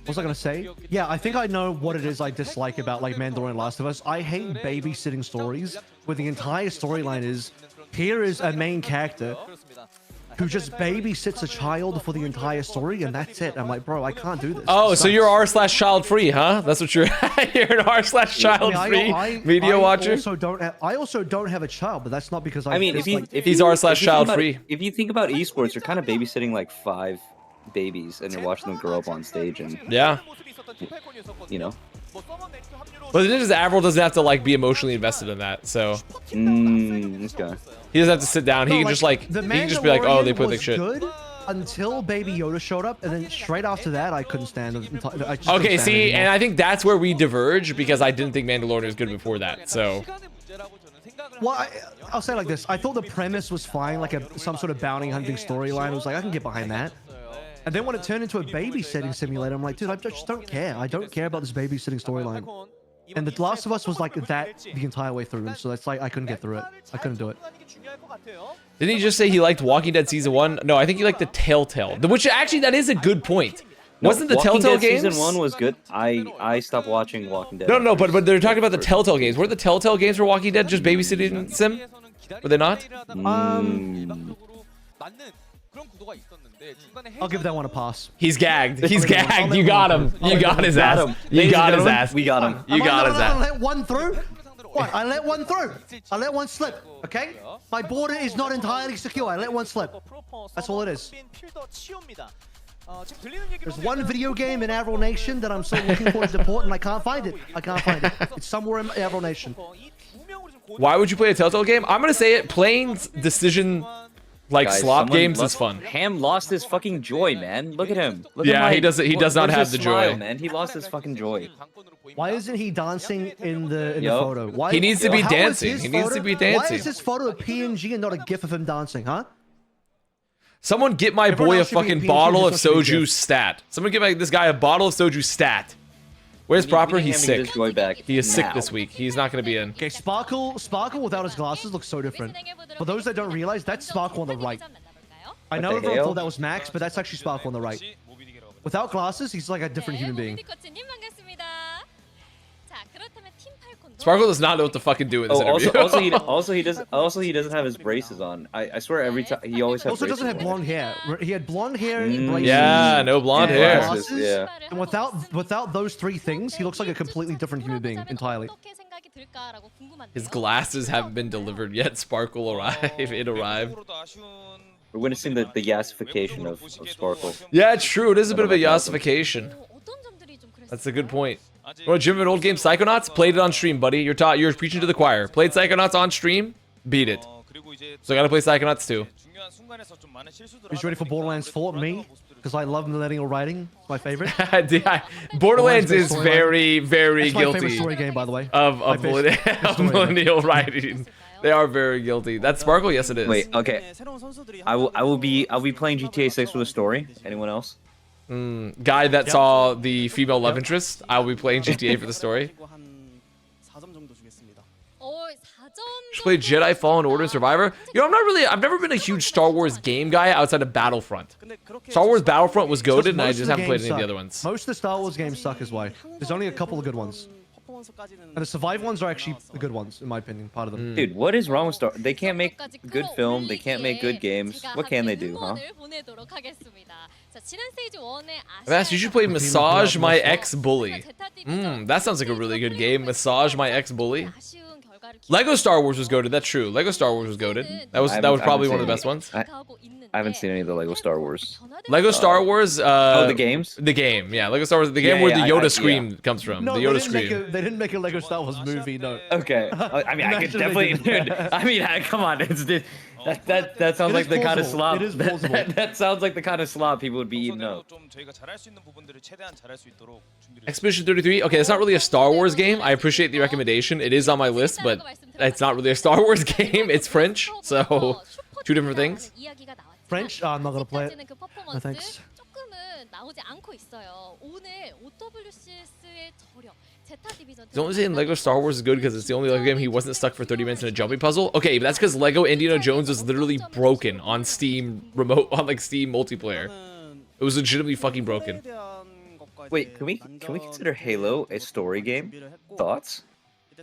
was I gonna say? Yeah, I think I know what it is I dislike about like Mandalorian and Last of Us. I hate babysitting stories where the entire storyline is here is a main character who just babysits a child for the entire story and that's it. I'm like, bro, I can't do this. Oh, so you're r/child free, huh? That's what you're. You're an r/child free media watcher. I also don't have a child, but that's not because I mean, if he's r/child free. If you think about esports, you're kind of babysitting like 5 babies and you're watching them grow up on stage and yeah, you know. But the thing is, Avril doesn't have to like be emotionally invested in that, so okay. He doesn't have to sit down. He can just like he can just be like, oh, they put the shit. Good until Baby Yoda showed up, and then straight after that, I couldn't stand it. Okay, see, and I think that's where we diverge because I didn't think Mandalorian was good before that. So, well, I'll say it like this: I thought the premise was fine, like some sort of bounty hunting storyline. I was like, I can get behind that. And then when it turned into a babysitting simulator, I'm like, dude, I just don't care. I don't care about this babysitting storyline. And The Last of Us was like that the entire way through, and so that's like I couldn't get through it. I couldn't do it. Didn't he just say he liked Walking Dead season 1? No, I think he liked the Telltale, which actually that is a good point. Wasn't the Telltale games? Season 1 was good. I stopped watching Walking Dead. No, but they're talking about the Telltale games. Were the Telltale games for Walking Dead just babysitting sim? Were they not? I'll give that one a pass. He's gagged. He's gagged. You got him. You got his ass. You got his ass. We got him. You got his ass. Let one through. What? I let one through. I let one slip. Okay? My border is not entirely secure. I let one slip. That's all it is. There's one video game in Avril Nation that I'm so looking forward to port, and I can't find it. I can't find it. It's somewhere in Avril Nation. Why would you play a Telltale game? I'm gonna say it. Playing decision like Guys, slop games is fun. Ham lost his fucking joy, man. Look at him. Look Yeah, at he does. He does not where's have his the smile, joy. man. He lost his fucking joy. Why isn't he dancing in the photo? Why? He needs to be how is dancing. his He needs to photo- be Why dancing. is this photo a PNG and not a GIF of him dancing, huh? Someone get my Everyone boy a else should be fucking PNG, bottle of just not soju GIF. stat. Someone get this guy a bottle of soju stat. Where's Proper? We need He's him to get sick. his joy back He is sick now. this week. He's not gonna be in. Okay, Sparkle without his glasses looks so different. For those that don't realize, that's Sparkle on the right. I know the everyone hell? thought that was Max, but that's actually Sparkle on the right. Without glasses, he's like a different human being. 모비디코츠님 반갑습니다. 자, 그렇다면 팀 팔콘도 Sparkle does not know what to fucking do in this Oh, interview. he doesn't have his braces on. I swear every time he always has. Also doesn't have braces on. blonde hair. He had blonde hair, braces, Yeah, no blonde and hair. glasses, yeah. And without those three things, he looks like a completely different human being entirely. 어떻게 생각이 들까라고 궁금한데요. His glasses haven't been delivered yet. Sparkle arrived. It arrived. We're witnessing the yassification of Sparkle. Yeah, it's true. It is a bit of a yassification. 어떤 점들이 좀 그랬어요? That's a good point. Well, Jim, an old game Psychonauts? Played it on stream, buddy. You're preaching to the choir. Played Psychonauts on stream? Beat it. So I gotta play Psychonauts too. He's ready for Borderlands 4, me? Because I love millennial writing. It's my favorite. Borderlands is storyline. very, very That's my favorite guilty story game, by the way. of My favorite of story. millennial writing. They are very guilty. That's Sparkle? Yes, it is. Wait, okay. I'll be playing GTA 6 with a story. Anyone else? Guy that saw the female love interest. I will be playing GTA for the story. Should play Jedi Fallen Order and Survivor. You know, I've never been a huge Star Wars game guy outside of Battlefront. Star Wars Battlefront was goated, and I Most just of the haven't played games any of the suck. other ones. Most of the Star Wars games suck is why. There's only a couple of good ones. And the Survive ones are actually the good ones, in my opinion, part of them. Dude, what is wrong with Star? They can't make good film. They can't make good games. What can they do, huh? Avast, you should play Massage My Ex-Bully. That sounds like a really good game. Massage My Ex-Bully. Lego Star Wars was goated. That's true. Lego Star Wars was goated. That was probably one of the best ones. I haven't seen any of the Lego Star Wars. LegoTar Wars. The games? The game, yeah. Lego Star Wars. The game where the Yoda scream comes from. No, the Yoda scream. they didn't make a Lego Star Wars movie, no. Okay. I mean, I could Imagine they definitely. did that. Dude, I mean, come on. That sounds It like is the kind of plausible. slop. It is plausible. That sounds like the kind of slop people would be eating up. Expedition 33. Okay, it's not really a Star Wars game. I appreciate the recommendation. It is on my list, but it's not really a Star Wars game. It's French, so two different things. French? I'm not gonna play it. No thanks. The only saying Lego Star Wars is good because it's the only Lego game he wasn't stuck for 30 minutes in a jumping puzzle. Okay, but that's because Lego Indiana Jones was literally broken on Steam Steam multiplayer. It was legitimately fucking broken. Wait, can we consider Halo a story game? Thoughts? I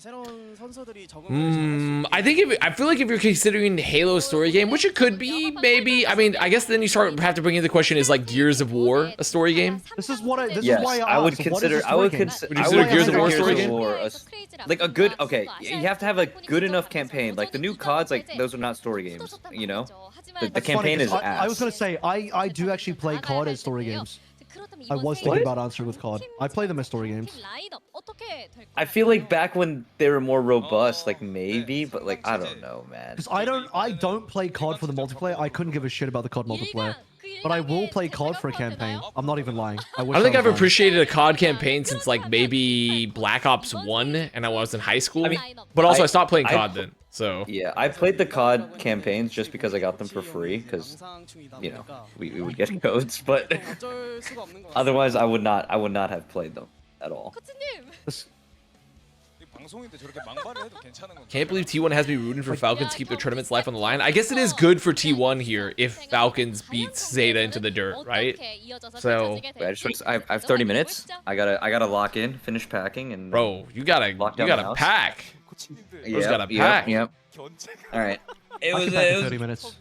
feel like if you're considering Halo a story game, which it could be, maybe. I mean, I guess then you have to bring in the question: is like Gears of War a story game? This is what I. This Yes, is why I would asked, consider. what is a story game? Would you consider Gears of War a story game? Like a good. Okay, you have to have a good enough campaign. Like the new CODs, like those are not story games. You know, the That's funny, campaign 'cause is ass. I was gonna say I do actually play COD as story games. I was thinking about answering with COD. I play them as story games. I feel like back when they were more robust, like maybe, but like I don't know, man. Because I don't play COD for the multiplayer. I couldn't give a shit about the COD multiplayer. But I will play COD for a campaign. I'm not even lying. I don't think I've appreciated a COD campaign since like maybe Black Ops 1 and I was in high school. I mean, but also I stopped playing COD then. So yeah, I played the COD campaigns just because I got them for free, because you know we would get codes, but otherwise I would not have played them at all. Can't believe T1 has me rooting for Falcons to keep their tournament's life on the line. I guess it is good for T1 here if Falcons beats Zeta into the dirt, right? So I have 30 minutes. I gotta lock in, finish packing, and bro, you gotta pack. Yeah, gotta pack. Yep. All right. It was 30 minutes.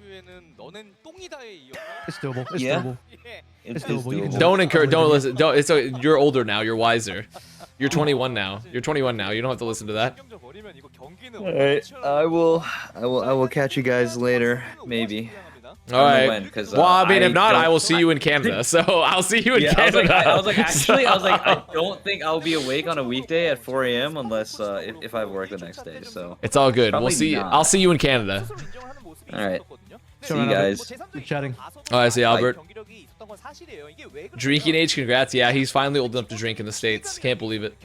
It's doable. It's Yeah. doable. It's doable. You can do Don't encourage. Don't listen. Don't. You're older now. You're wiser. You're 21 now. You're 21 now. You don't have to listen to that. Alright, I will catch you guys later, maybe. All right. When, well, I mean, if not, I will see you in Canada. So I'll see you in Canada. I was like, I don't think I'll be awake on a weekday at 4 a.m. unless if I work the next day. So it's all good. We'll see. Not. I'll see you in Canada. All right. See you guys. Chatting. All right, see you, Albert. Drinking age, congrats. Yeah, he's finally old enough to drink in the States. Can't believe it.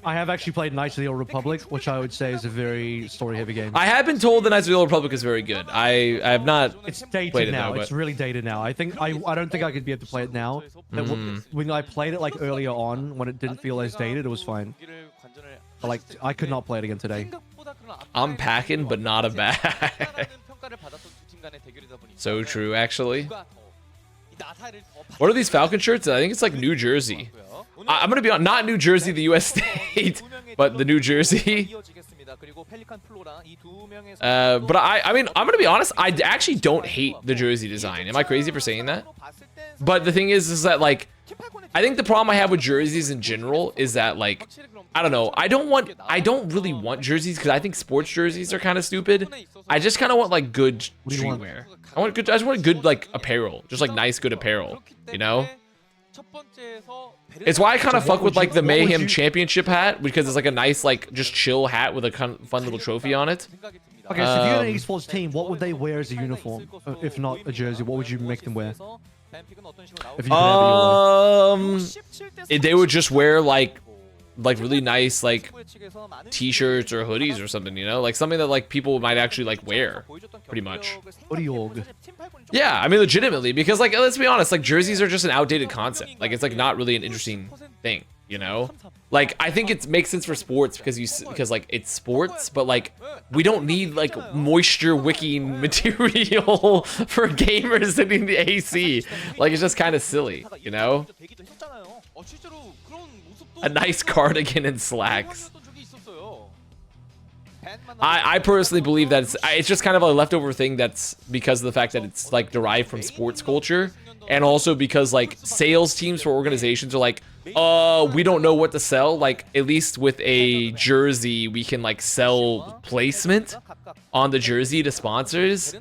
I have actually played Knights of the Old Republic, which I would say is a very story-heavy game. I have been told the Knights of the Old Republic is very good. I have not. It's dated now. It's really dated now. I don't think I could be able to play it now. When I played it like earlier on, when it didn't feel as dated, it was fine. But, like, I could not play it again today. I'm packing, but not a bag. So true, actually. What are these Falcon shirts? I think it's like New Jersey. I'm gonna be on not New Jersey, the U.S. state, but the New Jersey. But I mean, I'm gonna be honest. I actually don't hate the jersey design. Am I crazy for saying that? But the thing is that like, I think the problem I have with jerseys in general is that like, I don't know. I don't really want jerseys because I think sports jerseys are kind of stupid. I just kind of want like good streetwear. I just want good like apparel, just like nice good apparel, you know? It's why I kind of fuck with like the Mayhem Championship hat because it's like a nice like just chill hat with a fun little trophy on it. Okay, so if you had an esports team, what would they wear as a uniform? If not a jersey, what would you make them wear? If you could they would just wear like really nice like t-shirts or hoodies or something, you know, like something that like people might actually like wear, pretty much. Yeah, I mean legitimately, because like let's be honest, like jerseys are just an outdated concept. Like it's like not really an interesting thing, you know. Like I think it makes sense for sports because like it's sports, but like we don't need like moisture wicking material for gamers sitting the AC. Like it's just kind of silly, you know. A nice cardigan and slacks. I personally believe that it's just kind of a leftover thing that's because of the fact that it's like derived from sports culture, and also because like sales teams for organizations are like, we don't know what to sell. Like at least with a jersey, we can like sell placement on the jersey to sponsors.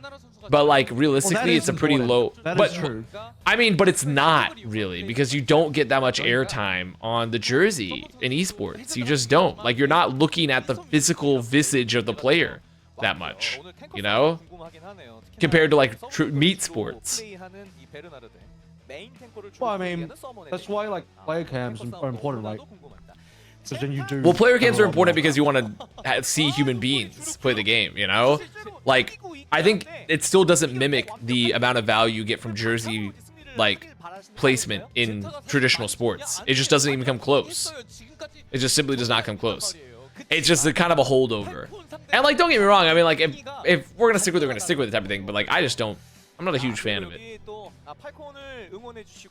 But like realistically, it's a pretty low. But true. I mean, but it's not really because you don't get that much airtime on the jersey in esports. You just don't. Like you're not looking at the physical visage of the player that much, you know, compared to like meat sports. Well, I mean, that's why like player cams are important, right? Because then you do. Well, player cams are important because you want to see human beings play the game, you know? Like, I think it still doesn't mimic the amount of value you get from jersey, like, placement in traditional sports. It just doesn't even come close. It just simply does not come close. It's just a kind of a holdover. And, like, don't get me wrong. I mean, like, if we're going to stick with it, we're going to stick with it type of thing. But, like, I just don't. I'm not a huge fan of it. It's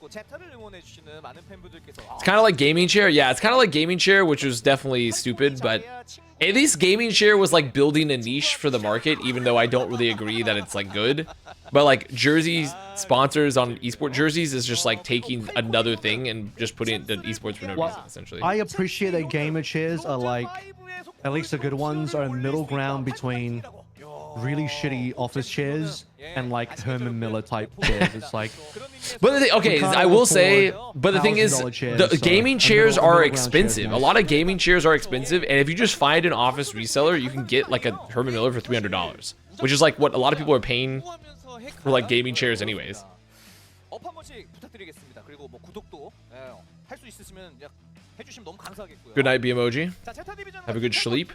kind of like gaming chair. Yeah, it's kind of like gaming chair, which was definitely stupid, but at least gaming chair was like building a niche for the market, even though I don't really agree that it's like good. But like jersey sponsors on esport jerseys is just like taking another thing and just putting it to esports for no reason, essentially. I appreciate that gamer chairs are like, at least the good ones are a middle ground between really shitty office chairs and like Herman Miller type chairs. It's like, but the thing, okay, I will say, but the thing is, the gaming chairs are expensive. A lot of gaming chairs are expensive, and if you just find an office reseller, you can get like a Herman Miller for $300, which is like what a lot of people are paying for like gaming chairs, anyways. Good night, B emoji. Have a good sleep.